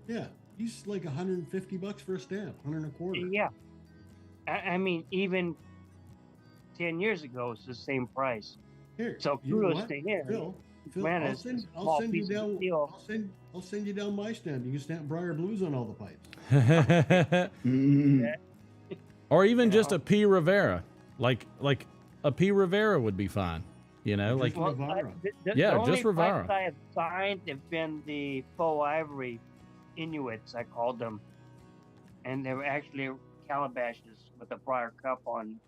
Yeah, he's like $150 for a stamp, 125. Yeah. I mean, even 10 years ago, it's the same price. Here, so kudos to him. Phil, Man, I'll send you down. I'll send you down my stamp. You can stamp Briar Blues on all the pipes. Or even just a P. Rivera. Like a P. Rivera would be fine. You know, like Well, yeah, the just only Rivera. pipes I have signed have been the faux ivory Inuits, I called them, and they were actually calabashes with a Briar cup on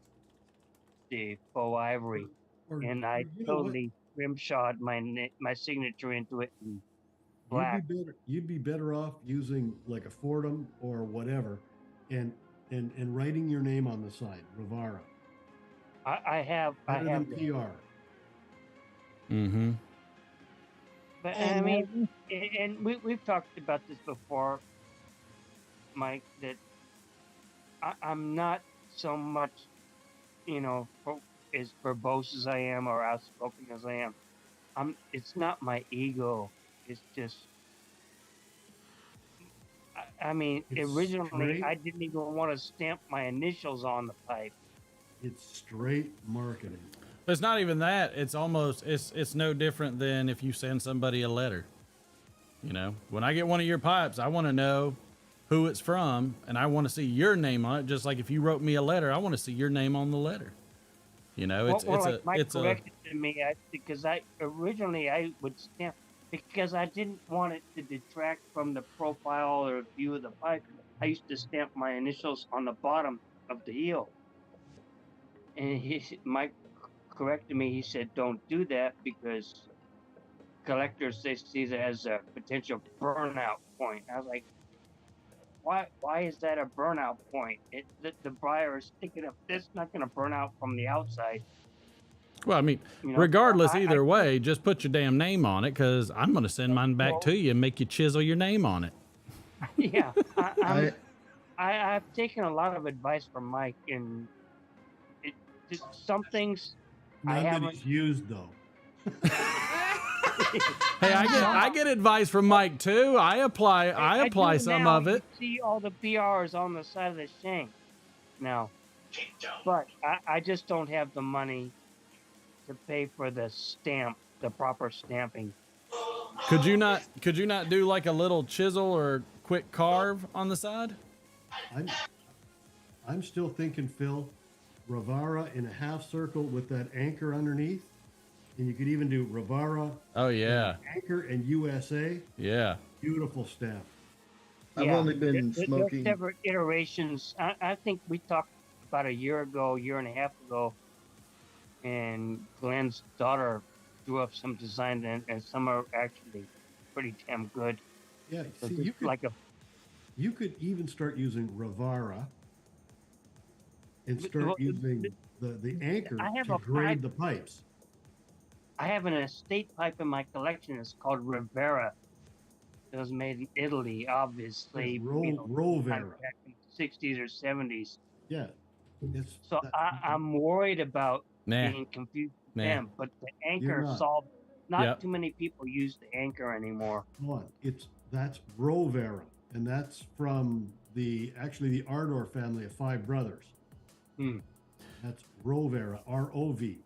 the faux ivory, and I you know what? totally rimshot my signature into it in black. You'd be better off using like a Fordham or whatever, and writing your name on the side, Rivara. I have Better than that. PR. Mm-hmm. But I mean, and we've talked about this before, Mike, that I'm not so much, you know, as verbose as I am or outspoken as I am. It's not my ego. It's just, I mean, It's originally straight. I didn't even want to stamp my initials on the pipe. It's straight marketing. It's not even that. It's almost it's no different than if you send somebody a letter. You know, when I get one of your pipes, I want to know who it's from, and I want to see your name on it. Just like if you wrote me a letter, I want to see your name on the letter. You know, Mike corrected me because I originally would stamp because I didn't want it to detract from the profile or view of the pipe. I used to stamp my initials on the bottom of the heel, and Mike corrected me. He said, "Don't do that because collectors they see that as a potential burnout point." I was like, "Why is that a burnout point? The Briar is sticking up. It's not going to burn out from the outside." Well, I mean, You know, regardless, either way, just put your damn name on it, because I'm going to send mine back to you and make you chisel your name on it. Yeah, I've taken a lot of advice from Mike, and some things I None that haven't. he's used though. Hey, I get advice from Mike too. I apply do some now. of it. You see all the PRs on the side of the shank now, but I just don't have the money to pay for the stamp, the proper stamping. Could you not do like a little chisel or quick carve on the side? I'm still thinking, Phil, Rivara in a half circle with that anchor underneath, and you could even do Rivara. Oh yeah. Anchor and USA. Yeah. Beautiful stamp. I've only been smoking. There's several iterations. I think we talked about a year and a half ago, and Glenn's daughter drew up some designs, and some are actually pretty damn good. Yeah, So see, just you could even start using Rivara and start using the anchor I have to a grade pipe. the pipes. I have an estate pipe in my collection. It's called Rivera. It was made in Italy, obviously. Rovera. Back in the 60s or 70s. Yeah. So I'm worried about Nah. being confused with Nah. them. But the You're anchor not. solved. Not Yep. too many people use the anchor anymore. Come on, that's Rovera, and that's from the Ardor family of 5 brothers. That's Rovera, ROV.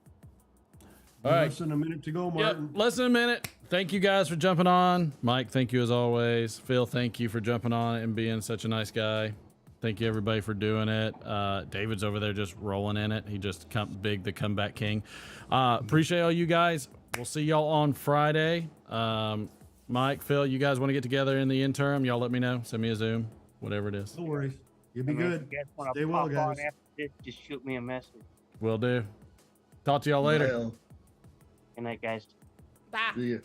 All right. Less than a minute to go, Yep, Martin. less than a minute. Thank you guys for jumping on. Mike, thank you as always. Phil, thank you for jumping on and being such a nice guy. Thank you everybody for doing it. David's over there just rolling in it. He just the comeback king. Appreciate all you guys. We'll see y'all on Friday. Mike, Phil, you guys want to get together in the interim? Y'all let me know. Send me a Zoom, whatever it is. No worries. You'll be I mean, good. If you guys want Stay to well, pop guys. on after this, just shoot me a message. Will do. Talk to y'all later. Well, Good night, guys. Bye. see ya.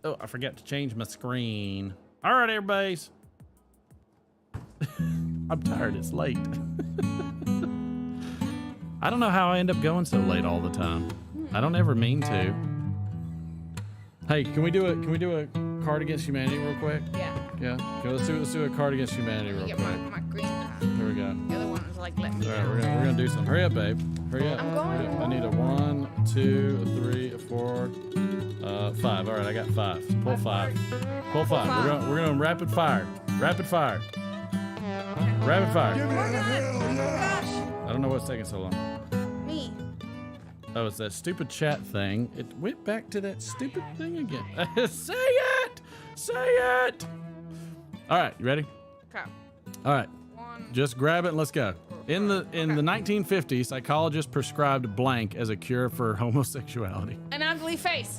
Oh, I forgot to change my screen. All right, everybody's. I'm tired. It's late. I don't know how I end up going so late all the time. I don't ever mean to. Hey, can we do a Card Against Humanity real quick? Yeah. Yeah. Okay, let's do a Card Against Humanity real Get quick. my green card. Here we go. The other one was like, let me All right, down. we're gonna do something. Hurry up, babe. Hurry up. I'm going. Hurry up. I need a 1, 2, 3, 4, 5. All right, I got 5. Pull 5. Pull 5. We're going rapid fire. Rapid fire. Rapid fire. I don't know what's taking so long. Me. Oh, it's that stupid chat thing. It went back to that stupid thing again. Say it! Say it! All right, you ready? Okay. All right. 1, Just grab it and let's go. In the 1950s, psychologists prescribed blank as a cure for homosexuality. An ugly face.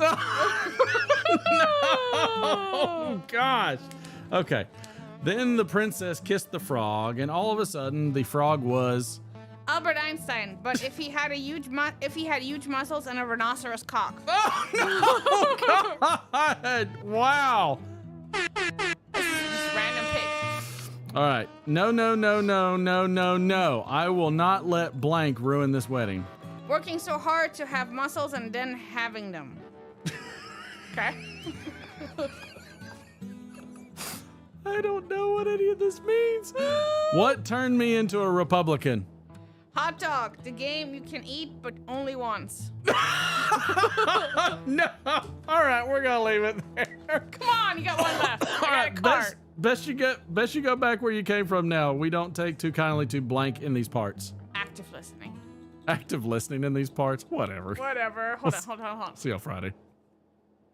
Oh gosh. Okay. Then the princess kissed the frog, and all of a sudden, the frog was Albert Einstein, but if he had huge muscles and a rhinoceros cock. Oh God! Wow. Just random pig. All right. No. I will not let blank ruin this wedding. Working so hard to have muscles and then having them. Okay. I don't know what any of this means. What turned me into a Republican? Hot dog, the game you can eat but only once. No. All right, we're gonna leave it there. Come on, you got one left. All right, best you go back where you came from now. We don't take too kindly to blank in these parts. Active listening. Active listening in these parts? Whatever. Whatever. Hold on. See y'all Friday.